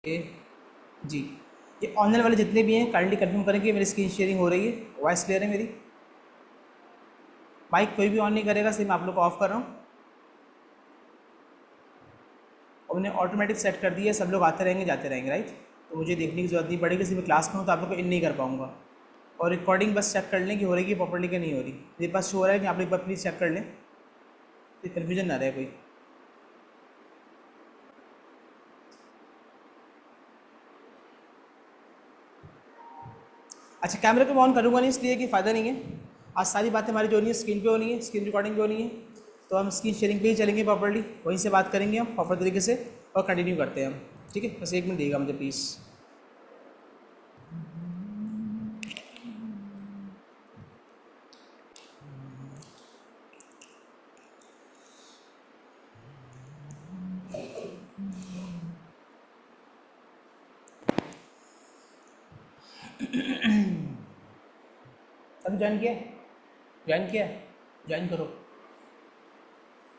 ए, जी। ये ऑनलाइन वाले जितने भी हैं काइंडली कंफर्म करें कि मेरी स्क्रीन शेयरिंग हो रही है, वॉइस क्लियर है मेरी। माइक कोई भी ऑन नहीं करेगा, सिर्फ मैं आप लोग को ऑफ कर रहा हूँ और मैंने ऑटोमेटिक सेट कर दिया है, सब लोग आते रहेंगे जाते रहेंगे, राइट। तो मुझे देखने की जरूरत नहीं पड़ेगी, सिर्फ क्लास में हूँ तो आप लोग को इन नहीं कर पाऊँगा। और रिकॉर्डिंग बस चेक कर लें कि हो रही है प्रॉपर्ली कि नहीं हो रही। मेरे पास शो हो रहा है कि आप लोग एक बार प्लीज़ चेक कर लें, तो कन्फ्यूजन ना रहे कोई। अच्छा, कैमरे को मैं ऑन करूँगा नहीं, इसलिए कि फ़ायदा नहीं है। आज सारी बातें हमारी जो होनी है स्क्रीन पे होनी है, स्क्रीन रिकॉर्डिंग पे होनी है। तो हम स्क्रीन शेयरिंग पे ही चलेंगे प्रॉपर्ली, वहीं से बात करेंगे हम प्रॉपर तरीके से और कंटिन्यू करते हैं हम। ठीक है, बस 1 मिनट देगा मुझे प्लीज़। अभी ज्वाइन किया, ज्वाइन किया, ज्वाइन करो।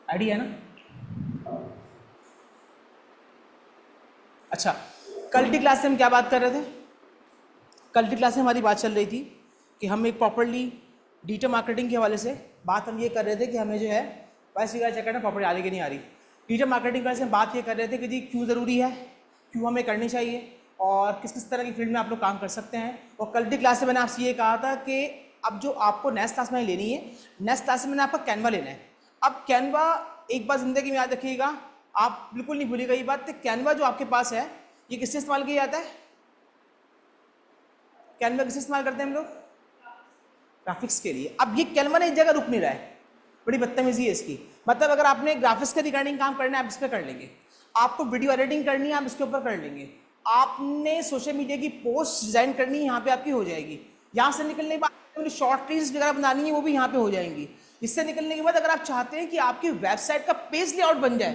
आईडी है ना? अच्छा, कल की क्लास से हम क्या बात कर रहे थे? कल की क्लास में हमारी बात चल रही थी कि हम एक प्रॉपर्ली डिजिटल मार्केटिंग के हवाले से बात हम ये कर रहे थे कि हमें जो है वैसे वगैरह चेक करना प्रॉपर्टी आ रही कि नहीं आ रही। डिजिटल मार्केटिंग के हवाले से हम बात ये कर रहे थे कि जी क्यों ज़रूरी है, क्यों हमें करनी चाहिए और किस किस तरह की फील्ड में आप लोग काम कर सकते हैं। और कल की क्लास में मैंने आपसे ये कहा था कि अब जो आपको नेक्स्ट क्लास में लेनी है, नेक्स्ट क्लास में मैंने आपका कैनवा लेना है। अब कैनवा एक बार ज़िंदगी में याद रखिएगा, आप बिल्कुल नहीं भूलिएगा ये बात, कैनवा जो आपके पास है ये किससे इस्तेमाल किया जाता है? कैनवा किससे इस्तेमाल करते हैं हम लोग? ग्राफिक्स के लिए। अब ये कैनवा ने एक जगह रुक नहीं रहा है, बड़ी बदतमीजी है इसकी। मतलब अगर आपने ग्राफिक्स के रिगार्डिंग काम करना है आप इस पर कर लेंगे, आपको वीडियो एडिटिंग करनी है आप इसके ऊपर कर लेंगे, आपने सोशल मीडिया की पोस्ट डिजाइन करनी है यहाँ पे आपकी हो जाएगी, यहाँ से निकलने के बाद शॉर्ट रील्स वगैरह बनानी है वो भी यहाँ पे हो जाएंगी। इससे निकलने के बाद अगर आप चाहते हैं कि आपकी वेबसाइट का पेज लेआउट बन जाए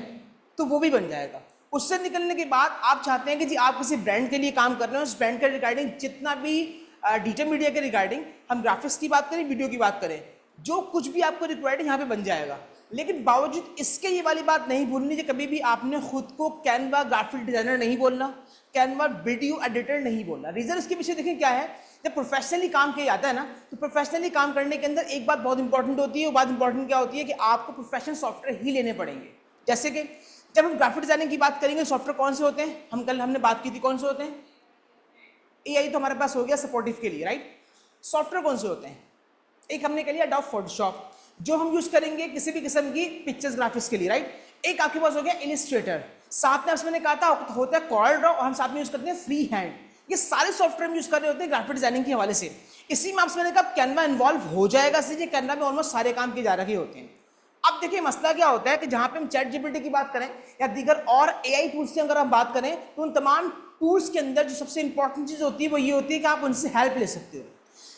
तो वो भी बन जाएगा। उससे निकलने के बाद आप चाहते हैं कि जी आप किसी ब्रांड के लिए काम कर रहे हैं, उस ब्रांड के रिगार्डिंग जितना भी डिजिटल मीडिया के रिगार्डिंग हम ग्राफिक्स की बात करें, वीडियो की बात करें, जो कुछ भी आपको रिक्वायर्ड है यहाँ पे बन जाएगा। लेकिन बावजूद इसके ये वाली बात नहीं भूलनी कि कभी भी आपने खुद को कैनवा ग्राफिक डिजाइनर नहीं बोलना, कैनवा वीडियो एडिटर नहीं बोलना। रीजन इसके पीछे देखें क्या है, जब प्रोफेशनली काम किया जाता है ना, तो प्रोफेशनली काम करने के अंदर एक बात बहुत इंपॉर्टेंट होती है। वो बात इंपॉर्टेंट क्या होती है कि आपको प्रोफेशनल सॉफ्टवेयर ही लेने पड़ेंगे। जैसे कि जब हम ग्राफिक डिजाइनिंग की बात करेंगे, सॉफ्टवेयर कौन से होते हैं, हम कल हमने बात की थी, कौन से होते हैं? एआई तो हमारे पास हो गया सपोर्टिव के लिए, राइट। सॉफ्टवेयर कौन से होते हैं? एक हमने कह लिया एडोब फोटोशॉप, जो हम यूज करेंगे किसी भी किस्म की पिक्चर्स ग्राफिक्स के लिए, राइट। एक आपके पास हो गया इलिस्ट्रेटर, साथ में मैंने कहा था होता है कॉर्ड और हम साथ में यूज करते हैं फ्री हैंड। ये सारे सॉफ्टवेयर हम यूज कर रहे होते हैं ग्राफिक डिजाइनिंग के हवाले से। इसी में आपसे मैंने कहा कैनवा इन्वॉल्व हो जाएगा, इसलिए कैनवा में ऑलमोस्ट सारे काम किए जा रखे होते हैं। अब देखिए मसला क्या होता है कि जहां पे हम चैट जीपीटी की बात करें या दीगर और एआई टूल्स की अगर हम बात करें, तो उन तमाम टूल्स के अंदर जो सबसे इंपॉर्टेंट चीज होती है वो ये होती है कि आप उनसे हेल्प ले सकते हो।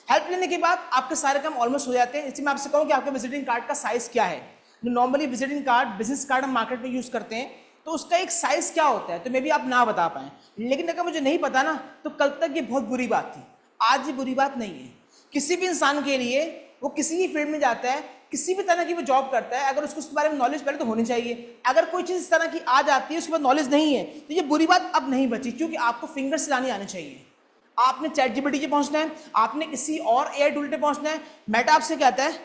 हेल्प लेने के बाद आपके सारे काम ऑलमोस्ट हो जाते हैं। इसमें मैं आपसे कहूँ कि आपके विजिटिंग कार्ड का साइज क्या है। जो normally visiting card, business card हम मार्केट में यूज करते हैं, तो उसका एक साइज क्या होता है, तो मे भी आप ना बता पाए। लेकिन अगर मुझे नहीं पता ना, तो कल तक ये बहुत बुरी बात थी, आज ये बुरी बात नहीं है। किसी भी इंसान के लिए, वो किसी भी फील्ड में जाता है, किसी भी तरह की वो जॉब करता है, अगर उसको उसके बारे में नॉलेज पहले तो होनी चाहिए। अगर कोई चीज़ इस तरह की आ जाती है उसके बाद नॉलेज नहीं है, तो ये बुरी बात अब नहीं बची, क्योंकि आपको फिंगर चलानी आनी चाहिए। आपने चैट जीपीटी पे पहुंचना है, आपने किसी और एआई टूल पे पहुंचना है। मेटा आपसे कहता है,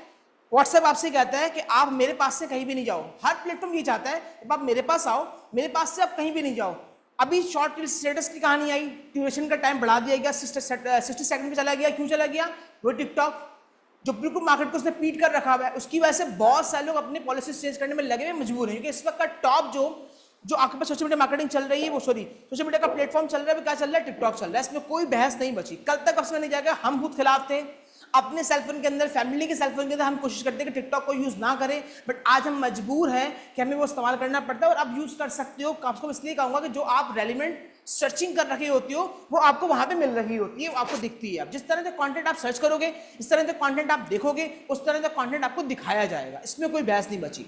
व्हाट्सएप आपसे कहता है कि आप मेरे पास से कहीं भी नहीं जाओ। हर प्लेटफॉर्म ये चाहता है कि आप मेरे पास आओ, मेरे पास से आप कहीं भी नहीं जाओ। अभी शॉर्ट रील स्टेटस की कहानी आई, ड्यूरेशन का टाइम बढ़ा दिया गया, 60 सेकंड पे चला गया। क्यों चला गया? वो टिकटॉक जो बिल्कुल मार्केट को उसने पीट कर रखा हुआ है, उसकी वजह से बहुत सारे लोग अपने पॉलिसीज चेंज करने में लगे हुए मजबूर हैं। क्योंकि इस वक्त का टॉप जो आपके पास सोशल मीडिया मार्केटिंग चल रही है, वो सोशल मीडिया का प्लेटफॉर्म चल रहा है, क्या चल रहा है? टिकटॉक चल रहा है। इसमें कोई बहस नहीं बची। कल तक अब नहीं जाएगा, हम खुद खिलाफ थे। अपने सेलफोन के अंदर, फैमिली के सेलफोन के अंदर हम कोशिश करते हैं कि टिकटॉक को यूज ना करें, बट आज हम मजबूर हैं कि हमें वो इस्तेमाल करना पड़ता है। और अब यूज कर सकते हो, आपको इसलिए कहूंगा कि जो आप रेलिवेंट सर्चिंग कर रही होती हो वो आपको वहां पे मिल रही होती है, वो आपको दिखती है। अब जिस तरह से कंटेंट आप सर्च करोगे, इस तरह से कंटेंट आप देखोगे, उस तरह से कंटेंट आपको दिखाया जाएगा। इसमें कोई बहस नहीं बची।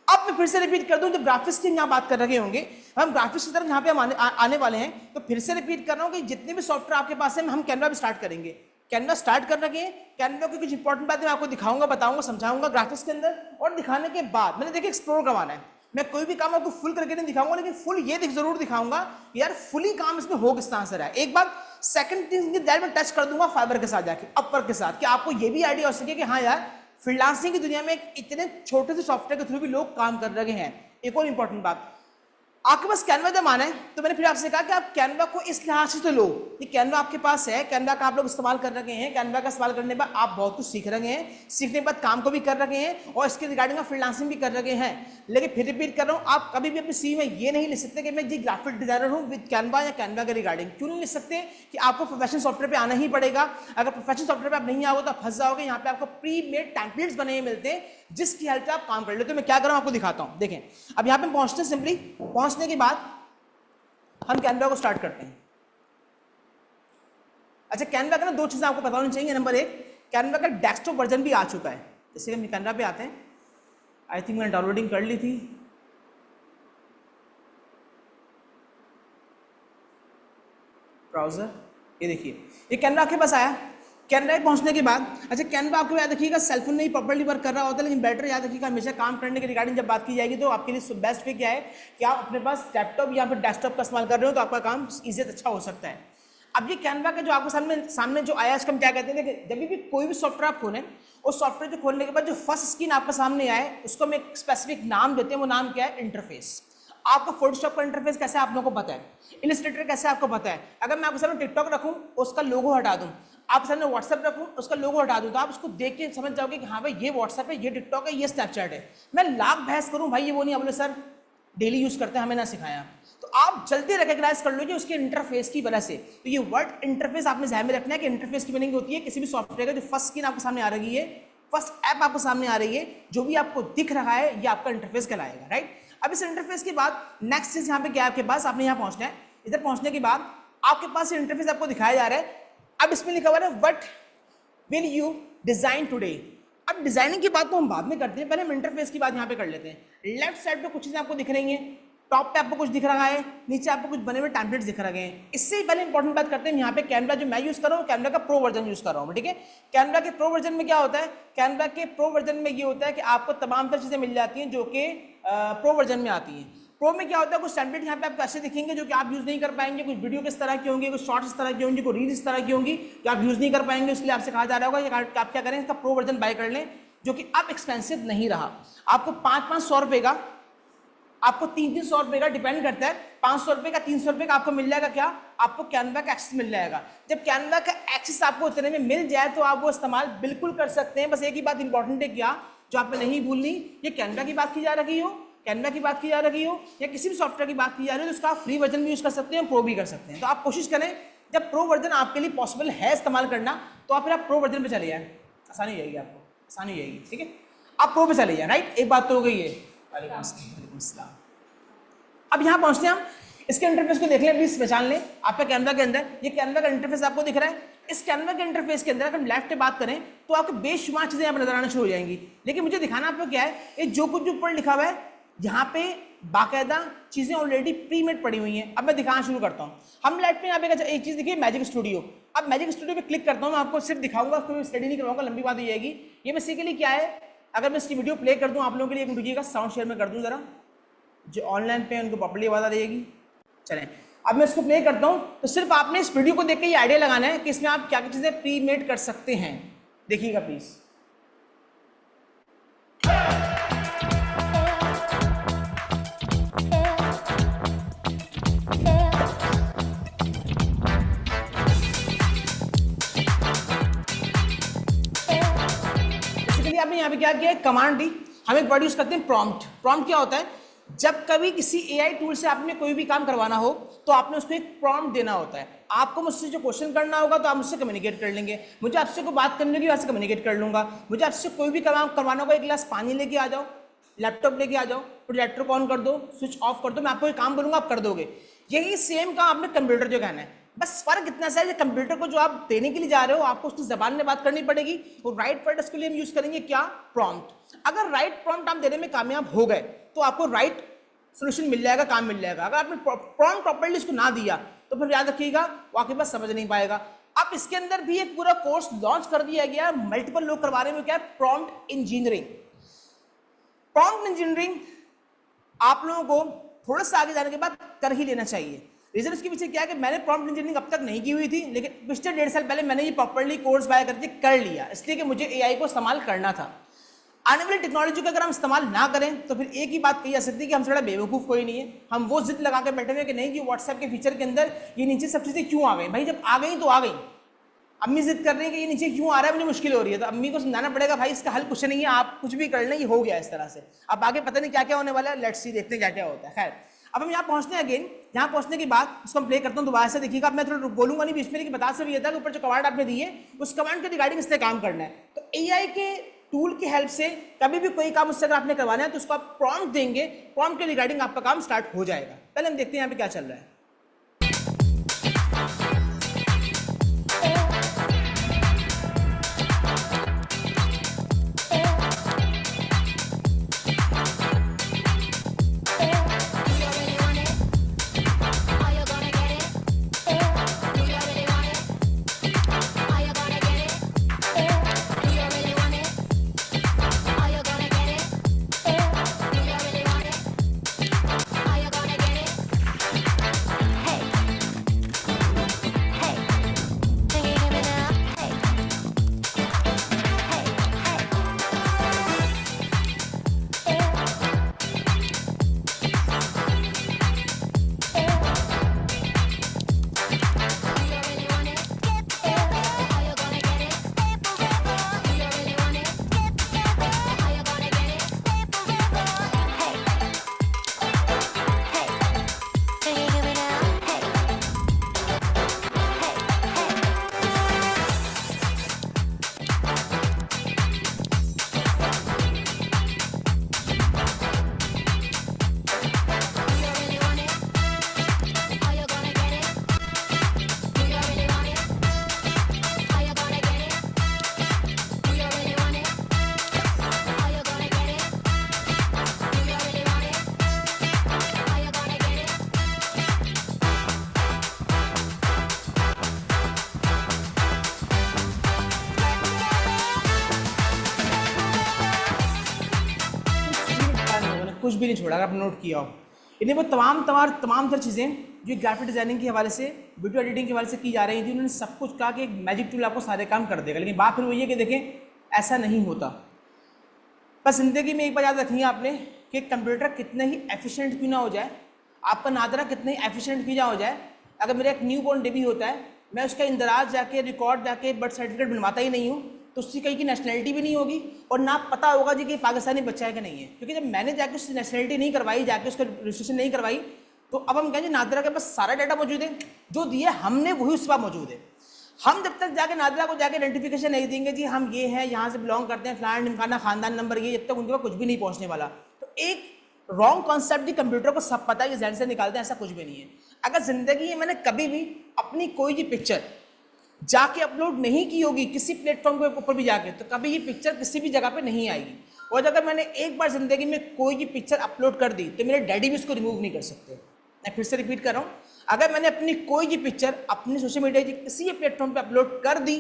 अब मैं फिर से रिपीट कर दूं, जब ग्राफिक्स की यहाँ बात कर रहे होंगे, हम ग्राफिक्स की तरफ यहाँ पे हम आने वाले हैं, तो फिर से रिपीट कर रहा हूँ कि जितने भी सॉफ्टवेयर आपके पास है, हम कैनवा भी स्टार्ट करेंगे। कैनवा स्टार्ट कर रखे हैं। कैनवा की कुछ इंपॉर्टेंट बातें मैं आपको दिखाऊंगा, बताऊंगा, समझाऊंगा ग्राफिक्स के अंदर। और दिखाने के बाद मैंने देखिए एक्सप्लोर करवाना है। मैं कोई भी काम आपको फुल करके नहीं दिखाऊंगा, लेकिन फुल ये जरूर दिखाऊंगा यार फुली काम इसमें हो किस तरह से रहा है। एक बात सेकंड थिंग दैट मैं टच कर दूंगा फाइबर के साथ जाके, अपर के साथ, कि आपको ये भी आइडिया हो सके कि हाँ यार फ्रीलांसिंग की दुनिया में इतने छोटे से सॉफ्टवेयर के थ्रू भी लोग काम कर रहे हैं। एक और इंपॉर्टेंट बात, आपके पास कैनवा जब आना है तो मैंने फिर आपसे कहा कि आप कैनवा को इस लिहाज से तो लो कि कैनवा आपके पास है, कैनवा का आप लोग इस्तेमाल कर रहे हैं, कैनवा का इस्तेमाल करने के बाद आप बहुत कुछ सीख रहे हैं, सीखने के बाद काम को भी कर रहे हैं और इसके रिगार्डिंग आप फ्रीलांसिंग भी कर रहे हैं। लेकिन फिर रिपीट कर रहा हूँ, आप कभी भी अपने सीवी में ये नहीं लिख सकते कि मैं जी ग्राफिक डिजाइनर हूँ विद कैनवा या कैनवा के रिगार्डिंग। क्यों नहीं लिख सकते कि आपको प्रोफेशनल सॉफ्टवेयर पे आना ही पड़ेगा। अगर प्रोफेशनल सॉफ्टवेयर पे आप नहीं आओगे तो आप फंस जाओगे। यहाँ पे आपको प्री मेड टेम्पलेट्स बने हुए मिलते हैं जिसकी हेल्प से आप काम कर लेते। तो मैं क्या कर रहा हूँ आपको दिखाता हूँ। देखें, अब यहाँ पे पहुंचते हैं, सिंपली पहुंचने के बाद हम कैनवा को स्टार्ट करते हैं। अच्छा, कैनवा का ना दो चीजें आपको पता होनी चाहिए। नंबर एक, कैनवा का डेस्कटॉप वर्जन भी आ चुका है। जैसे हम कैनवा पे आते हैं, आई थिंक मैंने डाउनलोडिंग कर ली थी। ब्राउजर, ये देखिए ये कैनवा आपके पास आया। कैनवा पहुंचने के बाद, अच्छा कैनवा आपको याद रखिएगा सेलफोन नहीं प्रॉपर्ली वर्क कर रहा होता है, लेकिन बैटर याद रखिएगा हमेशा काम करने के रिगार्डिंग जब बात की जाएगी तो आपके लिए बेस्ट वे क्या है कि आप अपने पास लैपटॉप या फिर डेस्कटॉप का इस्तेमाल कर रहे हो तो आपका काम ईजी अच्छा हो सकता है। अब ये कैनवा का जो आपको सामने जो आया इसका हम क्या कहते हैं, जब भी कोई भी सॉफ्टवेयर आप खोलें, उस सॉफ्टवेयर को खोलने के बाद जो फर्स्ट स्क्रीन आपके सामने आए उसको हम एक स्पेसिफिक नाम देते हैं। वो नाम क्या है? इंटरफेस। आपको फोटोशॉप का इंटरफेस कैसे आप लोगों को पता है, इलस्ट्रेटर कैसे आपको पता है। अगर मैं आपके सामने टिकटॉक रखूं उसका लोगो हटा दूं, आप सामने व्हाट्सएप रखूं उसका लोगो हटा दूं, तो आप उसको देख के समझ जाओगे कि हाँ भाई ये व्हाट्सएप है, ये टिकटॉक है, ये स्नैपचैट है। मैं लाख बहस करूं भाई ये वो नहीं, बोले सर डेली यूज करते हैं हमें ना सिखाया, तो आप जल्दी रिकॉग्नाइज कर लो उसके इंटरफेस की वजह से। तो ये वर्ड इंटरफेस आपने ध्यान में रखना है कि इंटरफेस की मीनिंग होती है किसी भी सॉफ्टवेयर का जो फर्स्ट स्क्रीन आपके सामने आ रही है, फर्स्ट ऐप आपको सामने आ रही है, जो भी आपको दिख रहा है ये आपका इंटरफेस कहलाएगा, राइट। अब इस इंटरफेस के बाद नेक्स्ट चीज यहाँ पे क्या है आपके पास, आपने यहाँ पहुंचना है। इधर पहुंचने के बाद आपके पास इंटरफेस आपको दिखाया जा रहा है। अब इसमें लिखा हुआ है what will you design today. अब डिजाइनिंग की बात तो हम बाद में करते हैं, पहले हम इंटरफेस की बात यहाँ पे कर लेते हैं। लेफ्ट साइड पे कुछ चीजें आपको दिख रही हैं, टॉप पे आपको कुछ दिख रहा है, नीचे आपको कुछ बने हुए टेम्पलेट्स दिख रहे हैं। इससे पहले इंपॉर्टेंट बात करते हैं, यहाँ पे कैनवा जो मैं यूज कर रहा हूँ कैनवा का प्रो वर्जन यूज कर रहा हूँ, ठीक है। कैनवा के प्रो वर्जन में क्या होता है, कैनवा के प्रो वर्जन में ये होता है कि आपको तमाम तरह चीजें मिल जाती हैं जो कि प्रो वर्जन में आती हैं। प्रो में क्या होता है, कुछ टेम्पलेट यहाँ पे आपको ऐसे दिखेंगे जो कि आप यूज नहीं कर पाएंगे, कुछ वीडियो किस तरह की होंगी, कुछ शॉर्ट्स इस तरह की होंगी, कुछ रील इस तरह की होंगी जो आप यूज नहीं कर पाएंगे। उसके लिए आपसे कहा जा रहा होगा कि आप क्या करें, इसका प्रो वर्जन बाय कर लें, जो कि अब एक्सपेंसिव नहीं रहा। आपको 500 रुपए का, आपको 300 रुपए का, डिपेंड करता है, 500 रुपए का, 300 रुपए का आपको मिल जाएगा क्या, आपको कैनवा का एक्सेस मिल जाएगा। जब कैनवा का एक्सेस आपको उतने में मिल जाए तो आप वो इस्तेमाल बिल्कुल कर सकते हैं। बस एक ही बात इंपॉर्टेंट है क्या, जो आपने नहीं भूलनी, ये कैनवा की बात की जा रही हो, कैनवा की बात की जा रही हो या किसी भी सॉफ्टवेयर की बात की जा रही हो, तो उसका आप फ्री वर्जन भी यूज कर सकते हैं, प्रो भी कर सकते हैं। तो आप कोशिश करें जब प्रो वर्जन आपके लिए पॉसिबल है इस्तेमाल करना, तो आप फिर आप प्रो वर्जन पे चले जाए, आसानी हो जाएगी, आपको आसानी हो जाएगी, ठीक है। आप प्रो पे चले जाए, राइट। एक बात तो हो गई है। वालेकुम अस्सलाम। अब यहाँ पहुंचते हैं हम, इसके इंटरफेस को देख लें प्लीज, पहचान लें। आपका कैनवा के अंदर ये कैनवा का इंटरफेस आपको दिख रहा है। इस कैनवा के इंटरफेस के अंदर अगर हम लेफ्ट पे बात करें तो आपको बेशुमार चीजें यहाँ पर नजर आना शुरू हो जाएंगी। लेकिन मुझे दिखाना आपको क्या है, ये जो कुछ ऊपर लिखा हुआ है यहाँ पे बाकायदा चीजें ऑलरेडी प्री मेड पड़ी हुई हैं। अब मैं दिखाना शुरू करता हूँ। हम लेफ्ट में यहाँ पे एक चीज देखिए, मैजिक स्टूडियो। अब मैजिक स्टूडियो पे क्लिक करता हूँ, मैं आपको सिर्फ दिखाऊंगा, कोई स्टडी नहीं करवाऊंगा, लंबी बात हो जाएगी। ये बेसिकली क्या है, अगर मैं इसकी वीडियो प्ले कर दूँ आप लोगों के लिए, एक रुकिएगा साउंड शेयर में कर दूँ जरा, जो ऑनलाइन पे उनको प्रॉपर्ली आवाज आ रहेगी। चलें, अब मैं इसको प्ले करता हूँ, तो सिर्फ आपने इस वीडियो को देख के ये आइडिया लगाना है कि इसमें आप क्या क्या चीजें प्री मेड कर सकते हैं। देखिएगा प्लीज। आपने यहाँ पे क्या किया, कमांड दी, हम एक वर्ड यूज करते हैं प्रॉम्प्ट। प्रॉम्प्ट क्या होता है, जब कभी किसी एआई टूल से आपने कोई भी काम करवाना हो तो आपने उसको एक प्रॉम्प्ट देना होता है। आपको मुझसे जो क्वेश्चन करना होगा तो आप मुझसे कम्युनिकेट कर लेंगे, मुझे आपसे कोई बात करनी होगी वैसे कम्युनिकेट कर लूंगा, मुझे आपसे कोई भी काम करवाना होगा, एक गिलास पानी लेके आ जाओ, लैपटॉप लेके आ जाओ, प्रोजेक्टर को ऑन कर दो, स्विच ऑफ कर दो, मैं आपको एक काम बोलूंगा आप कर दोगे। यही सेम काम आपने कंप्यूटर जो कहना है, बस फर्क इतना सा है, कंप्यूटर को जो आप देने के लिए जा रहे हो आपको उसकी जबान में बात करनी पड़ेगी, और राइट वर्ड इसके लिए हम यूज करेंगे क्या, प्रॉम्प्ट। अगर राइट प्रॉम्प्ट आप देने में कामयाब हो गए तो आपको राइट सोल्यूशन मिल जाएगा, काम मिल जाएगा। अगर आपने प्रॉम्प्ट प्रॉपर्ली इसको ना दिया तो फिर याद रखिएगा वो आपके पास समझ नहीं पाएगा। अब इसके अंदर भी एक पूरा कोर्स लॉन्च कर दिया गया, मल्टीपल लोग करवा रहे हैं, क्या है, प्रॉम्प्ट इंजीनियरिंग। प्रॉम्प्ट इंजीनियरिंग आप लोगों को थोड़ा सा आगे जाने के बाद कर ही लेना चाहिए। रीजन उसके पीछे क्या है कि मैंने प्रॉम्प्ट इंजीनियरिंग अब तक नहीं की हुई थी, लेकिन पिछले 1.5 साल पहले मैंने ये प्रॉपर्ली कोर्स बाय करके कर लिया, इसलिए कि मुझे एआई को इस्तेमाल करना था। आने वाली टेक्नोलॉजी का अगर हम इस्तेमाल ना करें तो फिर एक ही बात कही जा सकती है कि हमसे बड़ा बेवकूफ़ कोई नहीं है। हम वो जिद लगा के बैठे हुए कि नहीं कि व्हाट्सएप के फीचर के अंदर ये नीचे सब चीज़ें क्यों आ गई। भाई जब आ गई तो आ गई, अम्मी जिद कर रही है कि ये नीचे क्यों आ रहा है, मुझे मुश्किल हो रही है, तो अम्मी को समझाना पड़ेगा भाई इसका हल कुछ नहीं है, आप कुछ भी कर लें, ये हो गया इस तरह से। अब आगे पता नहीं क्या क्या होने वाला है, लेट्स सी, देखते हैं क्या क्या होता है। खैर अब हम यहाँ पहुँचते हैं अगेन, यहाँ पहुँचने के बाद उसको हम प्ले करता हूँ दोबारा से, देखिएगा। अब मैं थोड़ा बोलूंगा नहीं बीच में, लेकिन बता से भी ये था कि ऊपर जो कमांड आपने दी है उस कमांड के रिगार्डिंग इससे काम करना है। तो एआई के टूल की हेल्प से कभी भी कोई काम उससे अगर आपने करवाना है तो उसको आप प्रॉम्प्ट देंगे, प्रॉम्प्ट के रिगार्डिंग आपका काम स्टार्ट हो जाएगा। पहले हम देखते हैं यहाँ पे क्या चल रहा है। कुछ भी नहीं छोड़ा, अगर आप नोट किया हो। इन्हें वो तमाम तर चीज़ें जो ग्राफिक डिजाइनिंग के हवाले से, वीडियो एडिटिंग के हवाले से की जा रही थी, उन्होंने सब कुछ कहा कि एक मैजिक टूल आपको सारे काम कर देगा। लेकिन बात फिर वही है कि देखें ऐसा नहीं होता। बस ज़िंदगी में एक बार याद रखिए आपने कि कंप्यूटर कितने ही एफिशिएंट क्यों ना हो जाए, आपका नादरा कितने ही एफिशिएंट क्यों ना हो जाए, अगर मेरा एक न्यू बॉर्न बेबी होता है, मैं उसका इंदराज जाके रिकॉर्ड जाके बर्थ सर्टिफिकेट बनवाता ही नहीं हूँ, तो उसकी कहीं की नेशनलिटी भी नहीं होगी और ना पता होगा जी कि पाकिस्तानी बच्चा है कि नहीं है। क्योंकि जब मैंने जाके उसकी नेशनलिटी नहीं करवाई, जाके उसका रजिस्ट्रेशन नहीं करवाई, तो अब हम कहेंगे नादरा के पास सारा डाटा मौजूद है, जो दिया हमने वही उसके पास मौजूद है। हम जब तक जाके नादरा को जाके आइडेंटिफिकेशन नहीं देंगे जी हम ये हैं, यहाँ से बिलोंग करते हैं, फलाना ढिमकाना खानदान नंबर ये, जब तक उनके पास कुछ भी नहीं पहुँचने वाला। तो एक रॉन्ग कॉन्सेप्ट जी कंप्यूटर को सब पता है, ये जहन से निकालते हैं, ऐसा कुछ भी नहीं है। अगर जिंदगी में मैंने कभी भी अपनी कोई भी पिक्चर जाके अपलोड नहीं की होगी किसी प्लेटफॉर्म के ऊपर भी जाके, तो कभी ये पिक्चर किसी भी जगह पे नहीं आएगी। और अगर मैंने एक बार जिंदगी में कोई भी पिक्चर अपलोड कर दी तो मेरे डैडी भी इसको रिमूव नहीं कर सकते। मैं फिर से रिपीट कर रहा हूँ, अगर मैंने अपनी कोई भी पिक्चर अपनी सोशल मीडिया की किसी भी प्लेटफॉर्म पे अपलोड कर दी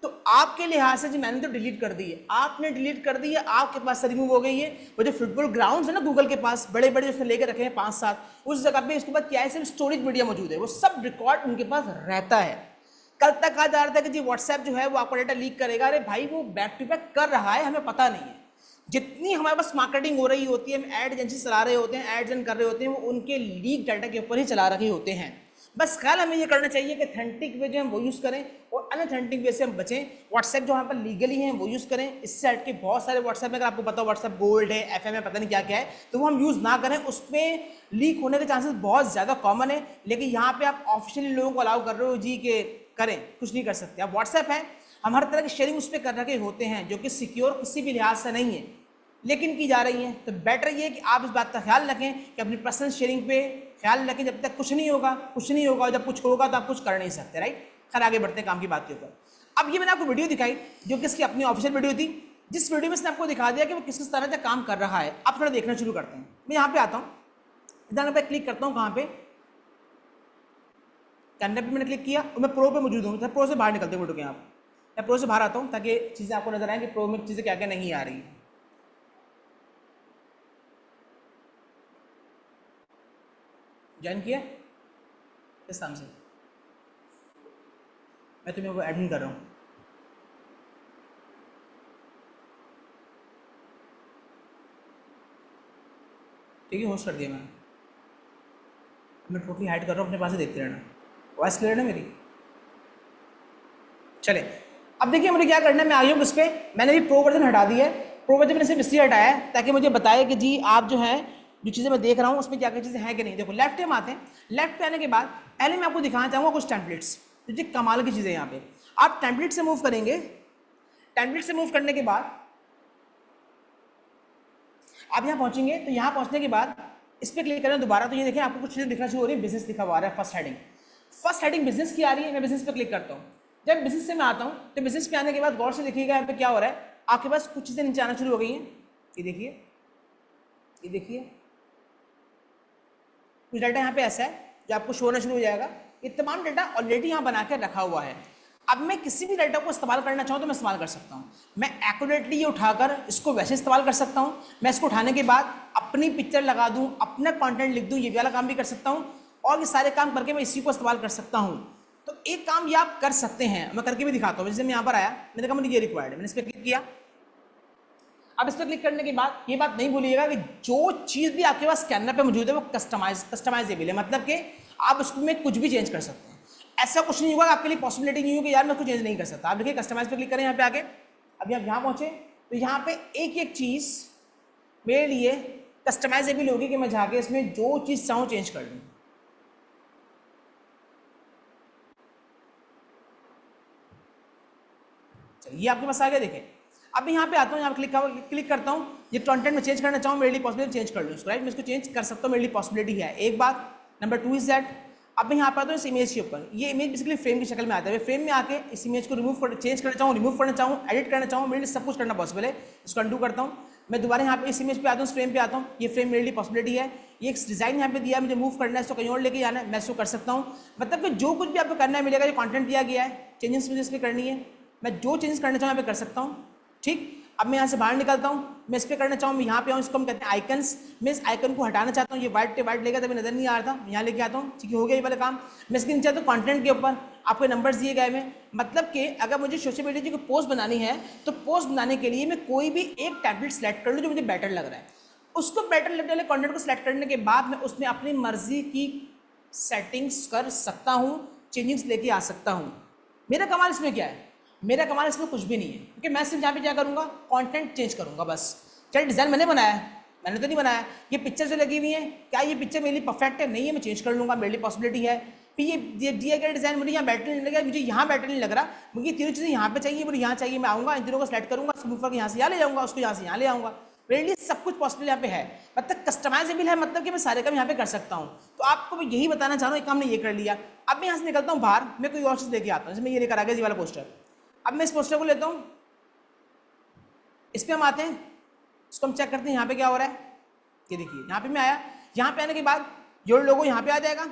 तो आपके लिहाज से जी मैंने तो डिलीट कर दी है, आपने डिलीट कर दी है, आपके पास से रिमूव हो गई है। वो जो फुटबॉल ग्राउंड्स है ना गूगल के पास बड़े बड़े उसने लेकर रखे हैं 5-7, उस जगह पे उसके बाद क्या है सिर्फ स्टोरेज मीडिया मौजूद है, वो सब रिकॉर्ड उनके पास रहता है। कल तक कहा जा रहा था कि जी व्हाट्सएप जो है वो आपका डाटा लीक करेगा, अरे भाई वो बैक टू बैक कर रहा है, हमें पता नहीं है। जितनी हमारे पास मार्केटिंग हो रही होती है, हम एड एजेंसी चला रहे होते हैं, एड्स रन कर रहे होते हैं, वो उनके लीक डाटा के ऊपर ही चला रहे होते हैं। बस ख्याल हमें ये करना चाहिए कि ऑथेंटिक वे जो हम वो यूज़ करें और अनऑथेंटिक वे से हम बचें। व्हाट्सएप जो हमारे पर लीगली हैं वो यूज़ करें। इससे हट के बहुत सारे व्हाट्सएप में, अगर आपको पता हो व्हाट्सएप गोल्ड है, FM है, पता नहीं क्या क्या है, तो वो हम यूज़ ना करें। उसमें लीक होने के चांसेस बहुत ज़्यादा कॉमन है। लेकिन यहाँ पे आप ऑफिशियली लोगों को अलाउ कर रहे हो जी कि करें, कुछ नहीं कर सकते। अब व्हाट्सएप है, हम हर तरह की शेयरिंग उस पर कर रखे होते हैं जो कि सिक्योर किसी भी लिहाज से नहीं है, लेकिन की जा रही है। तो बेटर ये है कि आप इस बात का ख्याल रखें कि अपनी पर्सनल शेयरिंग पे ख्याल रखें। जब तक कुछ नहीं होगा, जब कुछ होगा तो आप कुछ कर नहीं सकते, राइट। खैर आगे बढ़ते हैं काम की बात के ऊपर। अब ये मैंने आपको वीडियो दिखाई जो कि इसकी अपनी ऑफिशियल वीडियो थी, जिस वीडियो में इसने आपको दिखा दिया कि वो किस तरह से काम कर रहा है। आप थोड़ा देखना शुरू करते हैं। मैं यहाँ पे आता हूँ, इधर पे क्लिक करता हूँ, कहाँ पे, कैमरा पे मैंने क्लिक किया और मैं प्रो पे मौजूद हूँ। प्रो से बाहर निकलते हैं वीडियो के, यहाँ मैं प्रो से बाहर आता हूँ ताकि चीज़ें आपको नजर आए कि प्रो में चीज़ें क्या क्या नहीं आ रही। ज्वाइन किया किस नाम से? मैं तुम्हें वो एडमिन कर रहा हूँ। ठीक है, होस्ट कर दिया मैंने। मैं टोटली हाइड कर रहा हूँ, अपने पास ही देखते रहना। वॉइस क्लियर है मेरी? चले अब देखिए मुझे क्या करना है, मैं आई हूँ इस पर, मैंने भी प्रो वर्जन हटा दिया है। प्रो वर्जन मैंने सिर्फ इसलिए हटाया है ताकि मुझे बताए कि जी आप जो है जो चीज़ें मैं देख रहा हूँ उसमें क्या क्या चीज़ें हैं कि नहीं। देखो लेफ्ट पे हम आते हैं, लेफ्ट पे आने के बाद पहले मैं आपको दिखाना चाहूँगा कुछ टेम्पलेट्स, जो कमाल की चीज़ें यहाँ पे। आप टेम्पलेट से मूव करेंगे, टेम्पलेट से मूव करने के बाद आप यहाँ पहुँचेंगे, तो यहाँ पहुँचने के बाद इस पर क्लिक करें दोबारा, तो ये देखें आपको कुछ चीज़ें दिखना शुरू हो रही है। बिजनेस लिखा हुआ आ रहा है, फर्स्ट हेडिंग बिजनेस की आ रही है। मैं बिजनेस पे क्लिक करता हूँ। जब बिजनेस से मैं आता हूँ तो बिजनेस पे आने के बाद गौर से देखिएगा यहाँ पे क्या हो रहा है, आपके पास कुछ चीज़ें नीचे आना शुरू हो गई हैं। ये देखिए, ये देखिए कुछ डाटा यहाँ पे ऐसा है जो आपको शो होना शुरू हो जाएगा। ये तमाम डाटा ऑलरेडी यहाँ बना के रखा हुआ है। अब मैं किसी भी डाटा को इस्तेमाल करना चाहूँ तो मैं इस्तेमाल कर सकता हूँ। मैं एक्यूरेटली ये उठाकर इसको वैसे इस्तेमाल कर सकता हूँ। मैं इसको उठाने के बाद अपनी पिक्चर लगा दूँ, अपना कंटेंट लिख दूँ, ये वाला काम भी कर सकता हूँ। और ये सारे काम करके मैं इसी को इस्तेमाल कर सकता हूँ। तो एक काम ये आप कर सकते हैं, मैं करके भी दिखाता हूँ। जैसे मैं यहाँ पर आया, मैंने कहा मुझे ये रिक्वायर्ड है, मैंने इस पर क्लिक किया। अब इस पर क्लिक करने के बाद ये बात नहीं भूलिएगा कि जो चीज़ भी आपके पास स्कैनर पे मौजूद है वो कस्टमाइजेबल है, मतलब कि आप उसमें कुछ भी चेंज कर सकते हैं। ऐसा कुछ नहीं होगा आपके लिए पॉसिबिलिटी नहीं होगी यार मैं कुछ चेंज नहीं कर सकता। आप देखिए कस्टमाइज पे क्लिक करें यहाँ पे आके। अभी आप यहाँ पहुँचे तो यहाँ पे एक एक चीज़ मेरे लिए कस्टमाइजेबल होगी कि मैं जाके इसमें जो चीज़ चाहूँ चेंज कर लूँ। ये आपके पास आ गया। देखें अब मैं यहाँ पे आता हूँ, यहाँ क्लिक करता हूँ। ये कंटेंट में चेंज करना चाहूँ, मेरे लिए पॉसिबिलिटी चेंज कर लूँ इसको, राइट। मैं इसको चेंज कर सकता हूँ, मेरे लिए पॉसिबिलिटी है। एक बात। नंबर 2 इज दैट अब मैं यहाँ पे आता हूँ इस इमेज के ऊपर। ये इमेज बेसिकली फ्रेम की शक्ल में आता है। फ्रेम में आके इस इमेज को चेंज करना चाहूँ, रिमूव करना चाहूँ, एडिट करना चाहूँ, मेरे लिए सब कुछ करना पॉसिबल है। इसको अनडू करता हूँ, मैं दोबारा यहाँ पे इस इमेज पे आता हूँ, इस फ्रेम पे आता हूँ। ये फ्रेम मेरे लिए पॉसिबिलिटी है। ये एक डिजाइन यहाँ पे दिया है, मुझे मूव करना है, इसको कहीं और लेके जाना है, मैं इसको कर सकता हूँ। मतलब कि जो कुछ भी आपको करना है मिलेगा, जो कंटेंट दिया गया है चेंजेस मुझे इस पर करनी है, मैं जो चेंजेस करना चाहूँ यहाँ पे कर सकता हूँ। ठीक, अब मैं यहाँ से बाहर निकलता हूँ, मैं इस पर करना चाहूँ, मैं यहाँ पे आऊँ, इसको हम कहते हैं आइकन्स। मैं इस आइकन को हटाना चाहता हूँ, ये वाइट लेगा तभी नजर नहीं आ रहा था, यहाँ लेके आता हूँ। ठीक है, हो गया ये वाला काम। मैं इसके नीचे आता हूँ कंटेंट के ऊपर, आपको नंबर्स दिए गए हैं। मतलब कि अगर मुझे सोशल मीडिया की पोस्ट बनानी है तो पोस्ट बनाने के लिए मैं कोई भी एक टैबलेट सेलेक्ट कर लूँ जो मुझे बेटर लग रहा है। उसको बेटर लगने वाले कंटेंट को सिलेक्ट करने के बाद मैं उसमें अपनी मर्जी की सेटिंग्स कर सकता हूँ, चेंजिंग्स लेके आ सकता हूँ। मेरा कमाल इसमें क्या है? मेरा कमाल इसमें कुछ भी नहीं है, क्योंकि मैं सिर्फ यहाँ पे क्या करूँगा, कंटेंट चेंज करूँगा बस। चाहे डिज़ाइन मैंने बनाया है, मैंने तो नहीं बनाया। ये पिक्चर जो लगी हुई है, क्या ये पिक्चर मेरे लिए परफेक्ट है? नहीं है, मैं चेंज कर लूँगा, मेरे लिए पॉसिबिलिटी है। फिर ये दिया गया डिज़ाइन मुझे यहाँ बेटर नहीं लगा, मुझे यहाँ बेटर नहीं लग रहा, मुझे तीनों चीज़ें यहाँ पे चाहिए, मुझे यहाँ चाहिए, मैं आऊँगा इन तीनों को सेलेक्ट करूँगा, उसको मूव यहाँ से यहाँ ले जाऊँगा, उसको यहाँ से यहाँ ले आऊँगा। मेरे लिए सब कुछ पॉसिबल यहाँ पे है, मतलब कस्टमाइजेबल है, मतलब कि मैं सारे काम यहाँ पे कर सकता हूँ। तो आपको मैं यही बताना चाह रहा हूँ, एक काम ने ये कर लिया। अब मैं यहाँ से निकलता हूँ बाहर, मैं कोई और चीज़ लेके आता हूँ। जैसे मैं ये लेकर आ गया जी वाला पोस्टर। अब मैं इस पोस्टर को लेता हूँ, इस पर हम आते हैं, इसको हम चेक करते हैं यहाँ पे क्या हो रहा है। ये देखिए यहाँ पे मैं आया, यहाँ पे आने के बाद योर लोगो यहाँ पे आ जाएगा।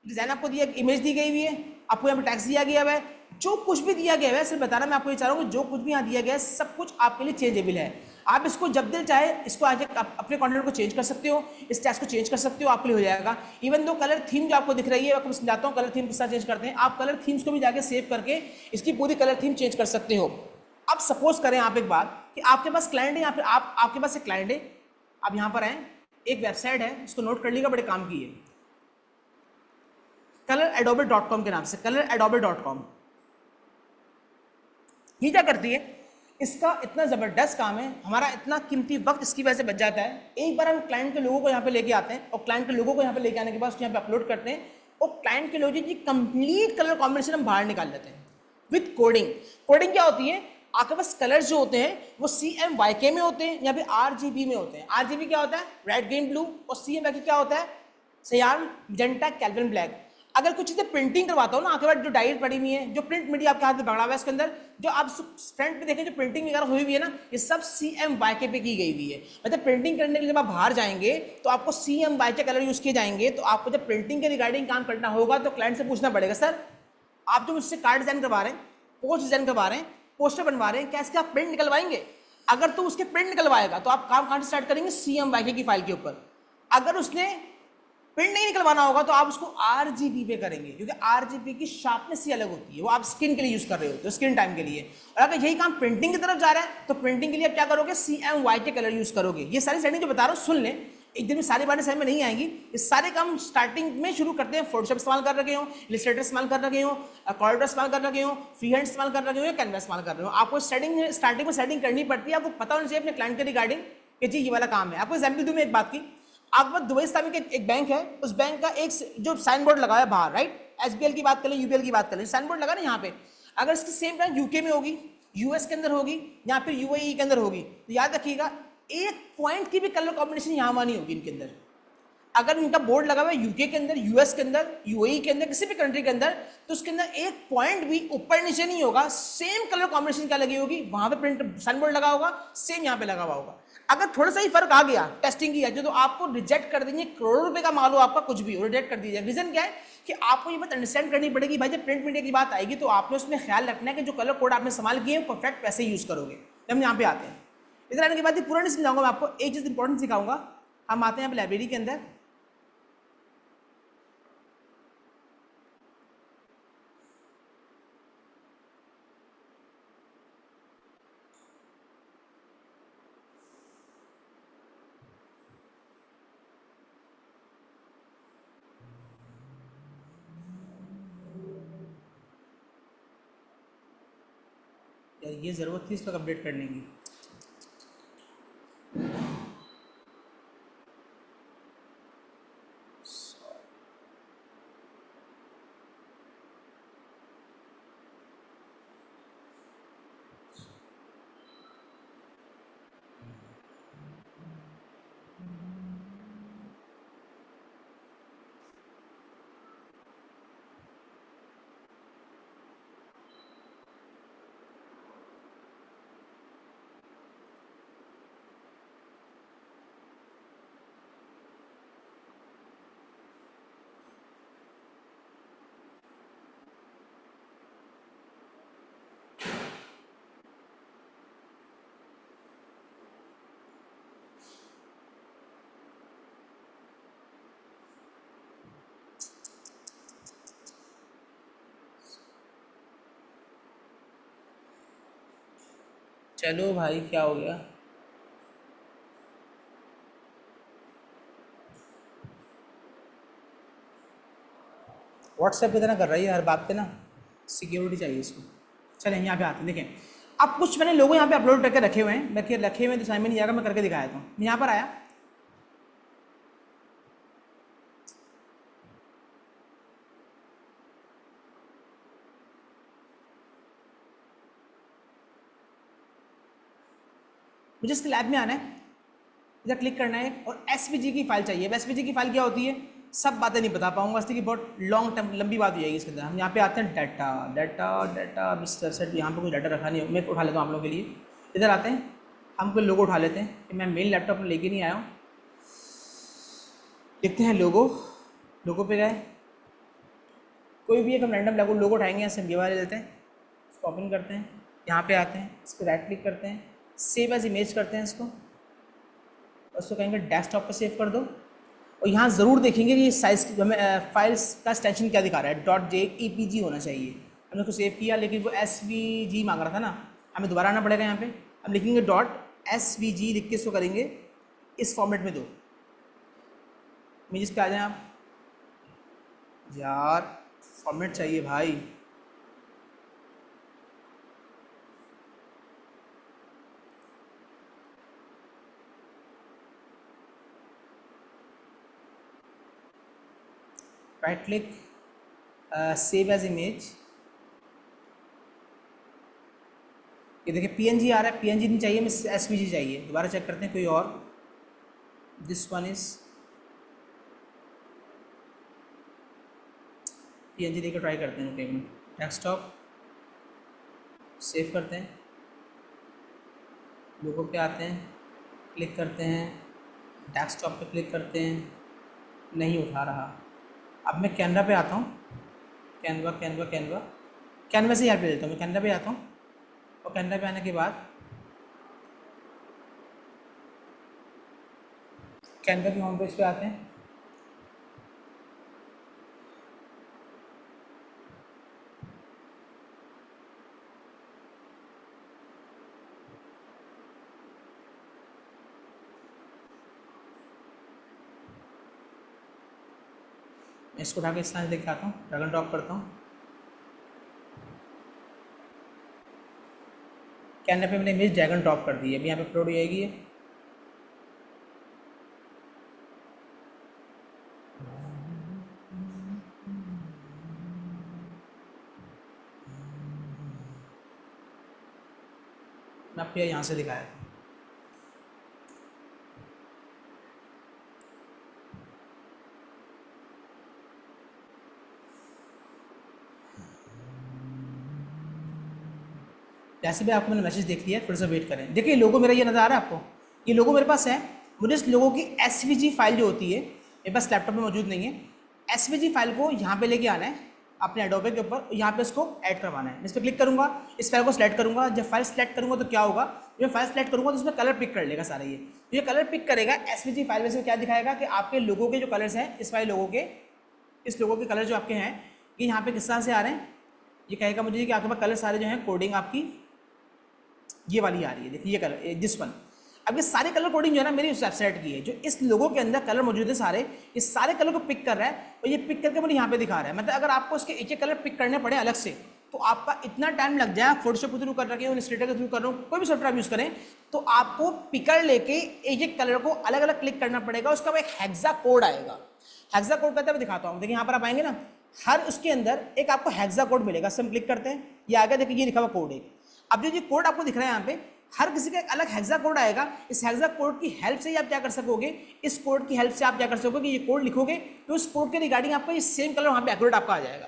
डिज़ाइन आपको दिया, इमेज दी गई हुई है, आपको यहाँ पे टैक्स दिया गया हुआ है, जो कुछ भी दिया गया है सिर्फ बताना मैं आपको ये चाह रहा हूँ, जो कुछ भी यहाँ दिया गया है सब कुछ आपके लिए चेंजेबल है। आप इसको जब दिल चाहे इसको आके अपने कंटेंट को चेंज कर सकते हो, इस टैक्स को चेंज कर सकते हो, आपके लिए हो जाएगा। इवन दो कलर थीम जो आपको दिख रही है, मैं समझाता हूँ कलर थीम किस तरह चेंज करते हैं। आप कलर थीम्स को भी जाके सेव करके इसकी पूरी कलर थीम चेंज कर सकते हो। अब सपोज करें आप एक बात कि आपके पास क्लाइंट है, यहाँ पे आपके पास एक क्लाइंट है, आप यहाँ पर आए, एक वेबसाइट है, इसको नोट कर लीजिएगा, बड़े काम की है, color-adobe.com के नाम से, color-adobe.com। ये क्या करती है, इसका इतना ज़बरदस्त काम है, हमारा इतना कीमती वक्त इसकी वजह से बच जाता है। एक बार हम क्लाइंट के लोगों को यहाँ पे लेके आते हैं, और क्लाइंट के लोगों को यहाँ पे लेके आने के बाद उसको यहाँ पे अपलोड करते हैं, और क्लाइंट के लोगों की कंप्लीट कलर कॉम्बिनेशन हम बाहर निकाल लेते हैं विद कोडिंग। कोडिंग क्या होती है, आपके पास कलर्स जो होते हैं वो CMYK में होते हैं या फिर RGB में होते हैं। RGB क्या होता है, रेड ग्रीन ब्लू, और CMYK क्या होता है, सयान मैजेंटा कैल्विन ब्लैक। अगर कुछ चीज़ें प्रिंटिंग करवाता हूँ ना, आपके पास जो डायरी पड़ी हुई है, जो प्रिंट मीडिया आपके हाथ में पकड़ा हुआ है, इसके अंदर जो आप फ्रंट पे देखें जो प्रिंटिंग वगैरह हुई हुई है ना, ये सब CMYK पे की गई हुई है। मतलब प्रिंटिंग करने के लिए जब आप बाहर जाएंगे तो आपको CMYK कलर यूज़ किए जाएंगे। तो आपको जब प्रिंटिंग के रिगार्डिंग काम करना होगा तो क्लाइंट से पूछना पड़ेगा, सर आप जो मुझसे कार्ड डिज़ाइन करवा रहे हैं, पोस्ट डिज़ाइन करवा रहे हैं, पोस्टर बनवा रहे हैं, क्या इसके आप प्रिंट निकलवाएंगे? अगर तो उसके प्रिंट निकलवाएगा तो आप काम कहाँ से स्टार्ट करेंगे, CMYK की फाइल के ऊपर। अगर उसने प्रिंट नहीं निकलवाना होगा तो आप उसको आरजीबी पे करेंगे, क्योंकि आरजीबी की शार्पनेस ही अलग होती है, वो आप स्किन के लिए यूज कर रहे होते हो, स्किन टाइम के लिए। और अगर यही काम प्रिंटिंग की तरफ जा रहा है तो प्रिंटिंग के लिए आप क्या करोगे, CMY के कलर यूज करोगे। ये सारी सेटिंग जो बता रहा हूँ सुन लें, एक दिन में सारी बातें समझ में नहीं आएंगी। ये सारे काम स्टार्टिंग में शुरू करते हैं, फोटोशॉप इस्तेमाल कर रखे हो, इलस्ट्रेटर इस्तेमाल कर रखे हो, कॉर्डर इस्तेमाल कर रखे हो, फ्री हैंड इस्तेमाल कर रखे हो या कैनवा इस्तेमाल कर रहे हो, आपको स्टार्टिंग में सेटिंग करनी पड़ती है। आपको पता होना चाहिए अपने क्लाइंट के रिगार्डिंग कि जी ये वाला काम है। आपको एग्जाम्पल दूं मैं एक बात की, आपके पास दुबई इस्लामी का एक बैंक है, उस बैंक का एक जो साइन बोर्ड लगा है बाहर, राइट, SBL की बात करें, UBL की बात करें, साइन बोर्ड लगा ना यहाँ पे, अगर इसकी सेम ब्रांच यूके में होगी, US के अंदर होगी या फिर UAE के अंदर होगी, तो याद रखिएगा एक पॉइंट की भी कलर कॉम्बिनेशन यहाँ वहाँ नहीं होगी इनके अंदर। अगर इनका बोर्ड लगा हुआ है यूके के अंदर, US के अंदर, UAE के अंदर, किसी भी कंट्री के अंदर, तो उसके अंदर एक पॉइंट भी ऊपर नीचे नहीं होगा, सेम कलर कॉम्बिनेशन क्या लगी होगी, वहां पे प्रिंट साइन बोर्ड लगा होगा, सेम यहाँ पे लगा हुआ होगा। अगर थोड़ा सा ही फर्क आ गया, टेस्टिंग की है तो आपको रिजेक्ट कर देंगे, करोड़ों रुपए का माल हो आपका, कुछ भी रिजेक्ट कर दीजिए। रीजन क्या है कि आपको ये बात अंडरस्टैंड करनी पड़ेगी, भाई जब प्रिंट मीडिया की बात आएगी तो आपने उसमें ख्याल रखना है कि जो कलर कोड आपने इस्तेमाल किए परफेक्ट वैसे यूज करोगे। जब हम यहाँ पे आते हैं, इधर आने के बाद पूरा नहीं समझाऊंगा मैं आपको, एक चीज इंपॉर्टेंट सिखाऊंगा। हम आते हैं लाइब्रेरी के अंदर, यार ये ज़रूरत थी इस पर अपडेट करने की। चलो भाई क्या हो गया, व्हाट्सएप इतना कर रही है हर बात पे ना, सिक्योरिटी चाहिए इसको। चलें यहाँ पे आते हैं, देखें अब कुछ मैंने लोगों यहाँ पे अपलोड करके रखे हुए हैं, रखे हुए तो समझ में नहीं आएगा, मैं करके दिखाया था। मैं यहाँ पर आया, मुझे इसके लैब में आना है, इधर क्लिक करना है और SVG की फाइल चाहिए। SVG की फाइल क्या होती है, सब बातें नहीं बता पाऊंगा इसलिए कि बहुत लॉन्ग टाइम लंबी बात हो जाएगी इसके अंदर। हम यहाँ पे आते हैं data data data mister set, यहाँ पे कोई डाटा रखा नहीं है, मैं उठा लेता हूँ आप लोगों के लिए। इधर आते हैं, हम कोई लोगो उठा लेते हैं कि मैं मेन लैपटॉप में लेके नहीं आया हूँ। लिखते हैं लोगो, लोगो पे गए, कोई भी एक हम रैंडम लोगो उठाएंगे, यहाँ से ये वाले लेते हैं, इसको ओपन करते हैं, यहाँ पे आते हैं, इस पर राइट क्लिक करते हैं, सेव एज इमेज करते हैं इसको, उसको कहेंगे डेस्कटॉप पे सेव कर दो। और यहाँ ज़रूर देखेंगे कि साइज़ की हमें फाइल्स का एक्सटेंशन क्या दिखा रहा है, .jpg होना चाहिए। हमने उसको सेव किया लेकिन वो SVG मांग रहा था ना, हमें दोबारा आना पड़ेगा यहाँ पे, हम लिखेंगे .svg लिख के इसको करेंगे इस फॉर्मेट में दो। इमेज पे आ जाएं आप, यार फॉर्मेट चाहिए भाई, right click, save as image. ये देखिए PNG आ रहा है, PNG नहीं चाहिए, हमें SVG चाहिए। दोबारा चेक करते हैं कोई और, दिस वन इज PNG देकर ट्राई करते हैं। एक मिनट, डेस्कटॉप सेव करते हैं, लोगों पे आते हैं, क्लिक करते हैं, डेस्कटॉप पे क्लिक करते हैं, नहीं उठा रहा। अब मैं कैनवा पे आता हूँ, कैनवा कैनवा कैनवा कैनवा से यहाँ पे लेता हूँ, मैं कैनवा पे आता हूँ और कैनवा पे आने के बाद कैनवा की होम पेज पे आते हैं, इसको उठा के इस तरह से देख के आता हूँ, ड्रैग एंड ड्रॉप करता हूँ। कैनवा पे मैंने इमेज ड्रैग एंड ड्रॉप कर दी है, अभी यहाँ पे अपलोड हो जाएगी ये। मैं आपको यहाँ से दिखाया था। जैसे भी आपको मैंने मैसेज देख लिया, थोड़ा सा वेट करें। देखिए लोगो मेरा ये नज़र आ रहा है आपको, ये लोगो मेरे पास है। मुझे इस लोगो की एसवीजी फाइल जो होती है, मेरे पास लैपटॉप में मौजूद नहीं है। एसवीजी फाइल को यहाँ पे लेके आना है अपने एडोबे के ऊपर, यहाँ पे इसको ऐड करवाना है। मैं इस पर क्लिक करूँगा, इस फाइल को सिलेक्ट करूँगा। जब फाइल सेलेक्ट करूँगा तो क्या होगा, जब मैं फाइल सेलेक्ट करूँगा तो उसमें कलर पिक कर लेगा सारा। ये कलर पिक करेगा एसवीजी फाइल में से, क्या दिखाएगा कि आपके लोगों के जो कलर्स हैं, इस वाले लोगों के, इस लोगों के कलर जो आपके हैं ये यहाँ पे किस तरह से आ रहे हैं। ये कहेगा मुझे कि आपके पास कलर सारे जो हैं कोडिंग आपकी ये वाली आ रही है। देखिए ये कलर, दिस वन। अब ये सारे कलर कोडिंग जो है ना मेरी उस वेबसाइट की है, जो इस लोगों के अंदर कलर मौजूद है सारे, इस सारे कलर को पिक कर रहा है और ये पिक करके मुझे यहाँ पे दिखा रहा है। मतलब अगर आपको इसके एक एक कलर पिक करने पड़े अलग से तो आपका इतना टाइम लग जाए। फोटोशॉप के थ्रू कर रखे हो, इलस्ट्रेटर के थ्रू कर रहा हूँ, कोई भी सॉफ्टवेयर यूज़ करें तो आपको पिकर लेके एक एक कलर को अलग अलग क्लिक करना पड़ेगा। उसका एक हेक्सा कोड आएगा। हेक्सा कोड कहते हैं, मैं दिखाता हूँ। देखिए यहाँ पर आप आएंगे ना, हर उसके अंदर एक आपको हेक्सा कोड मिलेगा। सब क्लिक करते हैं, ये आ गया। देखिए ये लिखा हुआ कोड है। अब जो कोड आपको दिख रहा है यहाँ पे, हर किसी का एक अलग हेक्सा कोड आएगा। इस हेक्सा कोड की हेल्प से ही आप क्या कर सकोगे, इस कोड की हेल्प से आप क्या कर सकोगे, ये कोड लिखोगे तो उस कोड के रिगार्डिंग आपको ये सेम कलर वहाँ पे एक्यूरेट आपका आ जाएगा।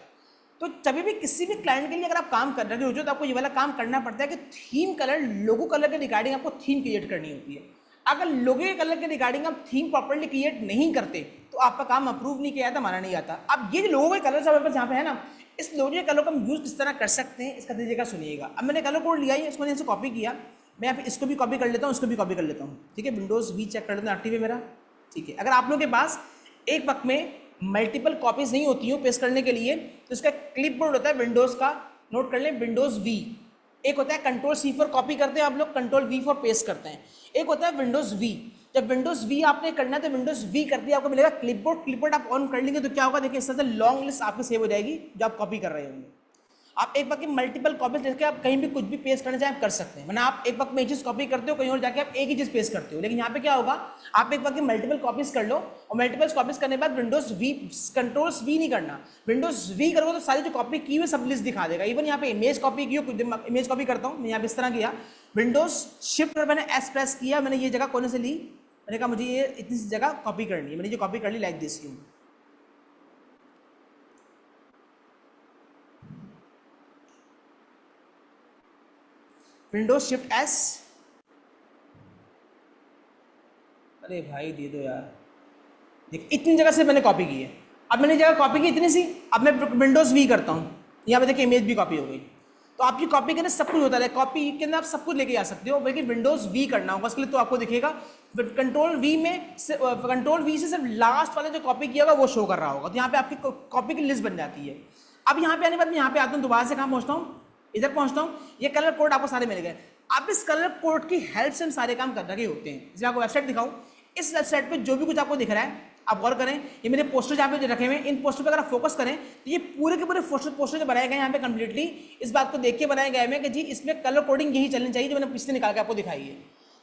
तो कभी भी किसी भी क्लाइंट के लिए अगर आप काम कर रहे हो तो आपको ये वाला काम करना पड़ता है कि थीम कलर, लोगो कलर के रिगार्डिंग आपको थीम क्रिएट करनी होती है। अगर लोगो के कलर के रिगार्डिंग आप थीम प्रॉपर्ली क्रिएट नहीं करते तो आपका काम अप्रूव नहीं किया जाता, माना नहीं आता। अब ये जो लोगों के कलर हमारे पास यहाँ पे है ना, इस लोगो के कलर को हम यूज़ किस तरह कर सकते हैं इसका तरीका सुनिएगा। अब मैंने कलर कोड लिया है, इसको मैंने कॉपी किया। मैं यहाँ पे इसको भी कॉपी कर लेता हूँ, इसको भी कॉपी कर लेता हूँ। ठीक है, विंडोज़ वी चेक कर लेता हूँ एक्टिव है मेरा। ठीक है, अगर आप लोगों के पास एक वक्त में मल्टीपल कॉपीज नहीं होती हो पेस्ट करने के लिए तो इसका क्लिपबोर्ड होता है विंडोज़ का, नोट कर लें, विंडोज़ वी। एक होता है कंट्रोल सी फॉर कॉपी करते हैं आप लोग, कंट्रोल वी फॉर पेस्ट करते हैं। एक होता है विंडोज़ वी। जब विंडोज़ वी आपने करना है तो विंडोज़ वी कर दिया, आपको मिलेगा क्लिपबोर्ड। क्लिपबोर्ड आप ऑन कर लेंगे तो क्या होगा, देखिए इस तरह से लॉन्ग लिस्ट आपकी सेव हो जाएगी जो आप कॉपी कर रहे होंगे। आप एक वक्त की मल्टीपल कॉपीज लेके आप कहीं भी कुछ भी पेस्ट करना चाहें आप कर सकते हैं। मैंने आप एक वक्त में एक चीज़ कॉपी करते हो, कहीं और जाके आप एक ही चीज़ पेस्ट करते हो। लेकिन यहाँ पे क्या होगा, आप एक वक्त की मल्टीपल कॉपीज कर लो और मल्टीपल कॉपीज करने के बाद विंडोज वी, कंट्रोल्स वी नहीं करना, विंडोज वी करोगे तो सारी जो कॉपी की हुई सब लिस्ट दिखा देगा। इवन यहाँ पे इमेज कॉपी की हो, इमेज कॉपी करता हूँ मैं यहाँ पे इस तरह किया, विंडोज शिफ्ट और मैंने एस प्रेस किया, मैंने ये जगह कोने से ली, मैंने कहा मुझे ये इतनी सी जगह कॉपी करनी है, मैंने ये कॉपी कर ली like this. Windows shift S, अरे भाई दे दो यार। देख इतनी जगह से मैंने कॉपी की है। अब मैंने जगह कॉपी की इतनी सी, अब मैं विंडोज़ वी करता हूँ, यहाँ पे देखिए इमेज भी कॉपी हो गई। तो आपकी कॉपी के अंदर सब कुछ होता है, कॉपी के अंदर आप सब कुछ लेके आ सकते हो, लेकिन विंडोज़ वी करना होगा उसके लिए। तो आपको दिखेगा कंट्रोल वी में, कंट्रोल वी से सिर्फ लास्ट वाला जो कॉपी किया होगा वो शो कर रहा होगा। तो यहाँ पे आपकी कॉपी की लिस्ट बन जाती है। अब यहाँ पे आने के बाद मैं यहाँ पे आता हूँ, दोबारा से कहाँ पहुँचता हूँ, इधर पहुँचता हूँ। ये कलर कोड आपको सारे मिल गए। अब इस कलर कोड की हेल्प से हम सारे काम कर रहे होते हैं। जैसे आपको वेबसाइट दिखाऊँ, इस वेबसाइट पे जो भी कुछ आपको दिख रहा है आप गौर करें, ये मेरे पोस्टर जहाँ पे रखे हुए हैं, इन पोस्टर पे अगर आप फोकस करें तो ये पूरे के पूरे पोस्टर जो बनाए गए हैं यहाँ पे कंप्लीटली इस बात को देख के बनाए गए हैं कि जी इसमें कलर कोडिंग यही चलनी चाहिए जो मैंने पिछले निकाल के आपको दिखाई है।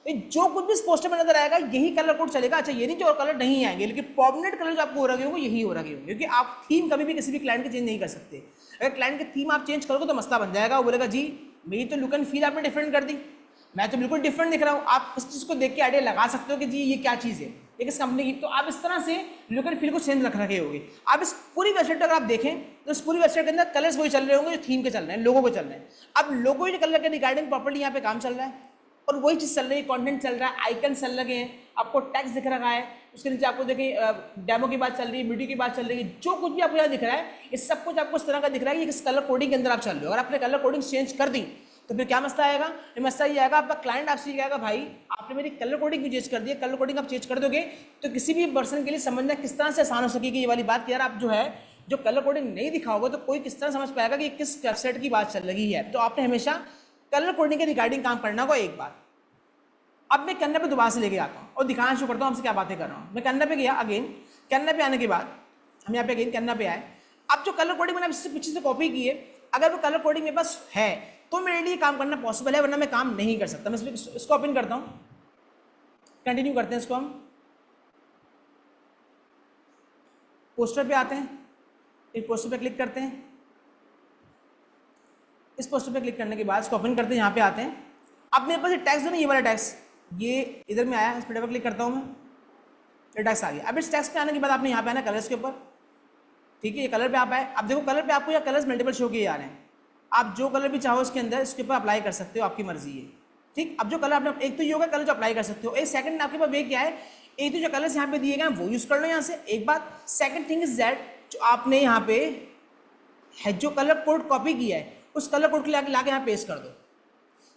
तो जो कुछ भी इस पोस्टर में नजर आएगा यही कलर कोड चलेगा। अच्छा ये नहीं जो और कलर नहीं आएंगे, लेकिन परमानेंट कलर जो आपको हो रहे होंगे यही हो रहे होंगे, क्योंकि आप थीम कभी भी किसी भी क्लाइंट की चेंज नहीं कर सकते। अगर क्लाइंट की थीम आप चेंज करोगे तो मसला बन जाएगा। वो बोलेगा जी मेरी तो लुक एंड फील आपने डिफरेंट कर दी, मैं तो बिल्कुल डिफरेंट दिख रहा हूँ। आप इस चीज़ को देख के आइडिया लगा सकते हो कि जी ये क्या चीज़ है, ये किस कंपनी की। तो आप इस तरह से लुक एंड फील को चेंज रख रखे होगे। आप इस पूरी वेबसाइट अगर आप देखें तो इस पूरी वेबसाइट के अंदर कलर्स वही चल रहे होंगे जो थीम के चल रहे हैं, लोगों को चल रहे हैं। अब लोगों के कलर के रिगार्डिंग प्रॉपर्ली यहाँ पे काम चल रहा है और वही चीज़ चल रही है, कंटेंट चल रहा है, आइकन चल लगे हैं, आपको टेक्स्ट दिख रहा है, उसके नीचे आपको देखिए डेमो की बात चल रही है, वीडियो की बात चल रही है। जो कुछ भी आपको यहाँ दिख रहा है ये सब कुछ आपको इस तरह का दिख रहा है कि किस कलर कोडिंग के अंदर आप चल रहे हो। अगर आपने कलर कोडिंग चेंज कर दी तो फिर क्या मसला आएगा, ये मसला ये आएगा आपका क्लाइंट आपसे कहेगा भाई आपने मेरी कलर कोडिंग भी चेंज कर दी है। कलर कोडिंग आप चेंज कर दोगे तो किसी भी पर्सन के लिए समझना किस तरह से आसान हो सकेगी ये वाली बात कि यार आप जो है जो कलर कोडिंग नहीं दिखाओगे तो कोई किस तरह समझ पाएगा कि किस वेबसाइट की बात चल रही है। तो आपने हमेशा कलर कोडिंग के रिगार्डिंग काम करना होगा एक बार। अब मैं कैनवा पे दोबारा से लेके आता हूँ और दिखाना शुरू करता हूँ आपसे क्या बातें कर रहा हूँ। मैं कैनवा पे गया, अगेन कैनवा पे आने के बाद हम यहाँ पे अगेन कैनवा पे आए। अब जो कलर कोडिंग मैंने इससे पीछे से कॉपी की है, अगर वो कलर कोडिंग मेरे पास है तो मेरे लिए काम करना पॉसिबल है, वरना मैं काम नहीं कर सकता। मैं इसको ओपन करता हूँ, कंटिन्यू करते हैं इसको। हम पोस्टर पे आते हैं, एक पोस्टर पे क्लिक करते हैं। इस पोस्टर पे क्लिक करने के बाद इसको ओपन करते हैं, यहाँ पे आते हैं। अब मेरे पास ये टैक्स है ना, ये वाला टैक्स, ये इधर में आया, इस पर डबल क्लिक करता हूँ मैं, ये टैक्स आ गया। अब इस टैक्स पे आने के बाद आपने यहाँ पे आना कलर्स के ऊपर, ठीक है, ये कलर पे आप आए। अब देखो कलर पे आपको यहाँ कलर्स मल्टीपल शो किए जा रहे हैं, आप जो कलर भी चाहो इसके अंदर इसके ऊपर अप्लाई कर सकते हो, आपकी मर्जी है, ठीक। अब जो कलर आपने, एक तो ये होगा कलर जो अप्लाई कर सकते हो, एक सेकंड आपके पास वे क्या है, एक तो जो कलर्स यहाँ पे दिए गए वो यूज कर लो यहाँ से, एक बात। सेकंड थिंग इज दैट जो आपने यहाँ पे है जो कलर कोड कॉपी किया है उस कलर कोड को लाके यहाँ पेस्ट कर दो।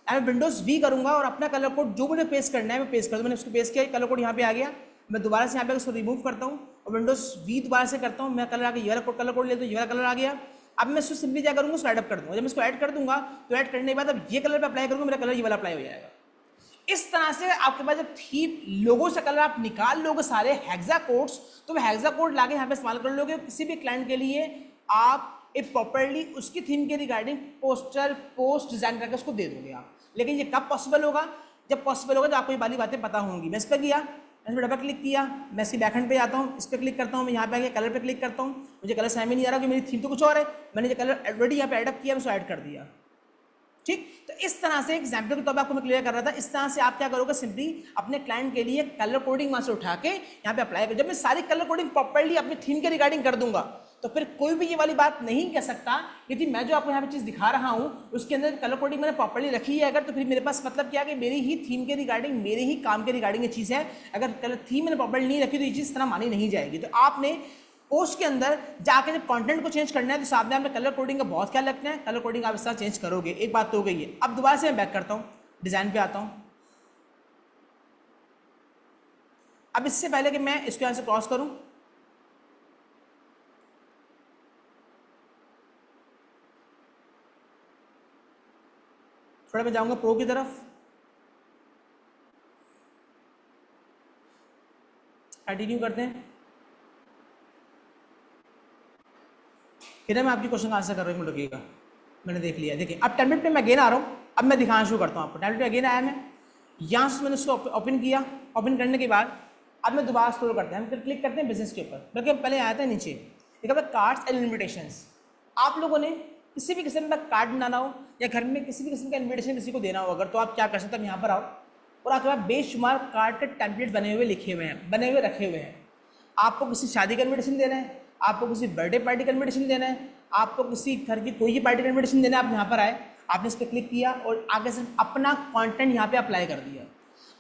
मैं विंडोज वी करूंगा और अपना कलर कोड जो मुझे पेस्ट करना है मैं पेस्ट कर दूँ। मैंने उसको पेस्ट किया, कलर कोड यहाँ पे आ गया। मैं दोबारा से यहाँ पे उसको रिमूव करता हूँ और विंडोज वी दोबारा से करता हूँ, मैं कलर आके ये वाला कलर कोड लेता हूँ, ये वाला कलर आ गया। अब मैं इसको सिंपली क्या करूँगा, उसको ऐड कर दूँगा। जब मैं इसको ऐड कर दूंगा तो ऐड करने के बाद अब ये कलर पे अप्लाई करूँगा, मेरा कलर ये वाला अप्लाई हो जाएगा। इस तरह से आपके पास जब थीम लोगो से कलर आप निकाल लोगे सारे हेक्सा कोड्स, तो वो हेक्सा कोड लाके यहाँ पे इस्तेमाल कर लोगे। किसी भी क्लाइंट के लिए आप एक प्रॉपर्ली उसकी थीम के रिगार्डिंग पोस्टर पोस्ट डिजाइन करके उसको दे दोगे आप। लेकिन ये कब पॉसिबल होगा, जब पॉसिबल होगा तो आपको ये वाली बातें पता होंगी। मैं इस पर गया, मैं इस पर डबल क्लिक किया, मैं इसकी बैकहैंड पे जाता हूँ, इस पर क्लिक करता हूँ, मैं यहाँ पे आके कलर पे क्लिक करता हूँ, मुझे कलर समझ में नहीं आ रहा कि मेरी थीम तो कुछ और है, मैंने जो कलर ऑलरेडी यहाँ पे एडअप किया मैं उसको ऐड कर दिया, ठीक। तो इस तरह से एग्जाम्पल के तौर पर आपको मैं क्लियर कर रहा था। इस तरह से आप क्या करोगे, सिंपली अपने क्लाइंट के लिए कलर कोडिंग वहां से उठा के यहाँ पे अप्लाई कर। जब मैं सारी कलर कोडिंग प्रॉपर्ली अपनी थीम के रिगार्डिंग कर दूंगा तो फिर कोई भी ये वाली बात नहीं कह सकता कि मैं जो आपको यहाँ पे चीज़ दिखा रहा हूँ उसके अंदर कलर कोडिंग मैंने प्रॉपर्ली रखी है अगर, तो फिर मेरे पास मतलब क्या कि मेरी ही थीम के रिगार्डिंग, मेरे ही काम के रिगार्डिंग ये चीज़ है। अगर कलर थीम मैंने प्रॉपर्ली नहीं रखी तो ये चीज़ इस तरह मानी नहीं जाएगी। तो आपने पोस्ट के अंदर जाके जब कंटेंट को चेंज करना है तो सामने आपने कलर कोडिंग का बहुत ख्याल रखना है। कलर कोडिंग आप इस तरह चेंज करोगे, एक बात तो हो गई है। अब दोबारा से मैं बैक करता हूँ, डिजाइन पे आता हूँ। अब इससे पहले कि मैं इसको यहाँ से क्रॉस करूँ, थोड़ा मैं जाऊंगा प्रो की तरफ, कंटिन्यू करते हैं। फिर मैं आपकी क्वेश्चन का आंसर कर रहा हूँ, रुकिएगा, मैंने देख लिया। देखिए अब टेम्पलेट पे मैं अगेन आ रहा हूँ, अब मैं दिखाना शुरू करता हूँ आपको। टेम्पलेट पे अगेन आया मैं, यहाँ से मैंने उसको ओपन किया। ओपन करने के बाद अब मैं दोबारा स्क्रॉल करते हैं, हम फिर क्लिक करते हैं बिजनेस के ऊपर, बल्कि पहले आया था नीचे देखा कार्ड्स एंड इन्विटेशंस। आप लोगों ने किसी भी किस्म का कार्ड बनाना हो या घर में किसी भी किस्म का इन्विटेशन किसी को देना हो अगर, तो आप क्या कर सकते हैं, यहाँ पर आओ और आपके पास बेशुमार कार्ड के टेम्पलेट बने हुए लिखे हुए हैं, बने हुए रखे हुए हैं। आपको किसी शादी का इन्विटेशन देना है, आपको किसी बर्थडे पार्टी का इन्विटेशन देना है, आपको किसी घर की कोई भी पार्टी का इन्विटेशन देना है, आप यहाँ पर आए, आपने इस पर क्लिक किया और आगे से अपना कंटेंट यहाँ पे अप्लाई कर दिया।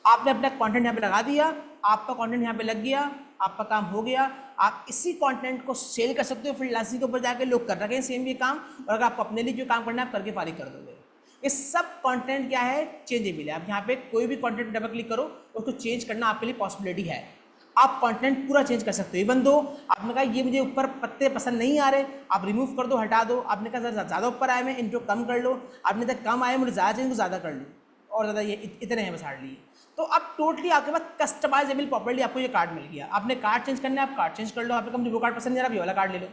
आपने अपना कंटेंट यहाँ पे लगा दिया, आपका कंटेंट यहाँ पे लग गया, आपका काम हो गया। आप इसी कंटेंट को सेल कर सकते हो फ्रीलांसिंग के ऊपर जाके, लोग कर रखे हैं सेम ये काम, और अगर आपको अपने लिए जो काम करना है आप करके फारिग कर दोगे। ये सब कंटेंट क्या है, चेंजेबल है। आप यहाँ पे कोई भी कंटेंट डबल क्लिक करो, उसको चेंज करना आपके लिए पॉसिबिलिटी है। आप कंटेंट पूरा चेंज कर सकते हो। इवन दो आपने कहा ये मुझे ऊपर पत्ते पसंद नहीं आ रहे, आप रिमूव कर दो, हटा दो। आपने कहा ज़्यादा ऊपर आए मैं इनको कम कर लो, आपने कहा कम आए मुझे ज़्यादा चाहिए इनको ज़्यादा कर लो, और ज़्यादा ये इतने हैं बस हार्डली। तो अब टोटली आपके पास कस्टमाइजेबल प्रॉपर्ली आपको ये कार्ड मिल गया। आपने कार्ड चेंज करना है, आप कार्ड चेंज कर लो। आपको मुझे वो कार्ड पसंद नहीं आ रहा, ये वाला कार्ड ले लो,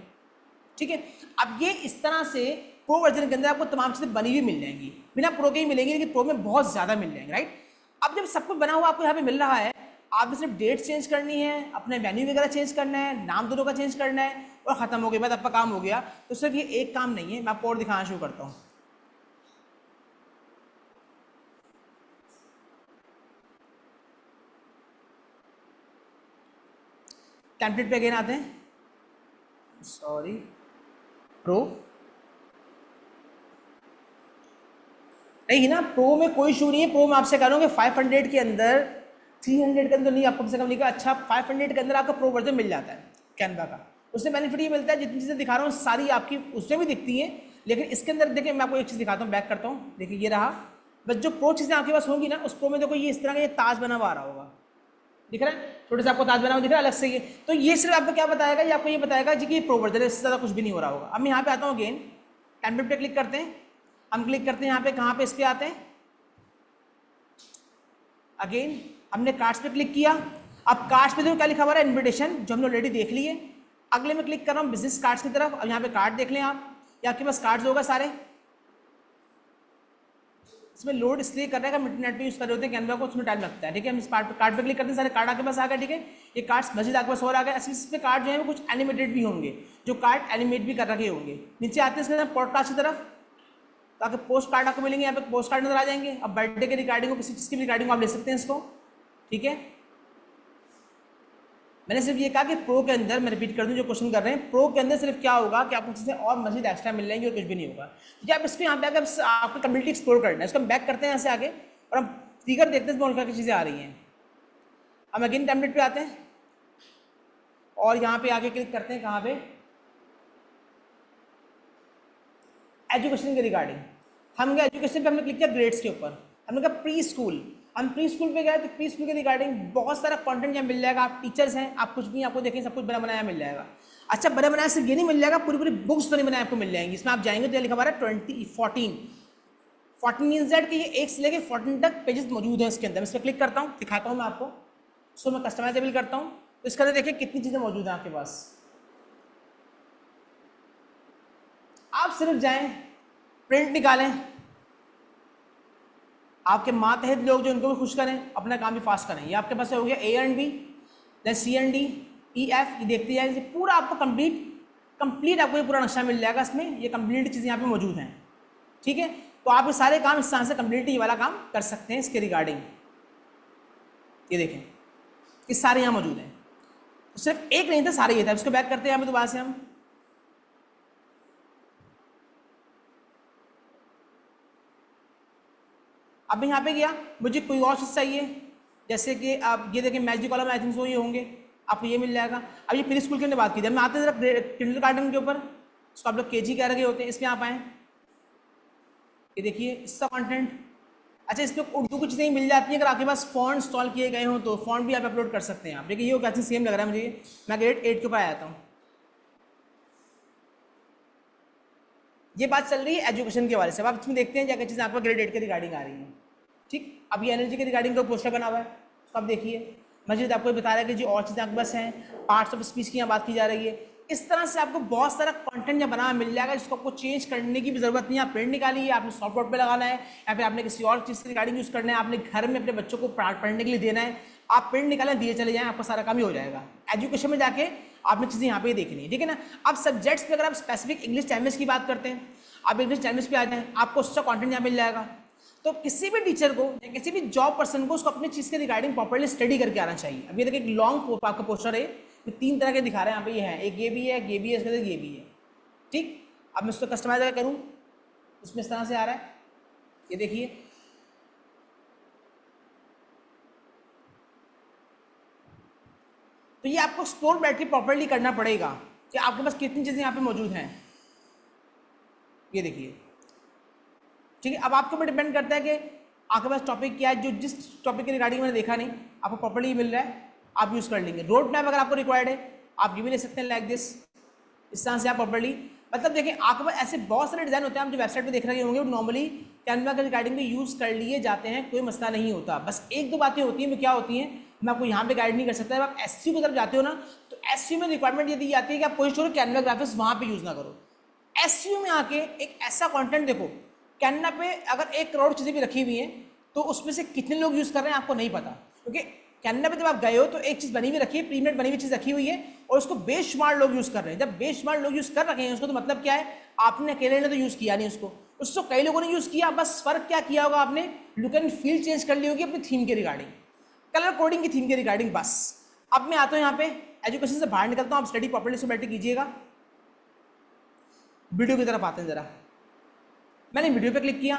ठीक है। अब ये इस तरह से प्रो वर्जन के अंदर आपको तमाम चीज़ें बनी हुई मिल जाएंगी, बिना प्रो के ही मिलेंगी, लेकिन प्रो में बहुत ज़्यादा मिल जाएंगे, राइट। अब जब सब कुछ बना हुआ आपको यहाँ पे मिल रहा है, आपने सिर्फ डेट चेंज करनी है, अपने मेन्यू वगैरह चेंज करना है, नाम दोनों का चेंज करना है और ख़त्म हो गया, बाद आपका काम हो गया। तो सिर्फ ये एक काम नहीं है, मैं आपको और दिखाना शुरू करता हूँ। टेम्पलेट पे अगेन आते हैं, सॉरी प्रो नहीं ना, प्रो में कोई इशू नहीं है। प्रो में आपसे कह रहा हूँ कि 500 के अंदर, 300 के अंदर नहीं, आपको कम से कम लिखा अच्छा 500 के अंदर आपका प्रो वर्जन मिल जाता है कैनवा का। उससे बेनिफिट ये मिलता है जितनी चीज़ें दिखा रहा हूँ सारी आपकी उसमें भी दिखती हैं, लेकिन इसके अंदर देखिए मैं आपको एक चीज़ दिखाता हूँ, बैक करता हूँ। देखिए ये रहा, बस जो प्रो चीज़ें आपके पास होंगी ना उस प्रो में देखो ये इस तरह का ये ताज बना हुआ आ रहा होगा, दिख रहा है, थोड़ा सा आपको ताज बना हुआ दिख रहा है अलग से ये। तो ये सिर्फ आपको क्या बताएगा, ये आपको ये बताएगा जी कि ये प्रो वर्जन है, इससे ज़्यादा कुछ भी नहीं हो रहा होगा। अब मैं यहाँ पे आता हूँ अगेन, टेम्पलेट पे क्लिक करते हैं, हम क्लिक करते हैं यहाँ पे, कहाँ पे, इस पे आते हैं अगेन, हमने कार्ड्स पे क्लिक किया। अब कार्ड्स पे देखो क्या लिखा हुआ है, इन्विटेशन, जो हमने ऑलरेडी देख लिए, अगले में क्लिक कर रहा हूँ बिजनेस कार्ड्स की तरफ। अब यहाँ पे कार्ड देख लें आप, या आपके पास कार्ड्स होगा सारे। इसमें लोड इसलिए कर रहा है कि नेट पे यूज कर रहे होते हैं कैनवा को, उसमें टाइम लगता है। ठीक है, हम इस कार्ड पे क्लिक करते हैं, सारे कार्ड आपके पास आ गए। ठीक है, ये कार्ड्स मजीद आपके पास और आ गए। इसमें कार्ड जो है वो कुछ एनिमेटेड भी होंगे, जो कार्ड एनिमेट भी कर रखे होंगे। नीचे आते हैं इसके अंदर पॉडकास्ट की तरफ, ताकि पोस्ट कार्ड आपको मिलेंगे, यहाँ पे पोस्ट कार्ड नजर आ जाएंगे। अब बर्थडे के रिगार्डिंग, किसी चीज़ की भी रिगार्डिंग आप ले सकते हैं इसको। ठीक है, मैंने सिर्फ ये कहा कि प्रो के अंदर, मैं रिपीट कर दूं जो क्वेश्चन कर रहे हैं, प्रो के अंदर सिर्फ क्या होगा कि आपको चीज़ें और मजीद एक्स्ट्रा मिल जाएंगी और कुछ भी नहीं होगा। ठीक है, आप इसको यहाँ पे आकर आपको कम्युनिटी एक्सप्लोर करना है। इसको हम बैक करते हैं यहाँ से आगे, और हम फिगर देखते हैं इसमें और क्या चीज़ें आ रही हैं। हम अगेन टेम्पलेट पे आते हैं और यहाँ पे आगे क्लिक करते हैं, कहाँ पे, एजुकेशन के रिगार्डिंग। हम गए एजुकेशन पे, हमने क्लिक किया ग्रेड्स के ऊपर, हमने कहा प्री स्कूल। हम प्री स्कूल पे गए तो प्री स्कूल के रिगार्डिंग बहुत सारा कंटेंट यहाँ मिल जाएगा। आप टीचर्स हैं, आप कुछ भी आपको देखें, सब कुछ बना बनाया मिल जाएगा। अच्छा, बना बनाया सिर्फ ये नहीं मिल जाएगा, पूरी पूरी बुक्स बनी बनाए आपको मिल जाएंगी। इसमें आप जाएंगे तो लिखा हमारा 14 मीन्स दैट कि ये 1 से लेकर 14 तक पेजेस मौजूद हैं इसके अंदर। मैं इस पर क्लिक करता हूँ, दिखाता हूँ मैं आपको। सो मैं कस्टमाइजेबल करता हूँ, तो इसके अंदर देखिए कितनी चीज़ें मौजूद हैं आपके पास। आप सिर्फ जाएं, प्रिंट निकालें, आपके मातहत लोग जो, उनको भी खुश करें, अपना काम भी फास्ट करें। ये आपके पास हो गया A and B, then C and D, E F, ये देखते जाए। ये पूरा आपको कंप्लीट आपको ये पूरा नक्शा मिल जाएगा। इसमें ये कंप्लीट चीज़ें यहाँ पे मौजूद हैं। ठीक है, तो आप ये सारे काम इस तरह से कंप्लीट ये वाला काम कर सकते हैं इसके रिगार्डिंग। ये देखें, ये सारे यहाँ मौजूद हैं, तो सिर्फ एक नहीं था, सारे ये था। इसको बैक करते हैं यहाँ पे दोबारा से हम। अब यहाँ पे गया, मुझे कोई और चीज़ चाहिए, जैसे कि आप ये देखें magic column, I think so ये होंगे, आपको ये मिल जाएगा। अब ये प्री स्कूल की हमने बात की थी, मैं आते हैं जरा किंडरगार्टन के ऊपर, इसको आप लोग KG कह रहे होते हैं। इसमें आप आएँ, ये देखिए इसका कंटेंट। अच्छा, इस पर उर्दू की चीज़ें मिल जाती हैं, अगर आपके पास फॉन्ट इंस्टॉल किए गए हों तो फॉन्ट भी आप अपलोड कर सकते हैं। आप देखिए, ये क्या चीज़ सेम लग रहा है मुझे, मैं ग्रेड 8 के ऊपर आया था। ये बात चल रही है एजुकेशन के वाले से। अब आप इसमें देखते हैं क्या क्या चीज़ें आपको ग्रेड 8 के रिगार्डिंग आ रही हैं। ठीक, अब ये एनर्जी के रिगार्डिंग का पोस्टर बना हुआ है, तो आप देखिए मजीद आपको बता रहा है कि जो और चीज़ें आपके पास हैं, पार्ट्स ऑफ स्पीच की यहाँ बात की जा रही है। इस तरह से आपको बहुत सारा कंटेंट यहाँ बना मिल जाएगा, जिसको आपको चेंज करने की भी ज़रूरत नहीं है। आप प्रिंट निकालिए, आपने सॉफ्टवेयर पे लगाना है, या फिर आपने किसी और चीज़ के रिगार्डिंग यूज़ करना है, आपने घर में अपने बच्चों को पढ़ने के लिए देना है, आप प्रिंट निकालें, दिए चले जाएँ, आपका सारा काम ही हो जाएगा। एजुकेशन में जाके आपने चीज़ें यहाँ पे देखनी है। ठीक है ना। अब सब्जेक्ट्स पे अगर आप स्पेसिफिक इंग्लिश लैंग्वेज की बात करते हैं, आप इंग्लिश लैंग्वेज पे आ जाएँ, आपको उसका कंटेंट यहाँ मिल जाएगा। तो किसी भी टीचर को या किसी भी जॉब पर्सन को उसको अपनी चीज़ के रिगार्डिंग प्रॉपर्ली स्टडी करके आना चाहिए। अब ये देखिए, एक लॉन्ग आपका पोस्टर है, ये 3 तरह के दिखा रहे हैं यहाँ पे। ये है, एक ये भी है, ये भी है, इसके अंदर ये भी है। ठीक, अब मैं उसको कस्टमाइज करूँ, इसमें इस तरह से आ रहा है, ये देखिए। तो ये आपको एक्सप्लोर बैठ के प्रॉपर्ली करना पड़ेगा कि आपके पास कितनी चीज़ें यहाँ पे मौजूद हैं। ये देखिए, ठीक है। अब आपके ऊपर डिपेंड करता है कि आपके पास टॉपिक क्या है, जो जिस टॉपिक के रिगार्डिंग मैंने देखा नहीं, आपको प्रॉपर्ली मिल रहा है, आप यूज़ कर लेंगे। रोड मैप अगर आपको रिक्वायर्ड है, आप ये भी ले सकते हैं लाइक दिस, इस तरह से आप प्रॉपर्ली, मतलब देखिए आपके पास ऐसे बहुत सारे डिज़ाइन होते हैं, आप जो वेबसाइट पे देख रहे होंगे, वो नॉर्मली कैनवा के रिगार्डिंग भी यूज़ कर लिए जाते हैं, कोई मसला नहीं होता। बस 1-2 बातें होती हैं, वो क्या होती हैं, मैं आपको यहाँ पे गाइड नहीं कर सकता। जब आप SEO की तरफ जाते हो ना, तो SEO में रिक्वायरमेंट ये दी जाती है कि आप कोशिश करो कैनवा ग्राफिक्स वहाँ पे यूज़ ना करो। SEO में आके एक ऐसा कंटेंट देखो, कैनवा पे अगर 1 करोड़ चीज़ें भी रखी हुई हैं, तो उसमें से कितने लोग यूज़ कर रहे हैं आपको नहीं पता, क्योंकि कैनवा पे जब आप गए हो तो एक चीज़ बनी हुई रखी है, प्रीमियम बनी हुई चीज़ रखी हुई है, और उसको बेशुमार लोग यूज़ कर रहे हैं। जब बेशुमार लोग यूज़ कर रखे हैं उसको, तो मतलब क्या है, आपने अकेले ने तो यूज़ किया नहीं उसको कई लोगों ने यूज़ किया। बस फ़र्क क्या किया होगा, आपने लुक एंड फील चेंज कर ली होगी अपनी थीम के रिगार्डिंग, कलर कोडिंग की थीम के रिगार्डिंग। बस अब मैं आता हूँ यहाँ पे एजुकेशन से बाहर निकलता हूँ, आप स्टडी प्रॉपर्ली से बैठ के कीजिएगा। वीडियो की तरफ आते हैं ज़रा, मैंने वीडियो पे क्लिक किया।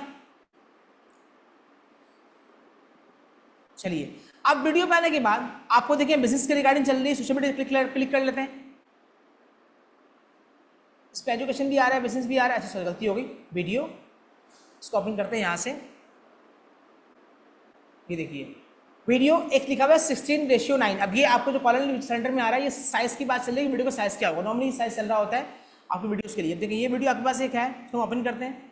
चलिए, अब वीडियो पे आने के बाद आपको देखिए बिजनेस के रिगार्डिंग चल रही है, सोशल मीडिया क्लिक कर लेते हैं। इस पर एजुकेशन भी आ रहा है, बिजनेस भी आ रहा है। अच्छा, गलती हो गई, वीडियो इसको ओपन करते हैं यहाँ से। ये देखिए वीडियो एक लिखा हुआ है 16:9। अब ये आपको जो कॉलम सेंटर में आ रहा है, ये साइज की बात चल रही है, वीडियो का साइज क्या होगा, नॉर्मली साइज चल रहा होता है आपकी वीडियोस के लिए। देखिए ये वीडियो आपके पास एक है, तो हम ओपन करते हैं।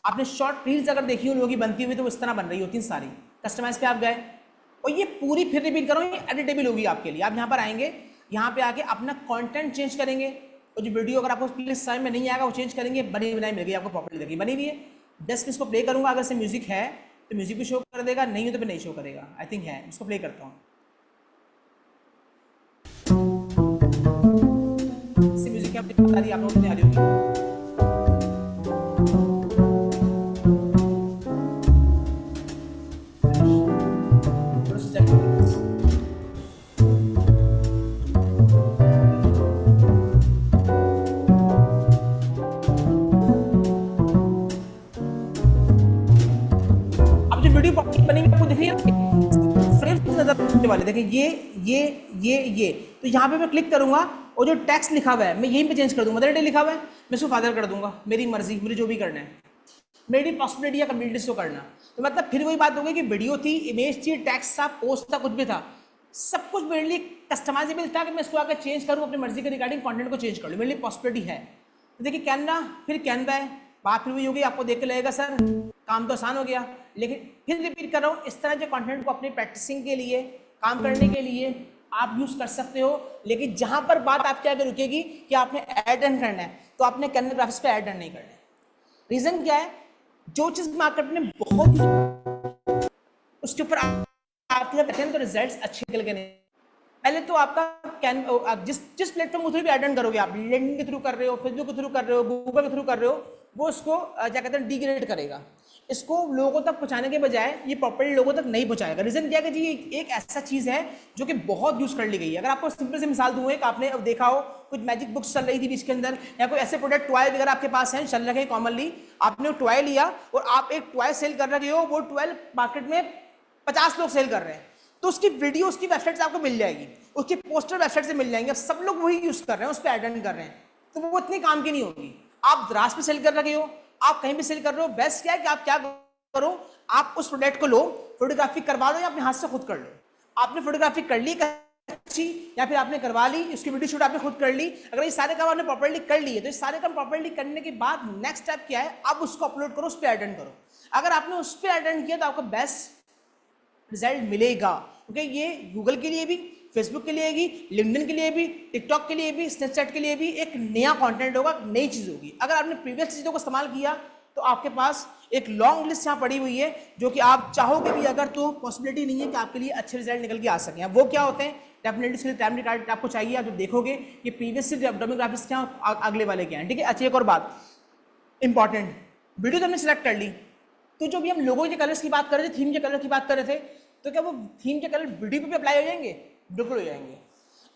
आपने शॉर्ट रील्स अगर देखी उन लोगों की बनती हुई, तो वो इस तरह बन रही होती हैं सारी। कस्टमाइज पे आप गए और ये पूरी फिर रिपीट करो, ये एडिटेबल होगी आपके लिए। आप यहाँ पर आएंगे, यहाँ पे आके अपना कंटेंट चेंज करेंगे, और जो वीडियो अगर आपको प्लीज समझ में नहीं आएगा वो चेंज करेंगे, बनी बनाई मिल गई आपको, प्रॉपर्ली देखिए बनी हुई है। जस्ट मैं इसको प्ले करूँगा, अगर से म्यूजिक है तो म्यूजिक भी शो कर देगा, नहीं हो तो फिर नहीं शो करेगा। आई थिंक है, इसको प्ले करता हूँ। इससे म्यूजिक की आपको बता दी, आप लोगों को नहीं आ रही होगी। अब जो वीडियो बनी हुई आपको दिख रही है, फ्रेम नजर आने वाले, देखिए ये तो यहाँ पे मैं क्लिक करूंगा और जो टेक्स्ट लिखा हुआ है मैं यहीं पे चेंज कर दूंगा। मदर डे लिखा हुआ है, मैं इसको फादर कर दूंगा, मेरी मर्जी, मुझे जो भी करना है, मेरी पॉसिबिलिटी या कम्युनिटी को करना। तो मतलब फिर वही बात हो गई कि वीडियो थी, इमेज थी, टेक्स्ट था, पोस्ट था, कुछ भी था, सब कुछ मेरे लिए कस्टमाइजेबल था कि मैं इसको आकर चेंज करूँ, अपनी मर्जी के रिगार्डिंग कंटेंट को चेंज कर लूँ, मेरे लिए पॉसिबिलिटी है। तो देखिए कैनवा, फिर कैनवा है, बात फिर वही होगी, आपको देख के लगेगा सर काम तो आसान हो गया, लेकिन फिर रिपीट कर रहा हूँ, इस तरह के कंटेंट को अपनी प्रैक्टिसिंग के लिए, काम करने के लिए आप यूज कर सकते हो। लेकिन जहां पर बात आपके आगे रुकेगी कि आपने ऐड रन करना है, तो आपने कैनवा ग्राफिक्स पे ऐड रन नहीं करना है। रीजन क्या है, जो चीज मार्केट में बहुत उसके ऊपर आपके जब बैठे तो रिजल्ट्स अच्छे निकल के नहीं। पहले तो आपका जिस प्लेटफॉर्म के थ्रू भी ऐड रन करोगे, आप लिंक्डइन के थ्रू कर रहे हो, फेसबुक के थ्रू कर रहे हो, गूगल के थ्रू कर रहे हो, वो उसको क्या कहते हैं डिग्रेड करेगा, इसको लोगों तक पहुंचाने के बजाय ये प्रॉपर्ली लोगों तक नहीं पहुंचाएगा। रीजन क्या है कि जी एक ऐसा चीज है जो कि बहुत यूज कर ली गई है। अगर आपको सिंपल से मिसाल दूं, एक आपने अब देखा हो कुछ मैजिक बुक्स चल रही थी बीच के अंदर, या कोई ऐसे प्रोडक्ट टॉय वगैरह आपके पास हैं, चल रहे हैं कॉमनली, आपने वो टॉय लिया और आप एक टॉय सेल कर रहे हो, वो टॉय मार्केट में 50 लोग सेल कर रहे हैं, तो उसकी वीडियो उसकी वेबसाइट से आपको मिल जाएगी, उसकी पोस्टर वेबसाइट से मिल जाएंगे, अब सब लोग वही यूज कर रहे हैं, उस पर ऐड रन कर रहे हैं, तो वो इतनी काम की नहीं होगी। आप द्रास पे सेल कर रहे हो, आप कहीं भी सेल कर रहे हो, बेस्ट क्या है कि आप क्या करो, आप उस प्रोडक्ट को लो, फोटोग्राफी करवा लो या अपने हाथ से खुद कर लो। आपने फोटोग्राफी कर ली अच्छी, या फिर आपने करवा ली, उसकी वीडियो शूट आपने खुद कर ली, अगर ये सारे काम आपने प्रॉपर्ली कर लिए, तो ये सारे काम प्रॉपर्ली करने के बाद नेक्स्ट स्टेप क्या है, अब उसको अपलोड करो, उस पर ऐड रन करो। अगर आपने उस पर ऐड रन किया तो आपको बेस्ट रिजल्ट मिलेगा, क्योंकि ये गूगल के लिए भी, फेसबुक के लिए भी, लिंक्डइन के लिए भी, टिकटॉक के लिए भी, स्नैपचैट के लिए भी एक नया कंटेंट होगा, नई चीज होगी। अगर आपने प्रीवियस चीजों को इस्तेमाल किया तो आपके पास एक लॉन्ग लिस्ट यहाँ पड़ी हुई है, जो कि आप चाहोगे भी अगर तो पॉसिबिलिटी नहीं है कि आपके लिए अच्छे रिजल्ट निकल के आ सकें। वो क्या होते हैं, डेफिनेटली इसके लिए टाइम रिकॉर्ड आपको चाहिए, आप जो देखोगे कि प्रीवियस डेमोग्राफिक्स क्या अगले वाले क्या हैं, ठीक है। अच्छा एक और बात इंपॉर्टेंट, वीडियो तो हमने सेलेक्ट कर ली, तो जो भी हम लोगों के कलर्स की बात कर रहे थे, थीम के कलर की बात कर रहे थे, तो क्या वो थीम के कलर वीडियो पे भी अप्लाई हो जाएंगे? बिल्कुल हो जाएंगे।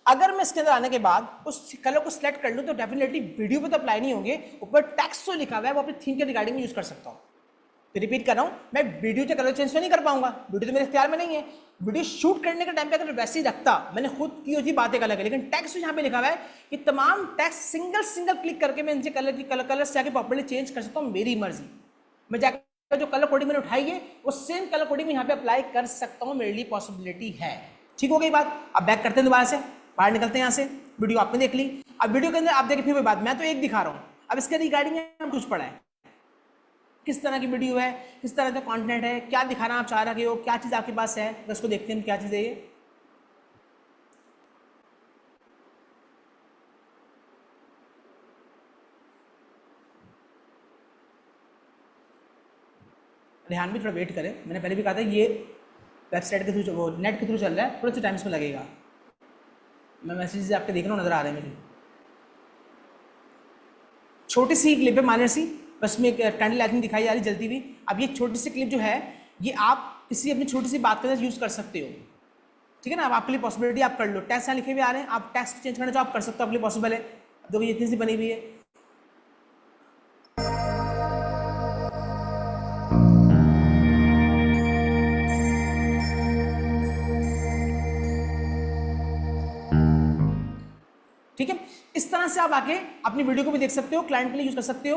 अगर मैं इसके अंदर आने के बाद उस कलर को सिलेक्ट कर लूँ तो डेफिनेटली वीडियो पे तो अप्लाई नहीं होंगे, ऊपर टेक्स्ट जो लिखा हुआ है वो अपनी थीम के रिगार्डिंग यूज कर सकता हूँ। तो रिपीट कर रहा हूँ, मैं वीडियो के कलर चेंज तो नहीं कर पाऊंगा, वीडियो तो मेरे इख्तियार में नहीं है। वीडियो शूट करने के टाइम पे अगर वैसे ही रखता, मैंने खुद की होती बातें अलग है, लेकिन टेक्स्ट यहाँ पे लिखा हुआ है कि तमाम टेक्स्ट सिंगल क्लिक करके मैं इनसे कलर से आके प्रॉपर्ली चेंज कर सकता हूँ, मेरी मर्जी। मैं जाकर जो कलर कोडिंग मैंने उठाई है वो सेम कलर कोडिंग में यहाँ पे अप्लाई कर सकता हूँ, मेरे लिए पॉसिबिलिटी है। ठीक हो गई बात। अब बैक करते हैं, दोबारा से बाहर निकलते हैं यहाँ से। वीडियो आपने देख ली, अब वीडियो के अंदर आप देखें फिर वही बात, मैं तो एक दिखा रहा हूँ, अब इसके रिगार्डिंग हम कुछ पढ़ा है, किस तरह की वीडियो है, किस तरह का कंटेंट है, क्या दिखाना आप चाह रहे हो, क्या चीज़ आपके पास है, तो उसको देखते हैं क्या चीज़ है ये। ध्यान भी थोड़ा वेट करें, मैंने पहले भी कहा था ये वेबसाइट के थ्रू, वो नेट के थ्रू चल रहा है, थोड़ा सा टाइम इसमें लगेगा। मैं मैसेजेस आपके देख रहा हूँ, नजर आ रहे हैं मुझे। छोटी सी क्लिप है, माइनर सी, बस में कैंडल लाइटिंग दिखाई जा रही जलती हुई। अब ये छोटी सी क्लिप जो है ये आप किसी अपनी छोटी सी बात के साथ यूज़ कर सकते हो, ठीक है ना। अब आपके लिए पॉसिबिलिटी आप कर लो, टेक्स्ट यहाँ लिखे हुए आ रहे हैं, आप टेक्स्ट चेंज करना चाहो आप कर सकते हो, आपके लिए पॉसिबल है। देखो ये इतनी सी बनी हुई है, ठीक है। इस तरह से आप आके अपनी वीडियो को भी देख सकते हो, क्लाइंट के लिए यूज कर सकते हो।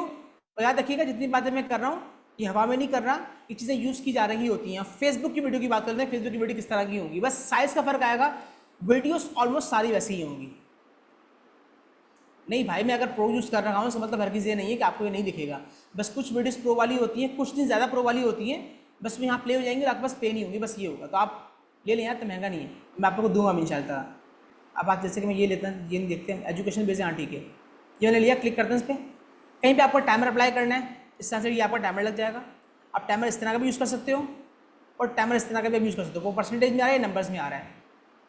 और याद रखिएगा जितनी बातें मैं कर रहा हूँ ये हवा में नहीं कर रहा, ये चीज़ें यूज की जा रही होती हैं। फेसबुक की वीडियो की बात करते हैं, फेसबुक की वीडियो किस तरह की होगी, बस साइज का फर्क आएगा, वीडियोस ऑलमोस्ट सारी वैसी ही होंगी। नहीं भाई मैं अगर प्रो यूज़ कर रहा हूँ इसका मतलब हर चीज़ ये नहीं है कि आपको ये नहीं दिखेगा, बस कुछ वीडियोस प्रो वाली होती हैं, कुछ दिन ज़्यादा प्रो वाली होती हैं, बस में यहाँ प्ले हो जाएंगे, आपके पास पे नहीं होंगी, बस ये होगा। तो आप ले लें यार, तो महंगा नहीं है, मैं आपको दूंगा इंशाल्लाह। अब आप जैसे कि मैं ये लेता हूँ, ये नहीं देखते हैं, एजुकेशन बेस है, हाँ ठीक है, ये मैंने लिया, क्लिक करते हैं इस पर। कहीं पे आपको टाइमर अप्लाई करना है, इस तरह से ये आपका टाइमर लग जाएगा। आप टाइमर इस तरह का भी यूज़ कर सकते हो और टाइमर इस तरह का भी यूज़ कर सकते हो, वो परसेंटेज में आ रहा है, नंबर्स में आ रहा है।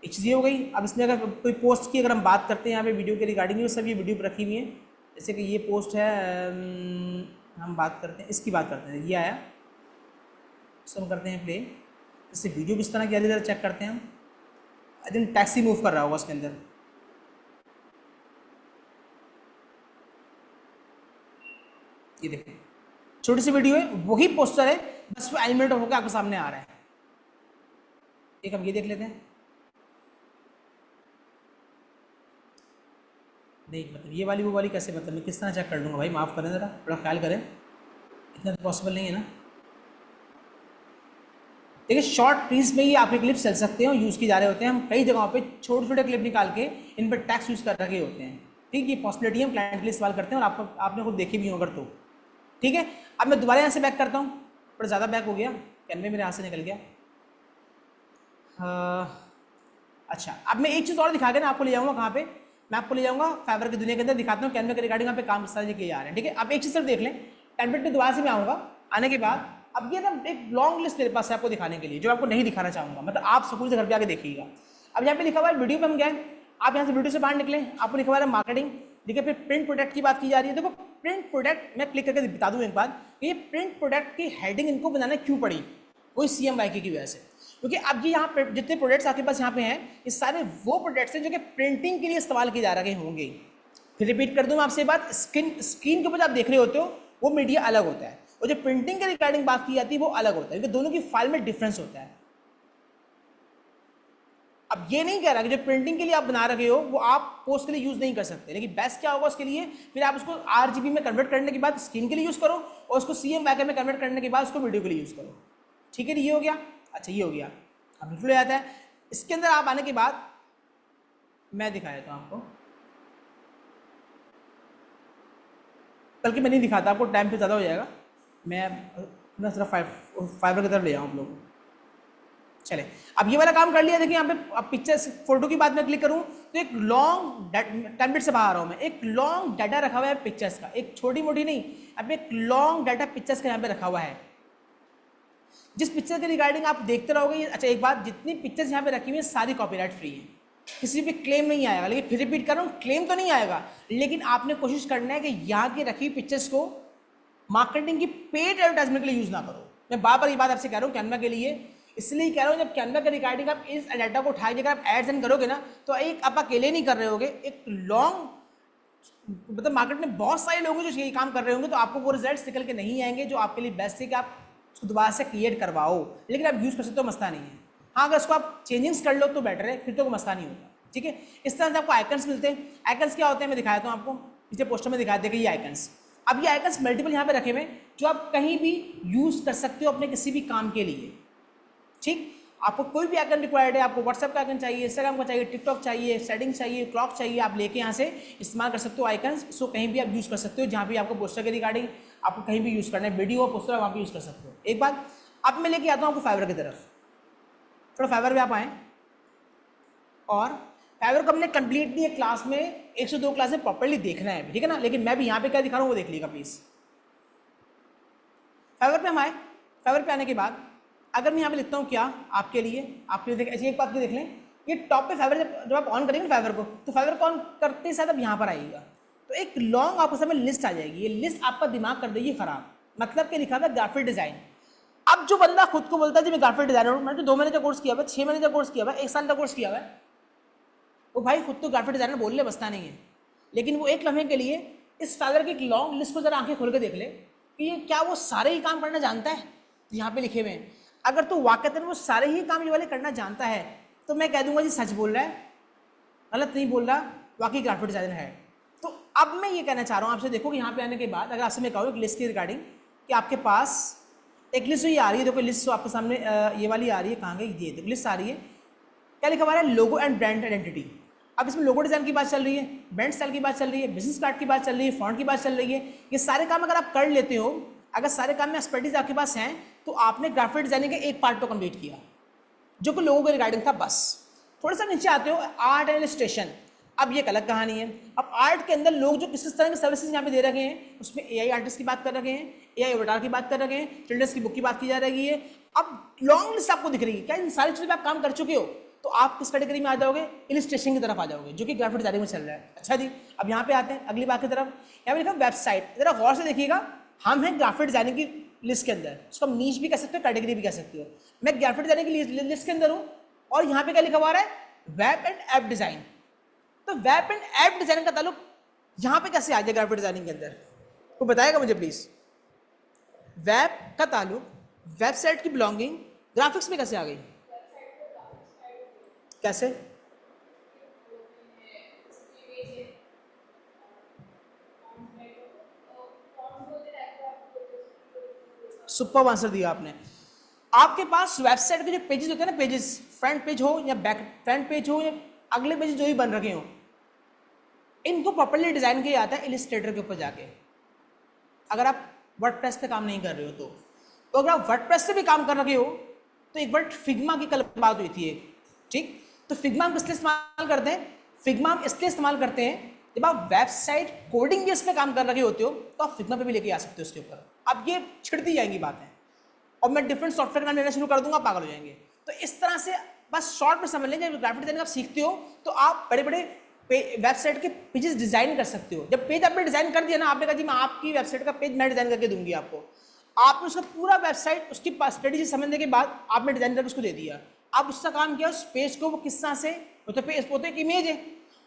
एक चीज़ ये हो गई। अब इसमें अगर कोई पोस्ट की अगर हम बात करते हैं यहाँ पे वीडियो के रिगार्डिंग, ये सब ये वीडियो पर रखी हुई है। जैसे कि ये पोस्ट है, हम बात करते हैं इसकी, बात करते हैं, ये आया, इसको हम करते हैं प्ले। इससे वीडियो किस तरह की आ रही है चेक करते हैं हम। आई थिंक टैक्सी मूव कर रहा होगा उसके अंदर। ये देखिए छोटी सी वीडियो है, वही पोस्टर है, बस वो एनिमेट होकर आपके सामने आ रहा है। एक हम ये देख लेते हैं। देख मतलब ये वाली वो वाली कैसे, मतलब मैं किस तरह चेक कर लूँगा भाई, माफ़ करें ज़रा, थोड़ा ख्याल करें, इतना तो पॉसिबल नहीं है ना। देखिए शॉर्ट रील्स में ही आपके क्लिप्स चल सकते हैं और यूज़ किए जा रहे होते हैं। हम कई जगहों पे छोटे छोटे क्लिप निकाल के इन पर टैक्स यूज़ कर रखे होते हैं। ठीक, ये पॉसिबिलिटी हम क्लाइंट के लिए सवाल करते हैं और आपने खुद देखे भी हो अगर तो। ठीक है, अब मैं दोबारा यहाँ से बैक करता हूँ, थोड़ा ज़्यादा बैक हो गया, कैनवे मेरे हाथ से निकल गया। अच्छा, अब मैं एक चीज़ और दिखा के ना आपको ले जाऊँगा, कहाँ पे मैं आपको ले जाऊँगा, फाइवर की दुनिया के अंदर दिखाता हूँ कैनवे के रिगार्डिंग यहाँ पे काम किस तरह से किए जा रहे हैं। ठीक है, अब एक चीज़ सिर्फ देख लें, टेम्पलेट पे दोबारा से मैं आऊँगा, आने के बाद अब ये ना एक लॉन्ग लिस्ट मेरे पास है आपको दिखाने के लिए, जो आपको नहीं दिखाना चाहूँगा, मतलब आप स्कूल से घर पे आके देखिएगा। अब यहाँ पे लिखा हुआ है वीडियो पे हम गए, आप यहाँ से वीडियो से बाहर निकले, आपको लिखा हुआ है मार्केटिंग, ठीक है, फिर प्रिंट प्रोडक्ट की बात की जा रही है। देखो प्रिंट प्रोडक्ट मैं क्लिक करके बता दूँ एक बात, ये प्रिंट प्रोडक्ट की हेडिंग इनको बनाना क्यों पड़ी, वही CMYK की वजह से, क्योंकि अब ये यहाँ पे जितने प्रोडक्ट्स आपके पास यहाँ पे हैं, ये सारे वो प्रोडक्ट्स हैं जो कि प्रिंटिंग के लिए इस्तेमाल किए जा रहे होंगे। फिर रिपीट कर दूँ मैं आपसे बात, स्क्रीन के ऊपर आप देख रहे होते हो वो मीडिया अलग होता है, और जो प्रिंटिंग के रिगार्डिंग बात की जाती है वो अलग होता है, क्योंकि दोनों की फाइल में डिफरेंस होता है। अब ये नहीं कह रहा कि जो प्रिंटिंग के लिए आप बना रहे हो वो आप पोस्ट के लिए यूज नहीं कर सकते, लेकिन बेस्ट क्या होगा उसके लिए, फिर आप उसको RGB में कन्वर्ट करने के बाद स्क्रीन के लिए यूज करो, और उसको CMYK में कन्वर्ट करने के बाद उसको वीडियो के लिए यूज करो। ठीक है, ये हो गया। अच्छा, ये हो गया, अब बिल्कुल आता है। इसके अंदर आप आने के बाद मैं दिखा देता हूँ आपको, बल्कि मैं नहीं दिखाता आपको, टाइम पे ज़्यादा हो जाएगा, मैं सिर्फ फाइबर की तरफ ले जाऊँ आप लोगों को। चले, अब ये वाला काम कर लिया। देखिए यहाँ पे अब पिक्चर्स फोटो की बात मैं क्लिक करूँ तो एक लॉन्ग टेम्पलेट से बाहर आ रहा हूँ मैं, एक लॉन्ग डाटा रखा हुआ है पिक्चर्स का, एक छोटी मोटी नहीं, अब एक लॉन्ग डाटा पिक्चर्स का यहाँ पे रखा हुआ है। जिस पिक्चर के रिगार्डिंग आप देखते रहोगे, अच्छा एक बात, जितनी पिक्चर्स यहाँ पे रखी हुई है सारी कॉपीराइट फ्री है, किसी पे क्लेम नहीं आएगा। लेकिन फिर रिपीट कर रहा हूँ, क्लेम तो नहीं आएगा, लेकिन आपने कोशिश करना है कि यहाँ की रखी हुई पिक्चर्स को मार्केटिंग की पेड एडवर्टाइजमेंट के लिए यूज ना करो। मैं बार बार ये बात आपसे कह रहा हूँ कैनवा के लिए, इसलिए कह रहा हूँ, जब कैनवा के रिगार्डिंग आप इस डाटा को उठाएंगे, अगर आप एड्स रन करोगे ना, तो एक आप अकेले नहीं कर रहे होगे, एक लॉन्ग मतलब मार्केट में बहुत सारे लोग हैं जो ये काम कर रहे होंगे, तो आपको वो रिजल्ट्स निकल के नहीं आएंगे जो आपके लिए बेस्ट है कि आप उसको दोबारा से क्रिएट करवाओ। लेकिन आप यूज़ कर सकते हो, मसला नहीं है। हाँ, अगर उसको आप चेंजिंग्स कर लो तो बेटर है, फिर तो कोई मसला नहीं होगा। ठीक है, इस तरह से आपको आइकन्स मिलते हैं। आइकन्स क्या होते हैं मैं दिखाता हूँ आपको, पिछले पोस्टर में दिखाया देखिए ये आइकन्स। अब ये आइकन्स मल्टीपल यहाँ पे रखे हुए जो आप कहीं भी यूज़ कर सकते हो अपने किसी भी काम के लिए। ठीक, आपको कोई भी आइकन रिक्वायर्ड है, आपको व्हाट्सएप का आइकन चाहिए, इंस्टाग्राम का चाहिए, टिकटॉक चाहिए, सेटिंग चाहिए, क्लॉक चाहिए, आप लेके यहाँ से इस्तेमाल कर सकते हो आइकन्स। इसको कहीं भी आप यूज़ कर सकते हो, जहाँ भी आपको पोस्टर के रिगार्डिंग आपको कहीं भी यूज़ करना है, वीडियो और पोस्टर वहाँ पे यूज़ कर सकते हो। एक बात अब मैं लेके आता हूँ आपको फाइवर की तरफ, थोड़ा फाइवर पे आप आएँ, और फाइवर को हमने कंप्लीटली एक क्लास में 1 से 2 क्लासें प्रॉपर्ली देखना है, ठीक है ना। लेकिन मैं भी यहाँ पे क्या दिखा रहा हूँ वो देख लीजिएगा प्लीज़। फाइवर पे हम आए, फाइवर पे आने के बाद अगर मैं यहाँ पे लिखता हूँ क्या आपके लिए ऐसी एक बात भी देख लें, ये टॉप पे फाइवर जब आप ऑन करेंगे फाइवर को, तो फाइवर को ऑन करते साथ अब यहाँ पर आइएगा तो एक लॉन्ग आपको समय लिस्ट आ जाएगी। ये लिस्ट आपका दिमाग कर देगी खराब, मतलब कि लिखा हुआ है ग्राफिक डिज़ाइन। अब जो बंदा खुद को बोलता है जी मैं ग्राफिक डिज़ाइनर हूँ, मैंने तो 2 महीने का कोर्स किया हुआ है, 6 महीने का कोर्स किया हुआ है, 1 साल का कोर्स किया हुआ है, वो भाई खुद तो ग्राफिक डिज़ाइनर बोल ले बसता नहीं है। लेकिन वो एक लम्हे के लिए इस फाइवर की एक लॉन्ग लिस्ट को जरा आंखें खोल के देख ले कि ये क्या वो सारे ही काम करना जानता है यहाँ पे लिखे हुए हैं। अगर तो वाकई वो सारे ही काम ये वाले करना जानता है तो मैं कह दूंगा जी सच बोल रहा है, गलत नहीं बोल रहा, वाकई ग्राफिक डिज़ाइनर है। तो अब मैं ये कहना चाह रहा हूँ आपसे, देखो कि यहाँ पे आने के बाद अगर आपसे मैं कहूँ एक लिस्ट की रिगार्डिंग कि आपके पास एक लिस्ट ये आ रही है, देखो लिस्ट तो आपके सामने ये वाली आ रही है, कहाँ गई ये देखो लिस्ट आ रही है, क्या लिखा हुआ है लोगो एंड ब्रांड आइडेंटिटी। अब इसमें लोगो डिज़ाइन की बात चल रही है, ब्रांड स्टाइल की बात चल रही है, बिजनेस कार्ड की बात चल रही है, फॉन्ट की बात चल रही है। ये सारे काम अगर आप कर लेते हो, अगर सारे काम में एक्सपर्टीज आपके पास हैं, तो आपने ग्राफिक डिजाइनिंग का एक पार्ट तो कंप्लीट किया जो कि लोगों के रिगार्डिंग था। बस थोड़ा सा नीचे आते हो, आर्ट एंड इलस्ट्रेशन। अब ये एक अलग कहानी है। अब आर्ट के अंदर लोग जो किस तरह की सर्विसेज यहाँ पे दे रखे हैं, उसमें एआई आर्टिस्ट की बात कर रखे हैं, एआई अवतार की बात कर रखे हैं, चिल्ड्रंस की बुक की बात की जा रही है। अब लॉन्ग लिस्ट आपको दिख रही है, क्या इन सारी चीज़ों पर आप काम कर चुके हो तो आप किस कैटेगरी में आ जाओगे, इलस्ट्रेशन की तरफ आ जाओगे, जो कि ग्राफिक डिजाइनिंग में चल रहा है। अच्छा जी, अब यहाँ पे आते हैं अगली बात की तरफ। यहाँ पे लिखा वेबसाइट, जरा गौर से देखिएगा, हम हैं ग्राफिक डिजाइनिंग की लिस्ट के अंदर, उसको हम नीच भी कह सकते हो, कैटेगरी भी कह सकते हो। मैं ग्राफिक डिजाइनिंग की लिस्ट के अंदर हूँ और यहाँ पे क्या लिखा हुआ है, वेब एंड ऐप डिजाइन। तो वेब एंड ऐप डिजाइनिंग का ताल्लुक यहाँ पे कैसे आ गया ग्राफिक डिजाइनिंग के अंदर, तो बताएगा मुझे प्लीज। वेब का ताल्लुक, वेबसाइट की बिलोंगिंग ग्राफिक्स में कैसे आ गई, कैसे? सुपर आंसर दिया आपने। आपके पास वेबसाइट के जो पेजेस होते हैं ना, पेजेस, फ्रंट पेज हो या बैक फ्रंट पेज हो या अगले पेज जो भी बन रखे हो, इनको प्रॉपर्ली डिजाइन किया जाता है इलस्ट्रेटर के ऊपर जाके। अगर आप वर्डप्रेस पे काम नहीं कर रहे हो तो अगर आप वर्डप्रेस से भी काम कर रहे हो तो एक बार फिग्मा की कल बात हुई थी, ठीक। तो फिग्मा हम किस लिए इस्तेमाल करते हैं, फिग्मा हम इसलिए इस्तेमाल करते हैं जब आप वेबसाइट कोडिंग बेस पे काम कर रहे होते हो तो आप फिग्मा पे भी लेके आ सकते हो उसके ऊपर। अब ये छिड़ती जाएंगी बातें और मैं डिफरेंट सॉफ्टवेयर का नाम लेना शुरू कर दूंगा, पागल हो जाएंगे। तो इस तरह से बस शॉर्ट में समझ लें, जब ग्राफिक डिजाइनिंग आप सीखते हो तो आप बड़े बड़े वेबसाइट के पेजेस डिजाइन कर सकते हो। जब पेज आपने डिजाइन कर दिया ना, आपने कहा जी मैं आपकी वेबसाइट का पेज मैं डिजाइन करके दूंगी आपको, आपने उसका पूरा वेबसाइट उसकी स्ट्रेटेजी समझने के बाद आपने डिजाइन करके उसको दे दिया। अब उसका काम किया, उस पेज को वो किस तरह से, वो तो पेज, वो तो एक इमेज है,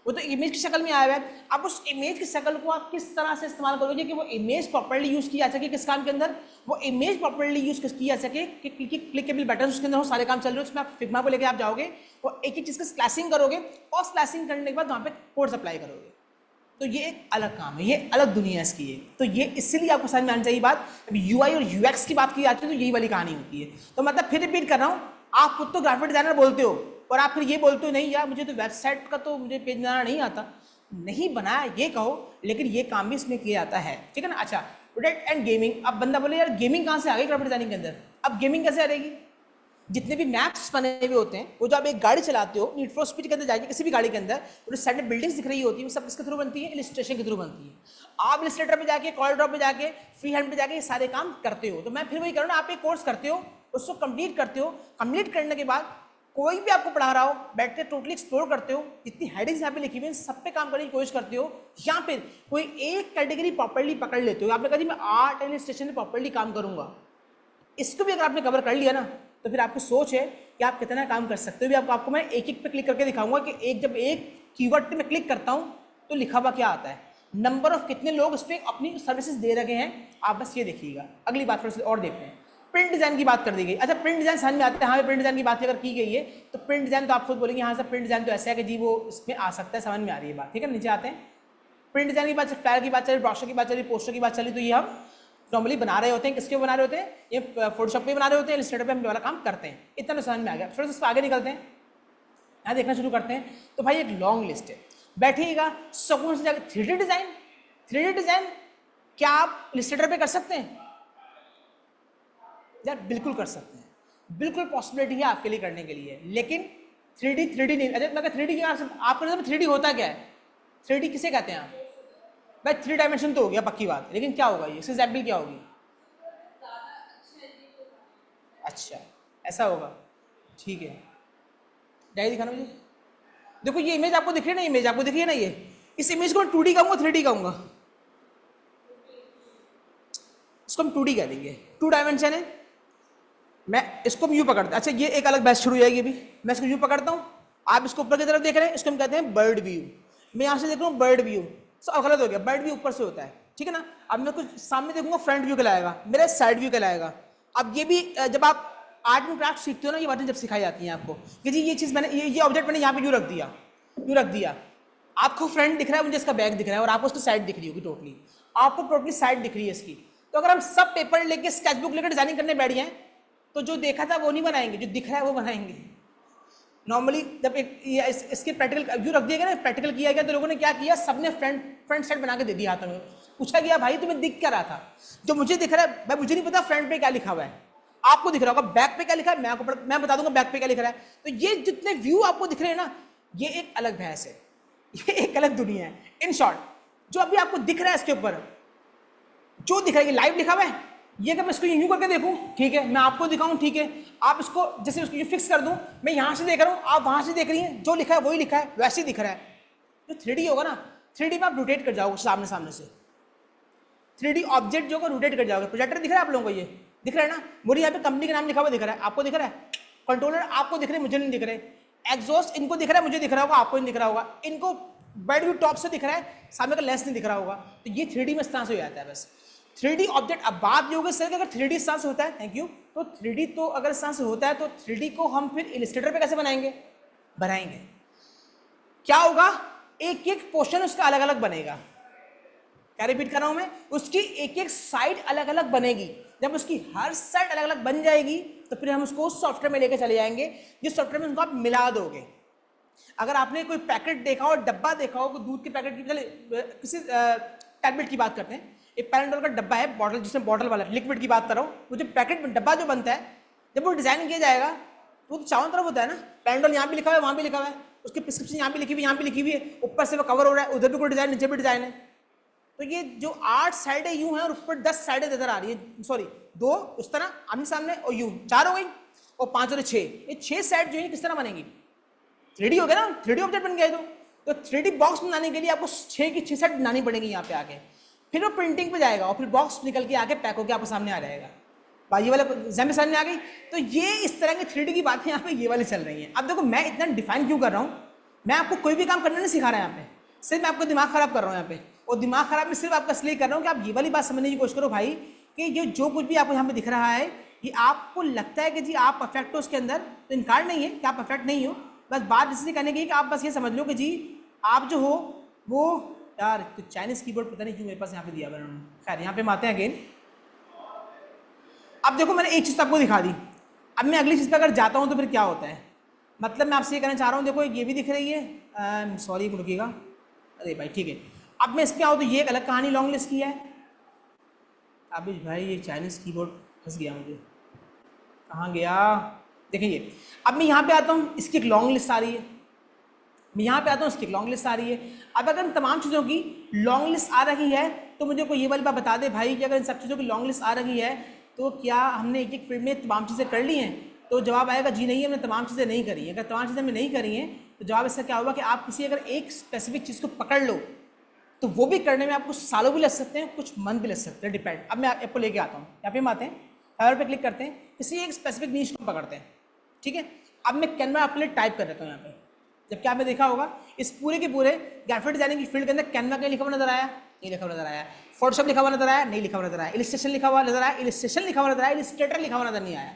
वो तो इमेज की शक्ल में आया हुआ है। अब उस इमेज की शक्ल को आप किस तरह से इस्तेमाल करोगे कि वो इमेज प्रॉपर्ली यूज किया जा सके, किस काम के अंदर वो इमेज प्रॉपर्ली यूज किया जा सके कि क्लिकेबल बटन उसके अंदर हो, सारे काम चल रहे हो, उसमें आप फिग्मा को लेकर आप जाओगे और एक एक चीज़ का स्लैशिंग करोगे और स्लैशिंग करने के बाद वहाँ पे कोड अप्लाई करोगे। तो ये एक अलग काम है, ये अलग दुनिया इसकी है। तो ये इसलिए आपको समझ में आनी चाहिए बात। जब यूआई और यूएक्स की बात की जाती है तो यही वाली कहानी होती है। तो मतलब फिर रिपीट कर रहा हूँ, आप खुद तो ग्राफिक डिजाइनर बोलते हो और आप फिर ये बोलते हो नहीं यार मुझे तो वेबसाइट का तो मुझे पेज बनाना नहीं आता। नहीं बनाया ये कहो, लेकिन ये काम भी इसमें किया जाता है, ठीक है ना। अच्छा, प्रोडक्ट एंड गेमिंग। अब बंदा बोले यार गेमिंग कहाँ से आ गई ग्राफिक डिजाइनिंग के अंदर, अब गेमिंग कैसे आ रहेगी? जितने भी मैप्स बने हुए होते हैं, वो जो आप एक गाड़ी चलाते हो, नीड फॉर स्पीड के अंदर जाएगी किसी भी गाड़ी के अंदर, वो साइड में बिल्डिंग्स दिख रही होती है, वो सब किसके थ्रू बनती है? इलस्ट्रेशन के थ्रू बनती है। आप इलस्ट्रेटर पे जाके, कॉल ड्रॉप पे जाके, फ्री हैंड पे जाके ये सारे काम करते हो। तो मैं फिर वही करूँ ना, आप एक कोर्स करते हो, उसको कंप्लीट करते हो, कंप्लीट करने के बाद कोई भी आपको पढ़ा रहा हो, बैठ के टोटली एक्सप्लोर करते हो, जितनी हेडिंग्स यहाँ पे लिखी हुई हैं सब पे काम करने की कोशिश करते हो, या फिर कोई एक कैटेगरी प्रॉपर्ली पकड़ लेते हो। आपने कहा जी मैं आर्ट एंड इलस्ट्रेशन में प्रॉपर्ली काम करूंगा, इसको भी अगर आपने कवर कर लिया ना, तो फिर आपकी सोच है कि आप कितना काम कर सकते हो। भी आपको मैं एक एक पे क्लिक करके दिखाऊंगा कि एक जब एक कीवर्ड पे मैं क्लिक करता हूँ तो लिखा हुआ क्या आता है, नंबर ऑफ कितने लोग उस पर अपनी सर्विसेज दे रहे हैं, आप बस ये देखिएगा। अगली बात थोड़ी सी और देखते हैं, प्रिंट डिजाइन की बात कर दी गई। अच्छा, प्रिंट डिजाइन समझ में आता है, हाँ प्रिंट डिजाइन की बात अगर की गई है तो प्रिंट डिजाइन तो आप खुद बोलेंगे हाँ सर प्रिंट डिजाइन तो ऐसा है कि जी वो इसमें आ सकता है, समझ में आ रही है बात, ठीक है। नीचे आते हैं, प्रिंट डिजाइन की बात, फ्लायर की बात चली, ब्रोशर की बात चली, पोस्टर की बात चली, तो ये हम नॉर्मली बना रहे होते हैं, किसके बना रहे होते हैं? ये फोटोशॉप पे बना रहे होते हैं, इलस्ट्रेटर पे हम वाला काम करते हैं। इतना तो समझ में आ गया। थोड़ा सा इस पर आगे निकलते हैं, यहाँ देखना शुरू करते हैं। तो भाई एक लॉन्ग लिस्ट है, बैठिएगा सुकून से जाकर। 3D डिजाइन, 3D डिजाइन क्या आप इलस्ट्रेटर पे कर सकते हैं? यार बिल्कुल कर सकते हैं, बिल्कुल पॉसिबिलिटी है आपके लिए करने के लिए, लेकिन 3D नहीं। अरे मैं 3D क्या, आपको नजर में 3D होता क्या है? 3D किसे कहते हैं आप? भाई 3 डायमेंशन तो हो गया पक्की बात, लेकिन क्या होगा ये, इसकी एग्जाम्पल क्या होगी? अच्छा ऐसा होगा, ठीक है, जाइए दिखाना मुझे। देखो ये इमेज आपको दिख रही है ना, इमेज आपको दिख रही है ना, ये इस इमेज को मैं 2D कहूँगा 3D कहूँगा? इसको हम 2D कह देंगे, 2 डायमेंशन है। मैं इसको भी यूँ पकड़ता, अच्छा ये एक अलग बहस शुरू हो जाएगी अभी। मैं इसको यूँ पकड़ता हूँ, आप इसको ऊपर की तरफ देख रहे हैं, इसको हम कहते हैं बर्ड व्यू। मैं यहाँ से देख रहा हूँ बर्ड व्यू, सब गलत हो गया, बर्ड व्यू ऊपर से होता है, ठीक है ना। अब मैं कुछ सामने देखूंगा फ्रंट व्यू कहलाएगा, मेरा साइड व्यू कहलाएगा। अब ये भी जब आप आर्ट एंड क्राफ्ट सीखते हो ना, ये बातें जब सिखाई जाती हैं आपको कि जी ये चीज़ मैंने ये ऑब्जेक्ट मैंने यहाँ पे यूँ रख दिया, यूँ रख दिया। आपको फ्रंट दिख रहा है, मुझे इसका बैक दिख रहा है, और आपको उसकी साइड दिख रही होगी, टोटली आपको टोटली साइड दिख रही है इसकी। तो अगर हम सब पेपर लेके स्केचबुक लेकर डिजाइनिंग करने बैठ जाएं तो जो देखा था वो नहीं बनाएंगे, जो दिख रहा है वो बनाएंगे। नॉर्मली जब एक इसके प्रैक्टिकल व्यू रख दिया गया ना, प्रैक्टिकल किया गया, तो लोगों ने क्या किया, सबने फ्रंट साइड बना के दे दिया हाथों में। पूछा गया भाई तुम्हें दिख क्या रहा था? जो मुझे दिख रहा है भाई मुझे नहीं पता फ्रंट पे क्या लिखा हुआ है, आपको दिख रहा होगा बैक पे क्या लिखा है, मैं बता दूंगा बैक पे क्या लिख रहा है। तो ये जितने व्यू आपको दिख रहे हैं ना, ये एक अलग भैंस है, ये एक अलग दुनिया है। इन शॉर्ट जो अभी आपको दिख रहा है इसके ऊपर जो दिख रहा है, ये लाइव लिखा हुआ है, ये अगर मैं इसको यूं करके देखूं, ठीक है, मैं आपको दिखाऊं, ठीक है, आप इसको जैसे उसको फिक्स कर दूं, मैं यहां से देख रहा हूं, आप वहां से देख रही हैं, जो लिखा है वही लिखा है, वैसे ही दिख रहा है। जो 3D होगा ना, 3D में आप रोटेट कर जाओगे सामने सामने से, 3D ऑब्जेक्ट जो होगा रोटेट कर जाओगे। प्रोजेक्टर दिख रहा है आप लोगों को, ये दिख रहा है ना, मुझे यहाँ पे कंपनी का नाम लिखा हुआ दिख रहा है, आपको दिख रहा है, कंट्रोलर आपको दिख रहे हैं, मुझे नहीं दिख रहे, एग्जॉस्ट इनको दिख रहा है, मुझे दिख रहा होगा, आपको नहीं दिख रहा होगा, इनको बेड व्यू टॉप से दिख रहा है, सामने का लेंस नहीं दिख रहा होगा। तो ये 3D में इस तरह से हो जाता है बस 3D ऑब्जेक्ट। अब बात ये होगी सर कि अगर 3D इस तरह से होता है, थैंक यू, तो 3D तो अगर इस तरह से होता है तो 3D को हम फिर इलस्ट्रेटर पे कैसे बनाएंगे, बनाएंगे क्या होगा, एक एक पोर्शन उसका अलग अलग बनेगा। क्या रिपीट कर रहा हूं मैं, उसकी एक एक साइड अलग अलग बनेगी। जब उसकी हर साइड अलग अलग बन जाएगी तो फिर हम उसको सॉफ्टवेयर में लेके चले जाएंगे, जिस सॉफ्टवेयर में उनको आप मिला दोगे। अगर आपने कोई पैकेट देखा हो, डब्बा देखा हो, दूध के पैकेट की, चले किसी टैबलेट की बात करते हैं, एक पैराडोल का डब्बा है, बॉटल, जिसमें बॉटल वाला लिक्विड की बात कर रहा हूँ, वो जो पैकेट में डब्बा जो बनता है, जब वो डिजाइन किया जाएगा तो चारों तरफ होता है ना, पैराडोल यहाँ भी लिखा हुआ है, वहाँ भी लिखा हुआ है, उसकी प्रिस्क्रिप्शन यहाँ भी लिखी हुई, यहाँ भी लिखी हुई है, ऊपर से वो कवर हो रहा है, उधर भी कोई डिजाइन, नीचे भी डिजाइन है। तो ये जो 8 साइडें यूं हैं और ऊपर 10 साइडें नजर आ रही है, सॉरी 2 उस तरह आमने सामने और यूं 4 हो गई, और 5 और 6, ये 6 साइड जो है किस तरह बनेगी, 3D हो गया ना, 3D ऑब्जेक्ट बन गया। तो 3D बॉक्स बनाने के लिए आपको 6 की 6 साइड बनानी पड़ेगी यहाँ पे आके, फिर वो प्रिंटिंग पे जाएगा और फिर बॉक्स निकल के आके पैक होकर आपके सामने आ जाएगा। ये वाला एग्जाम्पल सामने आ गई। तो ये इस तरह की 3D की बातें यहाँ पे ये वाली चल रही हैं। अब देखो मैं इतना डिफाइन क्यों कर रहा हूँ, मैं आपको कोई भी काम करना नहीं सिखा रहा है यहाँ पे, सिर्फ मैं आपको दिमाग खराब कर रहा हूँ यहाँ पे, और दिमाग खराब में सिर्फ आपका इसलिए कर रहा हूँ कि आप ये वाली बात समझने की कोशिश करो भाई, कि ये जो कुछ भी आपको यहाँ पे दिख रहा है, ये आपको लगता है कि जी आप परफेक्ट हो उसके अंदर, तो इनकार नहीं है कि आप परफेक्ट नहीं हो, बस बात इसलिए करने की कि आप बस ये समझ लो कि जी आप जो हो वो, यार तो चाइनीज कीबोर्ड पता नहीं क्यों मेरे पास यहाँ पे दिया उन्होंने, खैर यहाँ पे हम आते हैं अगेन। अब देखो मैंने एक चीज़ आपको दिखा दी, अब मैं अगली चीज़ पर अगर जाता हूँ तो फिर क्या होता है, मतलब मैं आपसे ये कहना चाह रहा हूँ, देखो ये भी दिख रही है, सॉरी रुकिएगा, अरे भाई ठीक है, अब मैं इस पर आऊँ तो ये एक अलग कहानी लॉन्ग लिस्ट की है। अभी भाई ये चाइनीज़ कीबोर्ड फंस गया, मुझे कहाँ गया, देखिए अब मैं यहाँ पे आता हूँ, इसकी एक लॉन्ग लिस्ट आ रही है, मैं यहाँ पे आता हूँ, इसकी एक लॉन्ग लिस्ट आ रही है। अब अगर इन तमाम चीज़ों की लॉन्ग लिस्ट आ रही है तो मुझे कोई ये वाली बात बता दे भाई कि अगर इन सब चीज़ों की लॉन्ग लिस्ट आ रही है तो क्या हमने एक एक फील्ड में तमाम चीज़ें कर ली हैं, तो जवाब आएगा जी नहीं, हमने तमाम चीज़ें नहीं करी हैं। अगर तमाम चीज़ें हमने नहीं करी हैं तो जवाब इसका क्या होगा कि आप किसी अगर एक स्पेसिफिक चीज़ को पकड़ लो तो वो भी करने में आपको सालों भी लग सकते हैं, कुछ मंथ भी लग सकते हैं, डिपेंड। अब मैं आपको लेके आता हूँ, यहाँ पे हम आते हैं, फाइवर पे क्लिक करते हैं, किसी एक स्पेसिफिक नीश को पकड़ते हैं, ठीक है। अब मैं कैनवा आपके लिए टाइप कर देता हूँ यहाँ पे, जबकि आपने देखा होगा इस पूरे के पूरे ग्राफिक डिजाइनिंग की फील्ड के अंदर कैनवा क्या लिखा हुआ नजर आया, नहीं लिखा हुआ नजर आया, फोटोशॉप लिखा हुआ नजर आया, नहीं लिखा हुआ नजर आया, इलस्ट्रेशन लिखा हुआ नजर आया, इलस्ट्रेशन लिखा हुआ नजर आया, इलस्ट्रेटर लिखा हुआ नजर नहीं आया।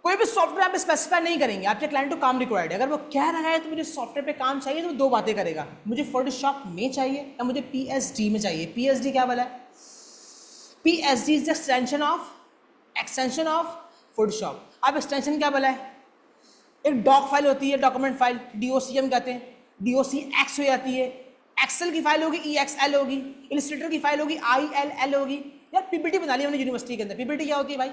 कोई भी सॉफ्टवेयर आप स्पेसिफाई नहीं करेंगे, आपके क्लाइंट को काम रिक्वायर्ड है, अगर वो कह रहा है तो मुझे सॉफ्टवेयर पे काम चाहिए, तो वो 2 बातें करेगा, मुझे फोटोशॉप में चाहिए या मुझे PSD में चाहिए। PSD क्या वाला है, PSD is extension of Photoshop. अब एक्सटेंशन क्या वाला है, एक डॉक फाइल होती है, डॉक्यूमेंट फाइल, DOCM कहते हैं, DOCX हो जाती है, एक्सेल की फाइल होगी EXL होगी, इलस्ट्रेटर की फाइल होगी ILL होगी। यार PPT बना ली हमने यूनिवर्सिटी के अंदर, PPT क्या होती है भाई,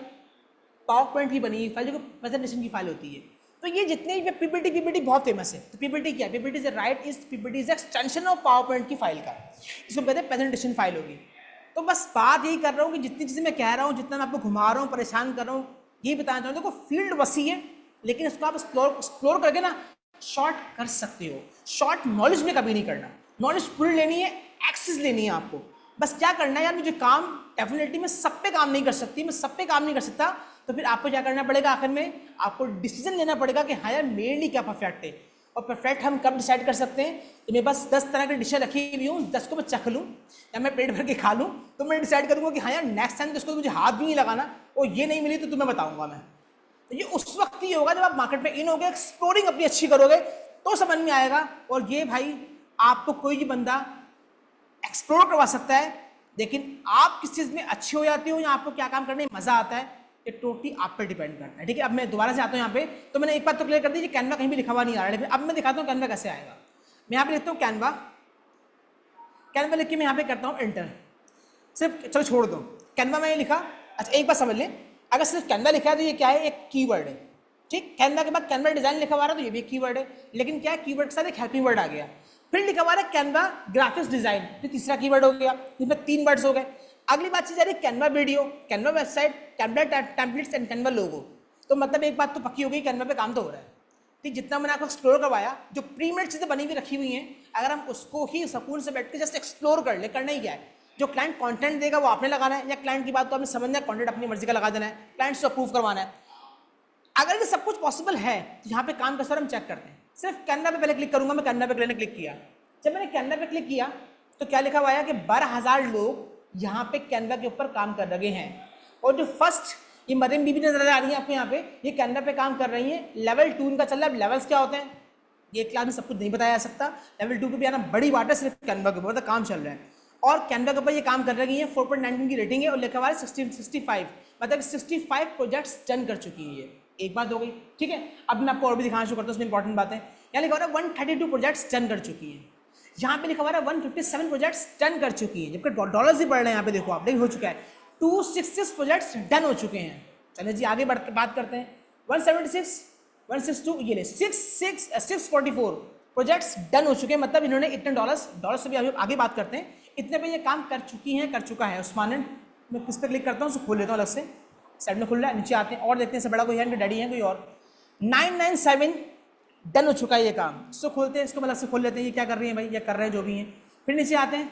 पावर पॉइंट की बनी फाइल जो प्रेजेंटेशन की फाइल होती है। तो ये जितने भी PPT बहुत फेमस है। तो PPT क्या है, PPT is right is PPT is extension of power point की फाइल का, इसको कहते हैं प्रेजेंटेशन फाइल होगी। तो बस बात यही कर रहा हूँ कि जितनी चीज़ें मैं कह रहा हूँ, जितना मैं आपको घुमा रहा हूँ, परेशान कर रहा हूँ, ये बताना चाहूँ, देखो फील्ड वसी है, लेकिन इसको आप एक्सप्लोर करके ना शॉर्ट कर सकते हो। शॉर्ट नॉलेज में कभी नहीं करना, नॉलेज पूरी लेनी है, एक्सेस लेनी है आपको। बस क्या करना है यार, मुझे काम डेफिनेटली मैं सब पे काम नहीं कर सकती, मैं सब पे काम नहीं कर सकता, तो फिर आपको क्या करना पड़ेगा, आखिर में आपको डिसीजन लेना पड़ेगा कि हाँ यार मेरे लिए क्या परफेक्ट है। और परफेक्ट हम कब डिसाइड कर सकते हैं, तो मेरे पास 10 तरह की डिशें रखी हुई हूँ, 10 को मैं चख लूँ या मैं पेट भर के खा लूँ, तो मैं डिसाइड करूँगा कि हाँ यार नेक्स्ट टाइम तो इसको मुझे हाथ भी नहीं लगाना, और ये नहीं मिली तो तुम्हें बताऊँगा मैं। तो ये उस वक्त ही होगा जब आप मार्केट में इन होगे, एक्सप्लोरिंग अपनी अच्छी करोगे, तो समझ में आएगा। और ये भाई आपको कोई भी बंदा एक्सप्लोर करवा सकता है, लेकिन आप किस चीज़ में अच्छे हो जाते हो या आपको क्या काम करने में मजा आता है, ये टोटली आप पर डिपेंड करता है, ठीक है। अब मैं दोबारा से आता हूँ यहाँ पे, तो मैंने एक बात तो क्लियर कर दी कि कैनवा कहीं भी लिखा हुआ नहीं आ रहा है, लेकिन अब मैं दिखाता हूँ कैनवा कैसे आएगा। मैं यहाँ पे लिखता हूँ कैनवा लिख के मैं यहाँ पे करता हूँ एंटर, सिर्फ चलो छोड़ दो कैनवा में लिखा। अच्छा एक बात समझ लें, अगर सिर्फ कैनवा लिखा है तो ये क्या है, एक कीवर्ड है, ठीक। कैनवा के बाद कैनवा डिजाइन लिखा हुआ है तो ये भी एक कीवर्ड है, लेकिन क्या है, कीवर्ड के साथ एक हेल्पिंग वर्ड आ गया। फिर लिखा हुआ है कैनवा ग्राफिक्स डिजाइन, तो तीसरा कीवर्ड हो गया, इसमें 3 वर्ड्स हो गए। अगली बात चीज आ रही है Canva video, Canva website, Canva templates and Canva logo. तो मतलब एक बात तो पक्की हो गई, कैनवा पे काम तो हो रहा है, ठीक। जितना मैंने आपको एक्सप्लोर करवाया, जो प्रीमेड चीजें बनी हुई रखी हुई हैं, अगर हम उसको ही सुकून से बैठ के जस्ट एक्सप्लोर कर ले, करना ही क्या है, जो क्लाइंट कंटेंट देगा वो आपने लगाना है, या क्लाइंट की बात तो आपने समझना है, कंटेंट अपनी मर्जी का लगा देना है, क्लाइंट से अप्रूव करवाना है। अगर ये सब कुछ पॉसिबल है तो यहाँ पे काम का सर हम चेक करते हैं। सिर्फ कैनवा पे पहले क्लिक करूंगा मैं, कैनवा पे क्लिक किया। जब मैंने कैनवा पे क्लिक किया तो क्या लिखा हुआ है कि 12,000 लोग यहाँ पे कैनवा के ऊपर काम कर रहे हैं। और जो फर्स्ट ये मरीम बीबी नजर आ रही है आपको यहाँ पे, ये कैनवा पे काम कर रही है। लेवल 2 इनका चल रहा है। लेवल्स क्या होते हैं ये क्लास में सब कुछ नहीं बताया जा सकता, लेवल 2 पे भी आना बड़ी बात है, सिर्फ कैनवा के ऊपर मतलब काम चल रहा है। और कैनवा के ऊपर ये काम कर रही है, 4.19 की रेटिंग है और लिखा हुआ है 65, मतलब 65 प्रोजेक्ट्स डन कर चुकी है ये। एक बात हो गई, ठीक है। अब मैं आपको और भी दिखाना शुरू करता हूँ, उसमें इंपॉर्टेंट बातें। यहाँ लिखा हुआ है 132 प्रोजेक्ट्स डन कर चुकी है। यहाँ पे लिखा हुआ है 157 प्रोजेक्ट्स डन कर चुकी है, जबकि डॉलर्स ही बढ़ रहे हैं यहाँ पे, देखो आप, देखिए हो चुका है 266 प्रोजेक्ट्स डन हो चुके हैं। चलिए जी आगे बढ़ के बात करते हैं। 176, 162, ये ले 644 प्रोजेक्ट्स डन हो चुके हैं, मतलब इन्होंने इतने डॉलर्स से भी आगे बात करते हैं, इतने पे ये काम कर चुकी हैं, कर चुका है उस्मान। मैं किस पे क्लिक करता हूँ, उसको खोल लेता हूँ अलग से, साइड में खुल रहा है। नीचे आते हैं और देखते हैं से बड़ा कोई है, इनके डैडी है कोई और। 997 डन हो चुका है ये काम। इसको खोलते हैं, इसको अलग से खोल लेते हैं, ये क्या कर रही है भाई, ये कर रहे हैं जो भी हैं। फिर नीचे आते हैं,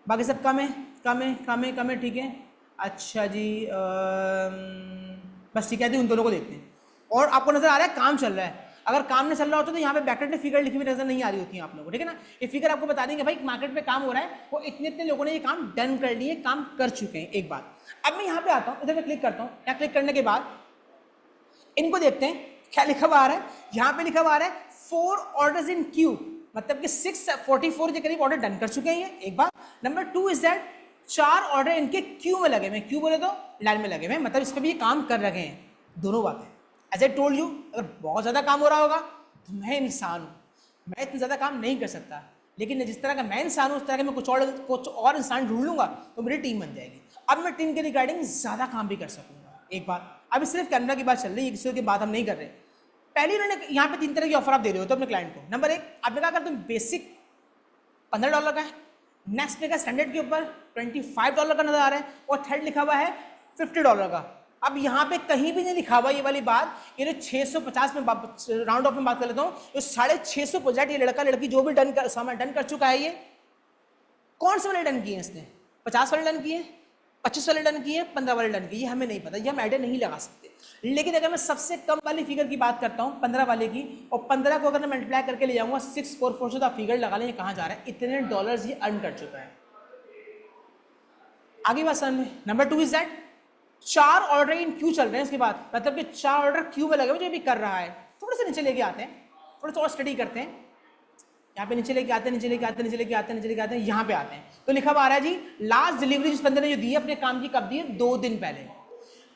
बाकी सब कम है, कम है, कम है, कम है, ठीक है। अच्छा जी बस ठीक है, उन दोनों को देखते हैं। और आपको नजर आ रहा है काम चल रहा है। अगर काम नहीं चल रहा होता तो यहाँ पे ब्रैकेट में फिगर लिखी हुई नजर नहीं आ रही होती है आप लोगों को, ठीक है ना। ये फिगर आपको बता देंगे भाई मार्केट में काम हो रहा है, वो इतने इतने लोगों ने ये काम डन कर लिए, काम कर चुके हैं। एक बात, अब मैं यहाँ पे आता हूँ, इधर मैं क्लिक करता हूँ। यहाँ क्लिक करने के बाद इनको देखते हैं क्या लिखा हुआ आ रहा है। यहाँ पे लिखा हुआ आ रहा है 4 ऑर्डर्स इन क्यू, मतलब कि 644 के करीब ऑर्डर डन कर चुके हैं ये। एक बात। नंबर 2 इज दैट 4 ऑर्डर इनके क्यू में लगे हुए, क्यू बोले तो लाइन में लगे हुए, मतलब इस पर भी ये काम कर रहे हैं। दोनों बातें एज आई टोल्ड यू, अगर बहुत ज़्यादा काम हो रहा होगा तो मैं इंसान हूँ, मैं इतना ज़्यादा काम नहीं कर सकता, लेकिन जिस तरह का मैं इंसान हूँ उस तरह के मैं कुछ और इंसान ढूंढ लूँगा तो मेरी टीम बन जाएगी। अब मैं टीम के रिगार्डिंग ज़्यादा काम भी कर सकूँगा। एक बात, अभी सिर्फ कैनवा की बात चल रही है, किसी की बात हम नहीं कर रहे। पहले इन्होंने यहाँ पे 3 तरह की ऑफर आप दे रहे हो तो अपने क्लाइंट को। नंबर 1 आपने कहा अगर तुम बेसिक $15 का है, नेक्स्ट पे का स्टैंडर्ड के ऊपर $25 का नजर आ रहा है, और थर्ड लिखा हुआ है $50 का। अब यहाँ पे कहीं भी नहीं लिखा हुआ ये वाली बात, ये जो 650 में राउंड ऑफ में बात कर लेता हूँ, जो 650 प्रोजेक्ट ये लड़का लड़की जो भी डन कर चुका है, ये कौन से वाले डन किए हैं इसने? 50 वाले डन किए, 25 वाले डन किए, 15 वाले डन किए, ये हमें नहीं पता, ये हम आइडिया नहीं लगा सकते। लेकिन अगर मैं सबसे कम वाली फिगर की बात करता हूँ 15 वाले की, और 15 को अगर मैं मल्टीप्लाई करके ले जाऊंगा 644 से, तो आप फिगर लगा लें कहाँ जा रहा है, इतने डॉलर्स ये अर्न कर चुका है। आगे बात समझ में। Number 2 is that 4 order in Q चल रहे हैं, उसके बाद मतलब कि 4 ऑर्डर क्यू में लगे हुए जो भी कर रहा है। थोड़े से नीचे लेके आते हैं, थोड़ा सा और स्टडी करते हैं। यहाँ पे नीचे लेके आते हैं, नीचे लेके आते हैं, नीचे लेके आते हैं, नीचे लेके आते हैं, यहाँ पे आते हैं तो लिखा हुआ आ रहा है जी लास्ट डिलीवरी जिस बंदे ने जो दी है अपने काम की, कब दी है? 2 दिन पहले।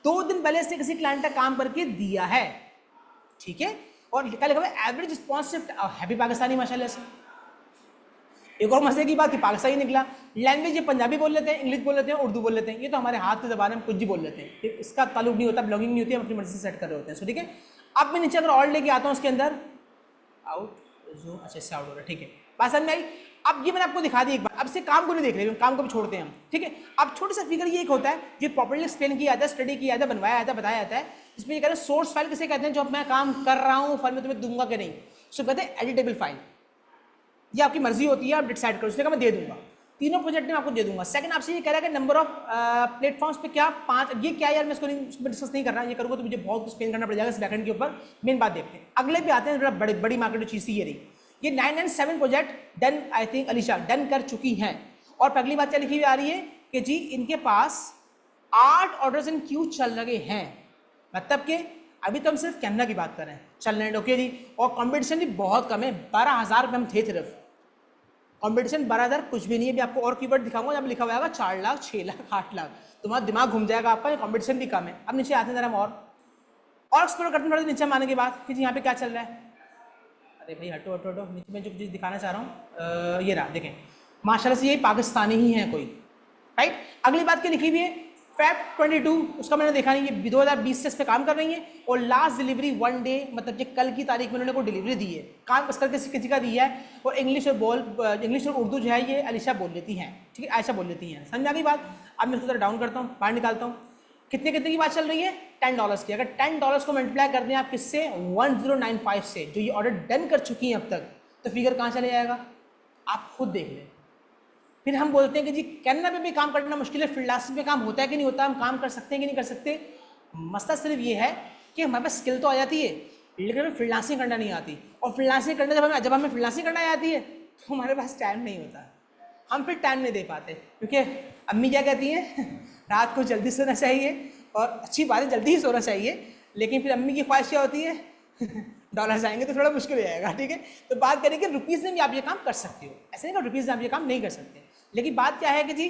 2 दिन पहले से किसी क्लाइंट का काम करके दिया है, ठीक है। और लिखा हुआ है एवरेज रिस्पॉन्स हैप्पी पाकिस्तानी माशाल्लाह से। एक और मजे की बात कि पाकिस्तानी निकला। लैंग्वेज ये पंजाबी बोल लेते हैं, इंग्लिश बोल लेते हैं, उर्दू बोल लेते हैं, ये तो हमारे हाथ की ज़बान में कुछ भी बोल लेते हैं, ठीक। इसका ताल्लुक नहीं होता, ब्लॉगिंग नहीं होती, हम अपनी मर्जी से सेट कर रहे होते हैं, ठीक है। अब मैं नीचे अगर और लेके आता हूँ उसके अंदर आउट जो, अच्छा इससे आउट हो रहा है, ठीक है, बात समझ में आई। अब ये मैंने आपको दिखा दी एक बार, अब से काम को नहीं देख रहे, काम को भी छोड़ते हैं हम, ठीक है। अब छोटे सा फिगर ये एक होता है जो प्रॉपर्ली एक्सप्लेन किया जाता है, स्टडी किया जाता है, बनवाया जाता है, बताया जाता है। इसमें ये कहते हैं सोर्स फाइल किसे कहते हैं, जो मैं काम कर रहा हूँ फाइल में तुम्हें दूंगा कि नहीं, सो कहते हैं एडिटेबल फाइल। ये आपकी मर्जी होती है, आप डिसाइड करो, उसने कहा मैं दे दूंगा, तीनों प्रोजेक्ट में आपको दे दूंगा। सेकंड आपसे ये कह रहा है कि नंबर ऑफ प्लेटफॉर्म्स पे क्या 5, ये क्या यार मैं इसको डिस्कस नहीं कर रहा, ये करूँगा तो मुझे बहुत कुछ स्पेन करना पड़ जाएगा इस बैकएंड के ऊपर। मेन बात देखते हैं, अगले पे आते हैं, बड़ी बड़ी मार्केट चीज़ ये रही, ये 997 project done, I think Alisha done कर चुकी हैं। और पहली बात क्या लिखी हुई आ रही है कि जी इनके पास 8 ऑर्डर्स इन क्यू चल रहे हैं, मतलब कि अभी तो हम सिर्फ कैनवा की बात कर रहे हैं, चल रहे हैं, ओके जी। और कंपटीशन भी बहुत कम है, 12,000 पे हम थे सिर्फ, कंपटीशन 12,000 कुछ भी नहीं है। अभी आपको और कीवर्ड दिखाऊंगा जब लिखा हुआ है 4 लाख, 6 लाख, 8 लाख, तुम्हारा दिमाग घूम जाएगा आपका, ये कंपटीशन भी कम है। अब नीचे आते हैं जरा हम और एक्सप्लोर करते हैं थोड़ा नीचे आने के बाद कि जी यहाँ पे क्या चल रहा है। अरे भाई हटो हटो हटो, नीचे मैं जो चीज़ दिखाना चाह रहा हूँ ये रहा, देखें माशाल्लाह से यही पाकिस्तानी ही है कोई, राइट। अगली बात क्या लिखी हुई है, फैब 22 उसका मैंने देखा नहीं, ये 2020 से इस पर काम कर रही है और लास्ट डिलीवरी 1 डे मतलब कि कल की तारीख में उन्होंने को डिलीवरी दी है, काम बस करके किसी का दिया है। और इंग्लिश और उर्दू जो है ये अलीशा बोल लेती हैं, ठीक है, आयशा बोल लेती हैं। समझ आ गई बात। अब मैं इसको जरा डाउन करता हूँ, बाहर निकालता हूँ। कितने कितने की बात चल रही है? $10 की। अगर $10 को मल्टीप्लाई कर दें आप किससे? 1095 से, जो ये ऑर्डर डन कर चुकी हैं अब तक, तो फिगर कहाँ चले जाएगा आप खुद देख लें। फिर हम बोलते हैं कि जी कैनवा पे भी काम करना मुश्किल है, फ्रीलांसिंग पे काम होता है कि नहीं होता, हम काम कर सकते हैं कि नहीं कर सकते। मसला सिर्फ ये है कि हमारे पास स्किल तो आ जाती है लेकिन हमें फ्रीलांसिंग करना नहीं आती। और फ्रीलांसिंग करना जब हमें फ्रीलांसिंग करना आती है तो हमारे पास टाइम नहीं होता, हम फिर टाइम नहीं दे पाते। क्योंकि अम्मी क्या कहती हैं रात को जल्दी सोना चाहिए, और अच्छी बात है जल्दी ही सोना चाहिए, लेकिन फिर अम्मी की ख्वाहिश क्या होती है डॉलर्स आएंगे तो थोड़ा मुश्किल हो जाएगा, ठीक है। तो बात करें कि रुपीज़ में भी आप ये काम कर सकते हो, ऐसे नहीं कि रुपीज़ में आप ये काम नहीं कर सकते। लेकिन बात क्या है कि जी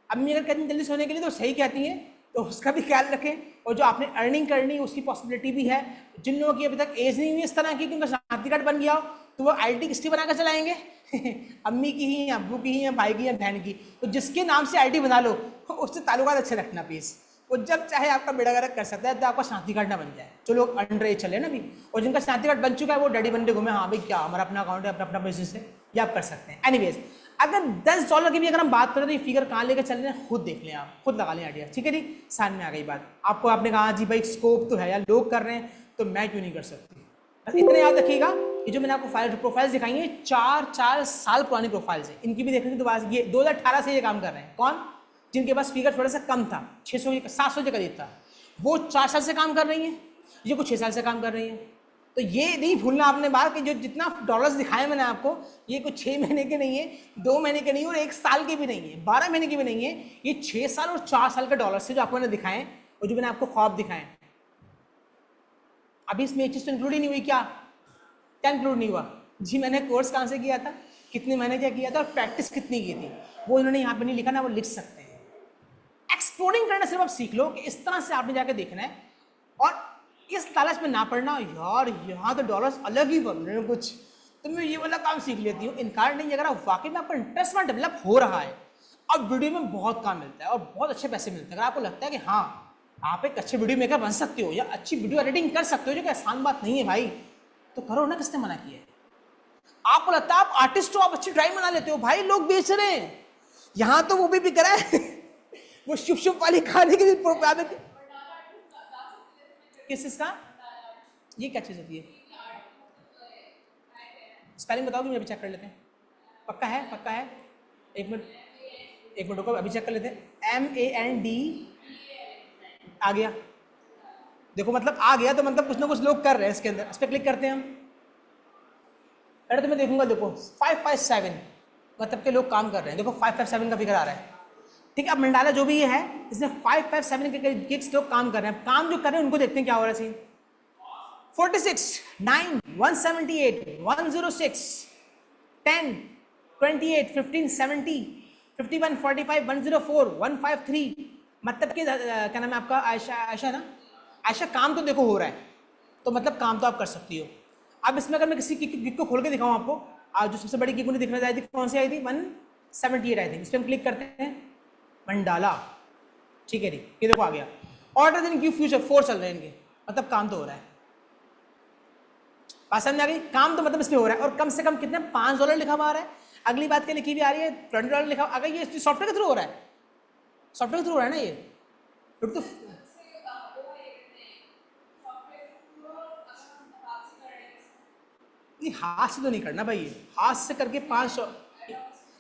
अम्मी अगर कहती हैं जल्दी सोने के लिए तो सही कहती हैं, तो उसका भी ख्याल रखें। और जो आपने अर्निंग करनी है उसकी पॉसिबिलिटी भी है। जिन लोगों की अभी तक एज नहीं हुई इस तरह की कि उनका शनाख्ती कार्ड बन गया हो, तो वो आईडी किसकी बना कर चलाएंगे अम्मी की ही, या अब्बू की ही, या भाई की, या बहन की। तो जिसके नाम से आईडी बना लो उससे ताल्लुकात अच्छे रखना प्लीज़। वो जब चाहे आपका बेड़ा गर्क कर सकता है, तो आपका शनाख्ती कार्ड ना बन जाए। जो लोग अंडर एज चले ना अभी, और जिनका शनाख्ती कार्ड बन चुका है वो डैडी बनते घूमे, हाँ भाई क्या हमारा अपना अकाउंट है, अपना अपना बिजनेस है, ये आप कर सकते हैं। एनीवेज, अगर $10 की भी अगर हम बात करें तो ये फिगर कहाँ लेकर चल रहे हैं खुद देख लें, आप खुद लगा लें आइडिया, ठीक है जी। सामने आ गई बात। आपको आपने कहा जी भाई स्कोप तो है यार, लोग कर रहे हैं तो मैं क्यों नहीं कर सकती। बस इतने याद रखिएगा, ये जो मैंने आपको प्रोफाइल्स दिखाई है 4 साल पुरानी प्रोफाइल्स है, इनकी भी देखने तो बात ये 2018 से ये काम कर रहे हैं। कौन? जिनके पास फिगर थोड़ा सा कम था, 700 के करीब था, वो 4 साल से काम कर रही हैं, ये कुछ 6 साल से काम कर रही हैं। तो ये नहीं भूलना आपने बात कि जो जितना डॉलर्स दिखाए मैंने आपको, ये कुछ 6 महीने के नहीं है, 2 महीने के नहीं है, और 1 साल के भी नहीं है, 12 महीने के भी नहीं है। ये 6 साल और 4 साल के डॉलर्स से जो आपको मैंने दिखाए और जो मैंने आपको ख्वाब दिखाए। अभी इसमें एक चीज़ तो इंक्लूड ही नहीं हुई, क्या? क्या इंक्लूड नहीं हुआ जी? मैंने कोर्स कहाँ से किया था, कितने महीने क्या किया था, और प्रैक्टिस कितनी की थी, वो इन्होंने यहाँ पे नहीं लिखा ना, वो लिख सकते हैं। एक्सप्लोरिंग करना सिर्फ आप सीख लो कि इस तरह से आपने जाके देखना है, और इस लालच में ना पड़ना यार यहाँ तो डॉलर्स अलग ही बन रहे हैं कुछ, तो मैं ये वाला काम सीख लेती हूँ। इनकार नहीं, अगर आप वाकई में आपका इंटरेस्ट में डेवलप हो रहा है, अब वीडियो में बहुत काम मिलता है और बहुत अच्छे पैसे मिलते हैं। अगर आपको लगता है कि हाँ आप एक अच्छे वीडियो मेकर बन सकते हो या अच्छी वीडियो एडिटिंग कर सकते हो, जो कि आसान बात नहीं है भाई, तो करो ना, किसने मना किया है। आपको लगता है आप आर्टिस्ट हो, आप अच्छी ड्राइंग बना लेते हो, भाई लोग बेच रहे हैं यहाँ, तो वो भी बिक रहा है वो शुभ शुभ वाली खाने की किस इसका, ये क्या चीज़ होती है? स्पेलिंग बताओगे, मैं अभी चेक कर लेते हैं। पक्का है, पक्का है? एक मिनट रुको, अभी चेक कर लेते हैं। MAND आ गया, देखो मतलब आ गया, तो मतलब कुछ ना कुछ लोग कर रहे हैं इसके अंदर। इस पर क्लिक करते हैं हम, पहले तो मैं देखूंगा, देखो 557 मतलब के लोग काम कर रहे हैं। देखो 557 का फिगर आ रहा है, ठीक है। अब मंडाला जो भी ये है, इसमें 557 के गिग्स लोग काम कर रहे हैं। काम जो कर रहे हैं उनको देखते हैं क्या हो रहा है सीन। 46, 9, 178, 106, 10, 28, 15, 70, 51, 45, 104, 153, मतलब कि क्या नाम है आपका, आयशा ना, आयशा काम तो देखो हो रहा है, तो मतलब काम तो आप कर सकती हो। अब इसमें अगर मैं किसी गिग को खोल के दिखाऊँ आपको, आज जो सबसे बड़ी गिग मुझे दिखना चाहिए थी, कौन सी आई थी? 178 आई थी। इस पर हम क्लिक करते हैं, मंडाला, ठीक है जी, ये देखो आ गया। ऑर्डर इन क्यू फ्यूचर 4 चल रहे हैं इनके, मतलब काम तो हो रहा है। बात समझ आ गई? काम तो मतलब इसमें हो रहा है, और कम से कम कितने, $5 लिखा हुआ आ रहा है। अगली बात क्या लिखी भी आ रही है, $20 लिखा। अगर ये सॉफ्टवेयर के थ्रू हो रहा है, सॉफ्टवेयर के थ्रू हो रहा है ना, ये तो हाथ से तो नहीं करना भाई, हाथ से करके 500।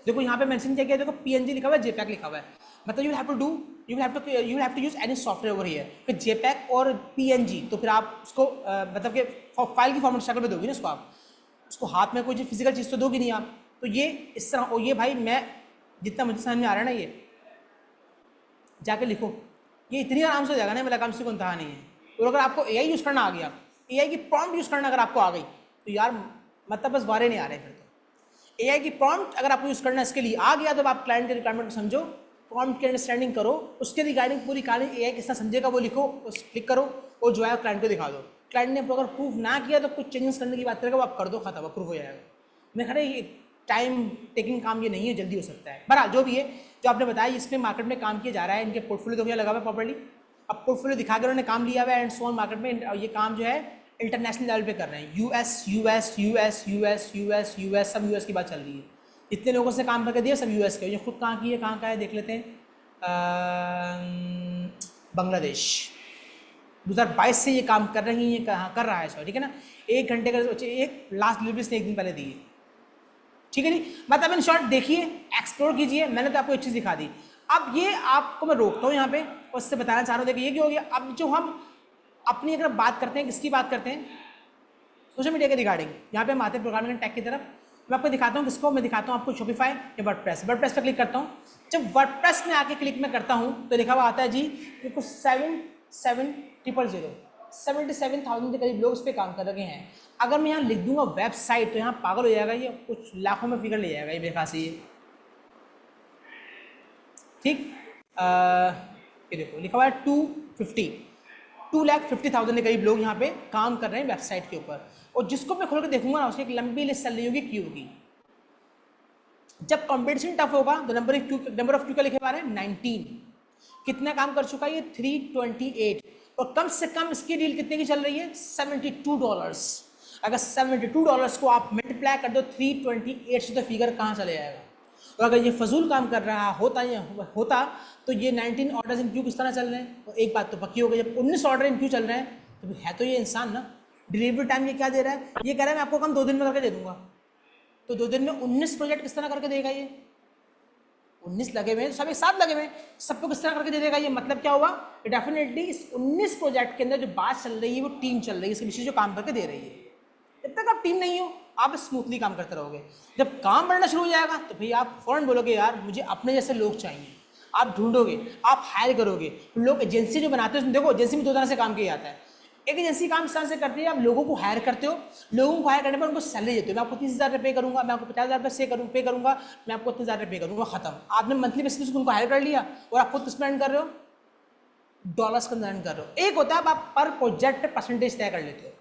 देखो यहाँ पे मेंशन क्या किया, देखो PNG लिखा हुआ है, JPEG लिखा हुआ है, मतलब you will have to use any software over here. फिर JPEG और PNG, तो फिर आप उसको मतलब कि फाइल की फॉर्मेट शक्ल में दोगी ना उसको, आप उसको हाथ में कोई फिजिकल चीज़ तो दोगी नहीं आप। तो ये इस तरह, और ये भाई मैं जितना मुझे समझ में आ रहा है ना, ये जाके लिखो, ये इतनी आराम से हो जाएगा ना, मेरा काम से कोई इंतहा नहीं है। और अगर आपको AI यूज़ करना आ गया, AI की प्रॉम्प्ट यूज़ करना अगर आपको आ गई, तो यार मतलब बस वारे नहीं आ रहे। फिर तो AI की प्रॉम्प्ट अगर आपको यूज़ करना इसके लिए आ गया, तो आप क्लाइंट के रिक्वायरमेंट को समझो, प्रॉम्प्ट की अंडरस्टैंडिंग करो, उसके रिगार्डिंग पूरी कहानी AI किस तरह समझेगा वो लिखो, उस क्लिक करो, और जो है क्लाइंट को दिखा दो। क्लाइंट ने अगर प्रूव ना किया तो कुछ चेंजेस करने की बात करेगा, वो आप कर दो, खत्म, अप्रूव हो जाएगा। मैं खड़े टाइम टेकिंग काम ये नहीं है, जल्दी हो सकता है। बहरहाल जो भी है, जो आपने बताया इसमें मार्केट में काम किया जा रहा है, इनके पोर्टफोलियो तो भैया लगा हुआ है प्रॉपर्ली। अब पोर्टफोलियो दिखा के उन्होंने काम लिया हुआ है एंड सो ऑन मार्केट में, ये काम जो है इंटरनेशनल लेवल पे कर रहे हैं। US US US US US US सब यूएस की बात चल रही है। जितने लोगों से काम करके दिया सब यूएस के। ये खुद कहाँ की है, कहाँ का है देख लेते हैं। बांग्लादेश। 2022 से ये काम कर रही है, कहाँ कर रहा है सॉरी, ठीक है ना। 1 घंटे का एक लास्ट डिलीवरी से 1 दिन पहले दी है, ठीक है जी। मतलब इन शॉर्ट देखिए, एक्सप्लोर कीजिए। मैंने तो आपको एक चीज़ दिखा दी। अब ये आपको मैं रोकता हूँ यहाँ पे और उससे बताना चाह रहा हूँ, देखिए ये क्या हो गया। अब जो हम अपनी अगर बात करते हैं, किसकी बात करते हैं, सोशल मीडिया के रिगार्डिंग, यहाँ पे हम आते हैं प्रोग्रामिंग एंड टेक की तरफ। मैं आपको दिखाता हूँ किसको, मैं दिखाता हूँ आपको शॉपिफाई या वर्डप्रेस। वर्डप्रेस पर क्लिक करता हूँ। जब वर्डप्रेस में आके क्लिक में करता हूँ तो लिखा हुआ आता है जी कुछ 77,000 के करीब लोग इस पर काम कर रहे हैं। अगर मैं यहाँ लिख दूंगा वेबसाइट तो यहाँ पागल हो जाएगा, ये कुछ लाखों में फिगर ले जाएगा ये मेरे ख्याल से, ये ठीक। ये देखो लिखा हुआ है 2,50,000 के करीब लोग यहाँ पे काम कर रहे हैं वेबसाइट के ऊपर। और जिसको मैं खोल कर देखूंगा ना, उसकी एक लंबी लिस्ट चल रही होगी क्यू की। जब कंपटीशन टफ होगा तो नंबर ऑफ क्यू का लिखे हुआ है 19। कितना काम कर चुका है ये 328। और कम से कम इसकी डील कितने की चल रही है, $72। अगर $72 को आप मल्टीप्लाई कर दो 328 से, तो फिगर कहाँ चले जाएगा। और अगर ये फजूल काम कर रहा होता तो ये 19 ऑर्डर्स इन क्यू किस तरह चल रहे हैं। और एक बात तो पक्की हो गई, जब 19 ऑर्डर इन क्यू चल रहे हैं तो है तो ये इंसान ना। डिलीवरी टाइम ये क्या दे रहा है, ये कह रहा है मैं आपको काम 2 दिन में करके दे दूंगा। तो 2 दिन में 19 प्रोजेक्ट किस तरह करके देगा ये। 19 लगे हुए हैं, सब एक साथ लगे हुए हैं, सबको किस तरह करके दे देगा ये। मतलब क्या हुआ, डेफिनेटली इस 19 प्रोजेक्ट के अंदर जो बात चल रही है वो टीम चल रही है, इसके पीछे जो काम करके दे रही है। जब तक आप टीम नहीं हो आप स्मूथली काम करते रहोगे। जब काम बढ़ना शुरू हो जाएगा तो भैया आप फौरन बोलोगे यार मुझे अपने जैसे लोग चाहिए। आप ढूंढोगे, आप हायर करोगे। लोग एजेंसी जो बनाते हैं, देखो एजेंसी में 2 तरह से काम किया जाता है। एक एजेंसी काम इस तरह से करती है, आप लोगों को हायर करते हो, लोगों को हायर करने पर उनको सैलरी देते हो। मैं आपको 30,000 पे करूँगा, मैं आपको 50,000 पे करूँगा, मैं आपको 30,000 पे करूँगा, खत्म। आपने मंथली बेसिस पर उनको हायर कर लिया और आप खुद स्पेंड कर रहे हो, डॉलर्स का अर्न कर रहे हो। एक होता है आप पर प्रोजेक्ट परसेंटेज तय कर लेते हो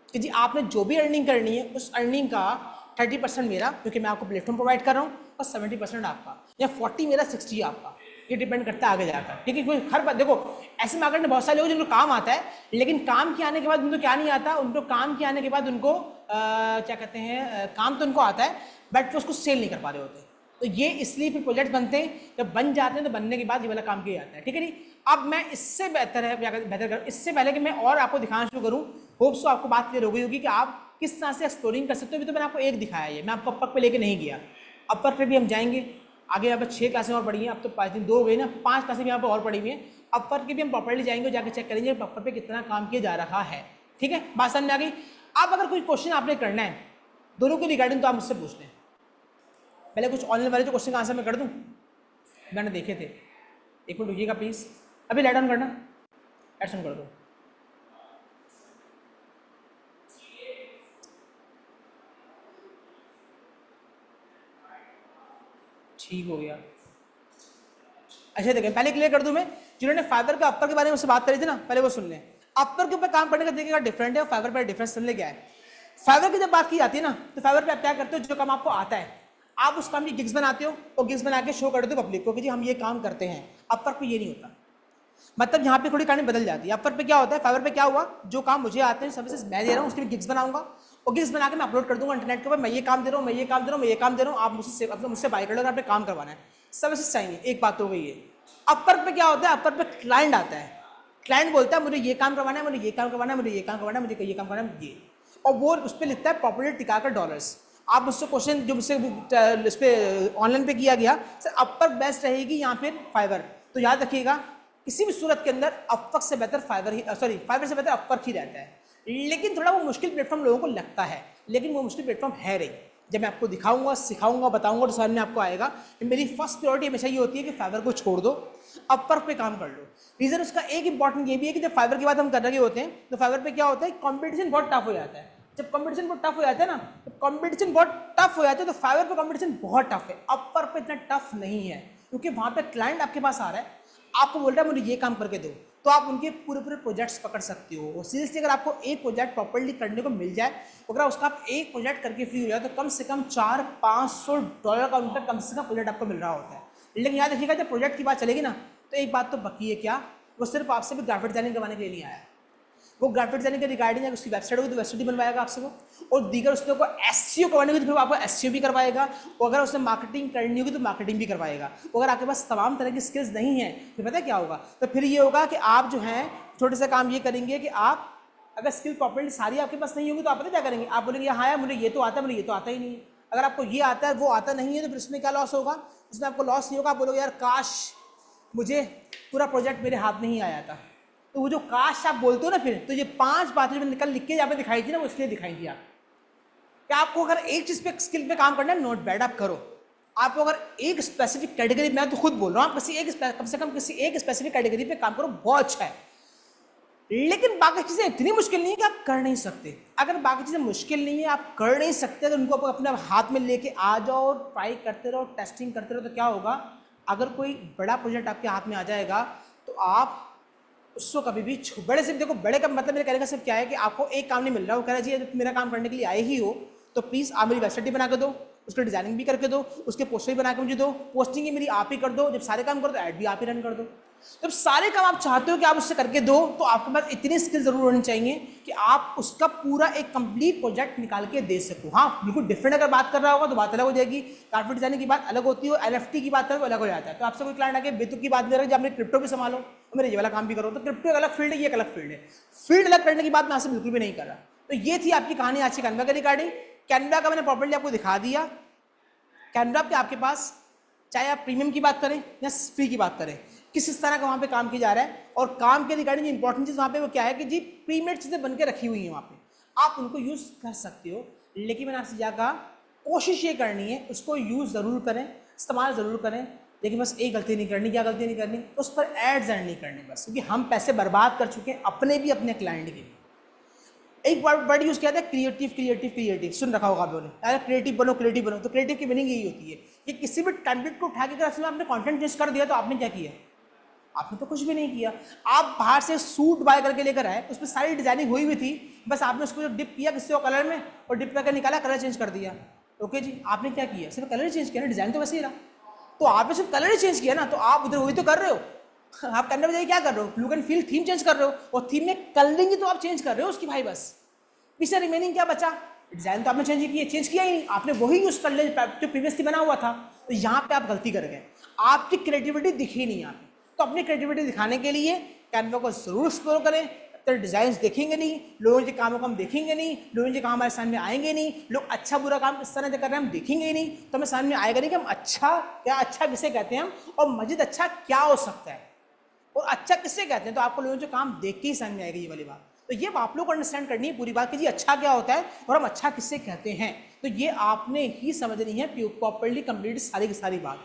कि जी आपने जो भी अर्निंग करनी है उस अर्निंग का 30% मेरा, क्योंकि मैं आपको प्लेटफॉर्म प्रोवाइड कर रहा हूँ, और 70% आपका, या 40 मेरा 60 आपका। ये डिपेंड करता है आगे जाकर, ठीक है। कोई हर बात देखो, ऐसे मार्केट में बहुत सारे लोग जिनको काम आता है, लेकिन काम के आने के बाद उनको क्या नहीं आता, उनको काम के आने के बाद उनको क्या कहते हैं, काम तो उनको आता है बट वो उसको सेल नहीं कर पा रहे होते। तो ये इसलिए फिर प्रोजेक्ट बनते हैं, जब बन जाते हैं तो बनने के बाद ये वाला काम किया जाता है, ठीक है। नहीं अब मैं इससे बेहतर कर, इससे पहले कि मैं और आपको दिखाना शुरू करूँ, होप्स तो आपको बात क्लियर हो गई होगी कि आप किस तरह से एक्सप्लोरिंग कर सकते हो। अभी तो मैंने आपको एक दिखाया है, मैं आपको अपवर्क पे लेके नहीं गया। अपवर्क पे भी हम जाएंगे आगे, यहाँ पर 6 क्लासें और पढ़ी हैं, अब तो 5 दिन 2 हो गई ना, 5 क्लासें भी यहाँ पर और पढ़ी हुई हैं। अपवर्क की भी हम प्रॉपर्ली जाएंगे, जाकर चेक करेंगे अपवर्क पे कितना काम किया जा रहा है, ठीक है। बात समझ में आ गई। अब अगर कोई क्वेश्चन आपने करना है दोनों के रिगार्डिंग तो आप मुझसे पूछ लें। पहले कुछ ऑनलाइन वाले जो क्वेश्चन का आंसर मैं कर दूँ, मैंने देखे थे। एक मिनट रुकिएगा प्लीज़, अभी लाइट ऑन करना, लाइट ऑन कर दो। ठीक हो गया। अच्छा देखिए, पहले क्लियर कर दूं मैं, जिन्होंने फाइवर का अपवर्क के बारे में मुझसे बात करी थी ना, पहले वो सुन लें। अपवर्क के ऊपर काम करने का तरीका डिफरेंट है और फाइवर पर डिफरेंस समझ क्या है। फाइवर की जब बात की जाती है ना, तो फाइवर पे आप क्या करते हो, जो काम आपको आता है आप उस काम की गिग्स बनाते हो और गिग्स बना के शो कर देते हो पब्लिक को कि जी हम ये काम करते हैं। अपवर्क पे ये नहीं होता, मतलब यहाँ पे थोड़ी कहानी बदल जाती है। अपवर्क पे क्या होता है, फाइवर पे क्या हुआ, जो काम मुझे आते हैं सर्विसेज मैं दे रहा हूँ, उसके लिए गिग्स बनाऊंगा और गिग्स बना के मैं अपलोड कर दूंगा इंटरनेट के ऊपर, मैं ये काम दे रहा हूँ, मैं ये काम दे रहा हूँ, मैं ये काम दे रहा हूँ, आप मुझसे बाय कर लो, आपने काम करवाना है, सर्विसेज चाहिए। एक बात हो गई है। अपवर्क पे क्या होता है, अपवर्क पे क्लाइंट आता है, क्लाइंट बोलता है मुझे ये काम करवाना है, मुझे ये काम करवाना है, मुझे ये काम करवाना है, मुझे ये काम करवाना है, ये, और वो उस पर लिखता है प्रॉपर्टी टिकाकर डॉलर्स। आप मुझसे क्वेश्चन जो मुझसे इस पर ऑनलाइन पे किया गया, सर अपवर्क बेस्ट रहेगी यहाँ पे फाइवर, तो याद रखिएगा किसी भी सूरत के अंदर अपवर्क से बेहतर फाइवर ही, सॉरी फाइवर से बेहतर अपवर्क ही रहता है। लेकिन थोड़ा वो मुश्किल प्लेटफॉर्म लोगों को लगता है, लेकिन वो मुश्किल प्लेटफॉर्म है नहीं। जब मैं आपको दिखाऊंगा, सिखाऊंगा, बताऊंगा तो सामने आपको आएगा कि मेरी फर्स्ट प्रायोरिटी हमेशा ये होती है कि फाइवर को छोड़ दो, अपवर्क पे काम कर लो। रीजन उसका एक इंपॉर्टेंट ये भी है कि जब फाइवर की बात हम कर रहे होते हैं तो फाइवर पे क्या होता है, कंपटीशन बहुत टफ हो जाता है। जब कंपटीशन बहुत टफ हो जाता है ना, तो कंपटीशन बहुत टफ हो जाता है, तो फाइवर पे कंपटीशन बहुत टफ है। अपवर्क पे इतना टफ नहीं है, क्योंकि वहां पे क्लाइंट आपके पास आ रहा है, आपको बोल रहा है मुझे ये काम करके दो, तो आप उनके पूरे पूरे प्रोजेक्ट्स पकड़ सकते हो। और सीरियसली अगर आपको एक प्रोजेक्ट प्रॉपर्ली करने को मिल जाए, अगर उसका आप एक प्रोजेक्ट करके फ्री हो जाए, तो कम से कम $400-500 का उनका कम से कम प्रोजेक्ट आपको मिल रहा होता है। लेकिन याद रखिएगा, जब प्रोजेक्ट की बात चलेगी ना, तो एक बात तो पक्की है, क्या वो सिर्फ आपसे भी ग्राफिक डिजाइनिंग करवाने के लिए नहीं आया है। वो ग्राफिक डिजाइनिंग के रिगार्डिंग अगर उसकी वेबसाइट होगी तो वेबसाइट भी बनवाएगा आपसे वो, और दीगर उसको एसईओ करवाने होगी तो फिर आपको एसईओ भी करवाएगा, और अगर उसने मार्केटिंग करनी होगी तो मार्केटिंग भी करवाएगा। और अगर आपके पास तमाम तरह की स्किल्स नहीं है तो पता है क्या होगा, तो फिर ये होगा कि आप जो हैं छोटे से काम ये करेंगे कि आप अगर स्किल प्रॉपर्टी सारी आपके पास नहीं होगी तो आप पता क्या करेंगे, आप बोलेंगे हाँ यार मुझे ये तो आता है, मुझे ये तो आता ही नहीं है। अगर आपको ये आता है वो आता नहीं है तो फिर उसमें क्या लॉस होगा, उसमें आपको लॉस नहीं होगा। आप बोलोगे यार काश मुझे पूरा प्रोजेक्ट मेरे हाथ में ही आया था। तो वो जो काश आप बोलते हो ना, फिर तो ये 5 बातें जो मैंने निकल लिख के यहाँ पे दिखाई थी ना, वो इसलिए दिखाई थी आप कि आपको अगर एक चीज़ पे स्किल पे काम करना है, नोट बैड आप करो। आपको अगर एक स्पेसिफिक कैटेगरी, मैं तो खुद बोल रहा हूँ, कम से कम किसी एक स्पेसिफिक कैटेगरी पे काम करो, बहुत अच्छा है। लेकिन बाकी चीज़ें इतनी मुश्किल नहीं है कि आप कर नहीं सकते। अगर बाकी चीज़ें मुश्किल नहीं है, आप कर नहीं सकते, तो उनको अपने हाथ में लेके आ जाओ और ट्राई करते रहो, टेस्टिंग करते रहो। तो क्या होगा, अगर कोई बड़ा प्रोजेक्ट आपके हाथ में आ जाएगा तो आप उसको कभी भी बड़े से देखो, बड़े का मतलब मेरे कहने का सिर्फ क्या है कि आपको एक काम नहीं मिल रहा, वो कह रहा है जी मेरा काम करने के लिए आए ही हो तो प्लीज़ आप मेरी वेबसाइट भी बना के दो, उसकी डिजाइनिंग भी करके दो, उसके पोस्टर भी बना के मुझे दो, पोस्टिंग ही मेरी आप ही कर दो, जब सारे काम करो तो ऐड भी आप ही रन कर दो। जब सारे काम आप चाहते हो कि आप उससे करके दो, तो आपके पास इतनी स्किल जरूर होनी चाहिए कि आप उसका पूरा एक कंप्लीट प्रोजेक्ट निकाल के दे सको। हाँ बिल्कुल डिफरेंट अगर बात कर रहा होगा तो बात अलग हो जाएगी, ग्राफिक डिजाइनिंग की बात अलग होती है, एनएफटी की बात करें तो अलग हो जाता है। तो आपसे कोई क्लाइंट आके बेतुकी की बात नहीं रहे, आपने क्रिप्टो भी संभालो और मेरे ये वाला काम भी करो, तो क्रिप्टो एक अलग फील्ड है, ये एक अलग फील्ड है। फील्ड अलग करने की बात मैं आपसे बिल्कुल भी नहीं कर रहा। तो ये थी आपकी कहानी आज की कैनवा के रिगार्डिंग। कैनवा का मैंने प्रॉपर्ली आपको दिखा दिया। कैनवा पे आपके पास चाहे आप प्रीमियम की बात करें या फ्री की बात करें, किस तरह का वहाँ पे काम किया जा रहा है, और काम के रिगार्डिंग इंपॉर्टेंट चीज़ वहाँ पे वो क्या है कि जी प्रीमेड चीज़ें बन के रखी हुई हैं वहाँ पे, आप उनको यूज़ कर सकते हो। लेकिन मैंने आपसे क्या कहा, कोशिश ये करनी है उसको यूज़ ज़रूर करें, इस्तेमाल ज़रूर करें, लेकिन बस एक गलती नहीं करनी। क्या गलती नहीं करनी, उस पर एड्स अर्न नहीं करने बस, क्योंकि हम पैसे बर्बाद कर चुके हैं अपने भी अपने क्लाइंट के भी। एक वर्ड यूज किया था क्रिएटिव, क्रिएटिव, क्रिएटिव, सुन रखा होगा आप लोगों ने, अरे क्रिएटिव बनो, क्रिएटिव बनो। तो क्रिएटिव की मीनिंग यही होती है कि किसी भी टेम्पलेट को उठा के अगर आपने कंटेंट चेंज कर दिया तो आपने क्या किया, आपने तो कुछ भी नहीं किया। आप बाहर से सूट बाय करके लेकर आए, उसमें सारी डिजाइनिंग हुई हुई थी, बस आपने उसको डिप किया किसी और कलर में और डिप करके निकाला, कलर चेंज कर दिया। ओके जी, आपने क्या किया, सिर्फ कलर चेंज किया ना, डिजाइन तो वैसे ही रहा। तो आपने सिर्फ कलर ही चेंज किया ना, तो आप उधर वही तो कर रहे हो। आप करने बजाय क्या कर रहे हो, look and feel, theme change कर रहे हो, और थीम में कलरिंग ही तो आप चेंज कर रहे हो उसकी भाई, बस पीछे रिमेनिंग क्या बचा, डिजाइन तो आपने चेंज किया ही नहीं, आपने वही यूज कर लिया जो प्रीवियसली बना हुआ था। तो यहाँ पे आप गलती कर गए, आपकी क्रिएटिविटी दिखी नहीं यहाँ पे। तो अपनी क्रिएटिविटी दिखाने के लिए कैनवा को जरूर एक्सप्लोर करें। तो डिजाइन देखेंगे नहीं, लोगों के कामों को हम देखेंगे नहीं, लोगों के काम हमारे सामने आएंगे नहीं, लोग अच्छा बुरा काम किस तरह से कर रहे हैं हम देखेंगे ही नहीं, तो हमें सामने आएगा नहीं कि हम अच्छा किसे कहते हैं हम, और मजीद अच्छा क्या हो सकता है, और अच्छा किससे कहते हैं। तो आपको लोगों के काम देख के ही सामने आएगी ये वाली बात। तो ये आप लोग को अंडरस्टैंड करनी है पूरी बात कि जी अच्छा क्या होता है और हम अच्छा किससे कहते हैं। तो ये आपने ही समझनी है प्रॉपर्ली, कंप्लीट सारी की सारी बात।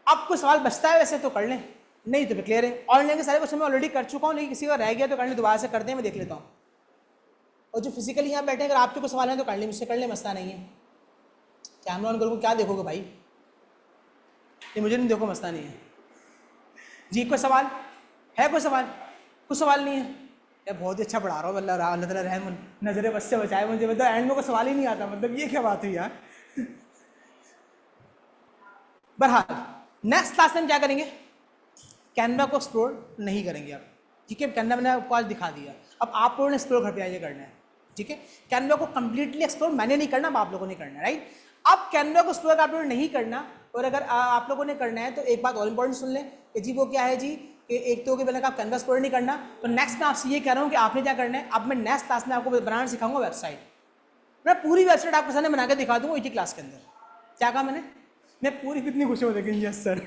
अब कोई सवाल बचता है वैसे तो कर लें, नहीं तो क्लियर है। ऑनलाइन के सारे क्वेश्चन मैं ऑलरेडी कर चुका हूँ, लेकिन किसी का रह गया तो कर लें, दोबारा से कर दें, मैं देख लेता हूँ। और जो फिजिकली यहाँ बैठे, अगर आपके कोई सवाल है तो कर लें, मुझसे कर लें, मसला नहीं है। कैमरा ऑन करूँगा, क्या देखोगे भाई, ये मुझे नहीं देखो, मसला नहीं है जी। कोई सवाल है, कोई सवाल, कुछ सवाल नहीं है यार, बहुत ही अच्छा पढ़ा रहा हूँ, अल्लाह ताला रहम नजर बस से बचाए मुझे, मतलब एंड में कोई सवाल ही नहीं आता, मतलब ये क्या बात हुई यार। बहरहाल नेक्स्ट क्लास में हम क्या करेंगे, कैनवा को एक्सप्लोर नहीं करेंगे अब, ठीक है। कैनवा मैंने आपको आज दिखा दिया, अब आप लोगों ने एक्सप्लोर घर पे आइए करना है, ठीक है। कैनवा को कंप्लीटली एक्सप्लोर मैंने नहीं करना, अब आप लोगों ने करना है, राइट। अब कैनवा को एक्सप्लोर आप लोगों ने नहीं करना, और अगर आप लोगों ने करना है तो एक बात और इंपॉर्टेंट सुन लें कि जी वो क्या है जी, कि एक तो मैंने कहा कैनवा एक्सप्लोर नहीं करना, तो नेक्स्ट मैं आपसे ये कह रहा हूँ कि आपने क्या करना है। अब मैं नेक्स्ट क्लास में आपको बनाना सिखाऊंगा वेबसाइट, मैं पूरी वेबसाइट आपके सामने बना के दिखा दूंगा इसी क्लास के अंदर। क्या कहा मैंने, मैं पूरी, कितनी खुशी हो जाएगी, यस सर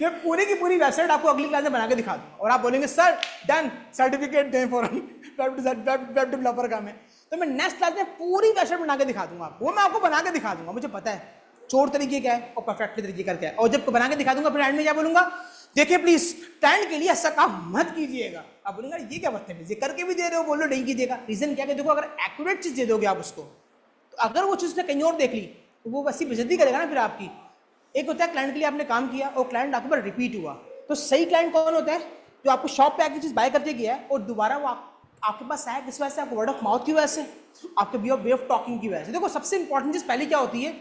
मैं पूरी की पूरी वेबसाइट आपको अगली क्लास में बना के दिखा दूंगा, और आप बोलेंगे सर डन, सर्टिफिकेट दें फॉरन, वेब डेवलपर का मैं। तो मैं नेक्स्ट क्लास में पूरी वेबसाइट बना के दिखा दूंगा आपको, वो मैं आपको बना के दिखा दूंगा, मुझे पता है चोर तरीके क्या है और परफेक्ट तरीके का क्या है। और जब बना के दिखा दूंगा फिर एंड में क्या बोलूंगा, देखिए प्लीज क्लाइंट के लिए ऐसा काम मत कीजिएगा। आप बोलेंगे ये क्या बदतमीजी, करके भी दे रहे हो, बोलो नहीं कीजिएगा। रीजन क्या है, देखो अगर एक्यूरेट चीज दे दोगे आप उसको, तो अगर वो चीज उसने कहीं और देख ली तो वो वैसी बेइज्जती करेगा ना फिर आपकी। एक होता है क्लाइंट के लिए आपने काम किया और क्लाइंट आपके ऊपर रिपीट हुआ, तो सही क्लाइंट कौन होता है? जो आपको शॉप पे आके चीज़ बाय करके गया है और दोबारा वो आपके पास आया किस वजह से? आपको वर्ड ऑफ माउथ की वजह से, आपके वे ऑफ टॉकिंग की वजह से। देखो सबसे इंपॉर्टेंट चीज़ पहले क्या होती है,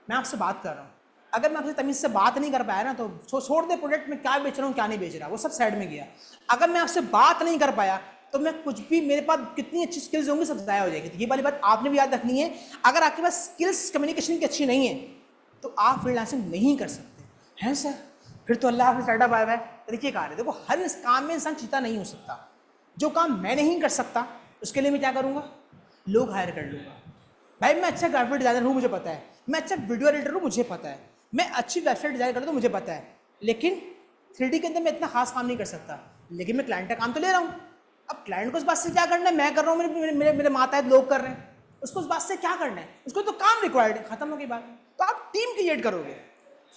मैं आपसे बात कर रहा हूँ, अगर मैं आपसे तमीज़ से बात नहीं कर पाया ना तो छोड़ दे प्रोडक्ट में क्या बेच रहा हूँ क्या नहीं बेच रहा, वो सब साइड में गया। अगर मैं आपसे बात नहीं कर पाया तो मैं कुछ भी, मेरे पास कितनी अच्छी स्किल्स होंगी सब ज़ाया हो जाएगी। तो ये वाली बात आपने भी याद रखनी है। अगर आपके पास स्किल्स कम्युनिकेशन की अच्छी नहीं है तो आप फ्रीलांसिंग नहीं कर सकते हैं सर। फिर तो अल्लाह हाफ़िज़, टाटा बाय बाय, तरीके कार है। देखो हर इस काम में इंसान चीता नहीं हो सकता। जो काम मैं नहीं कर सकता उसके लिए मैं क्या करूँगा? लोग हायर कर लूँगा। भाई मैं अच्छा ग्राफिक डिज़ाइनर हूँ मुझे पता है, मैं अच्छा वीडियो एडिटर हूँ मुझे पता है, मैं अच्छी वेबसाइट डिज़ाइन करता हूँ मुझे पता है, लेकिन 3D के अंदर मैं इतना खास काम नहीं कर सकता। लेकिन मैं क्लाइंट का काम तो ले रहा हूँ। अब क्लाइंट को उस बात से क्या करना है? मैं कर रहा हूँ, मेरे मेरे मेरे माताहत लोग कर रहे हैं, उसको उस बात से क्या करना है? उसको तो काम रिक्वायर्ड है, खत्म हो गई बात। तो आप टीम क्रिएट करोगे,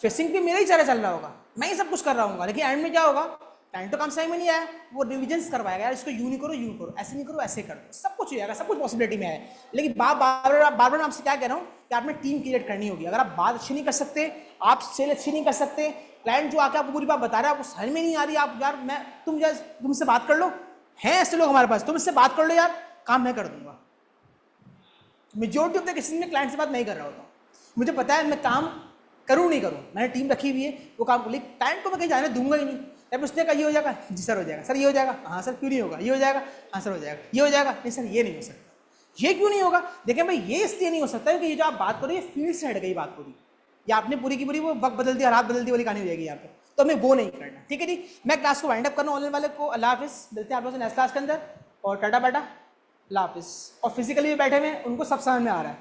फेसिंग पे मेरा ही चेहरा चल रहा होगा, मैं ही सब कुछ कर रहा हूँ, लेकिन एंड में क्या होगा? क्लाइंट तो काम सही में नहीं आया, वो रिविजन्स करवाएगा, यार इसको यूँ नहीं करो यूँ करो, ऐसे नहीं करो ऐसे कर दो, सब कुछ हो जाएगा, सब कुछ पॉसिबिलिटी में है। लेकिन बार बार आपसे क्या कह रहा हूँ कि आपने टीम क्रिएट करनी होगी। अगर आप बात अच्छी नहीं कर सकते, आप सेल अच्छी नहीं कर सकते, क्लाइंट जो आके आपको पूरी बात बता रहा है आपको समझ में नहीं आ रही, आप यार मैं तुमसे बात कर लो, हैं ऐसे लोग हमारे पास, तुम इससे बात कर लो यार, काम मैं कर दूंगा। मेजोरिटी ऑफ द केसेस में क्लाइंट से बात नहीं कर रहा होता, मुझे पता है मैं काम करूँ नहीं करूँ, मैंने टीम रखी हुई है वो काम को, लेकिन क्लाइंट को मैं कहीं जाने दूंगा ही नहीं। जब उसने कहा ये हो जाएगा, जी सर हो जाएगा, सर ये हो जाएगा, हाँ सर क्यों नहीं होगा, ये हो जाएगा, हाँ सर हो जाएगा, ये हो जाएगा, नहीं सर ये नहीं हो सकता, ये क्यों नहीं होगा? देखें भाई ये इसलिए नहीं हो सकता क्योंकि ये जो आप बात करो ये फील्ड से हट गई बात पूरी, या आपने पूरी की पूरी वो वक्त बदल दिया, हालात बदल दी वाली कहानी हो जाएगी यहाँ पर, तो हमें वो नहीं करना। ठीक है जी, मैं क्लास को वाइंड अप करना ऑनलाइन वाले को। अल्लाह हाफिज़, मिलते हैं आप लोगों से नेक्स्ट क्लास के अंदर, और टाटा बाटा, अल्लाह हाफिज़। और फिजिकली भी बैठे हुए हैं उनको सब समझ में आ रहा है।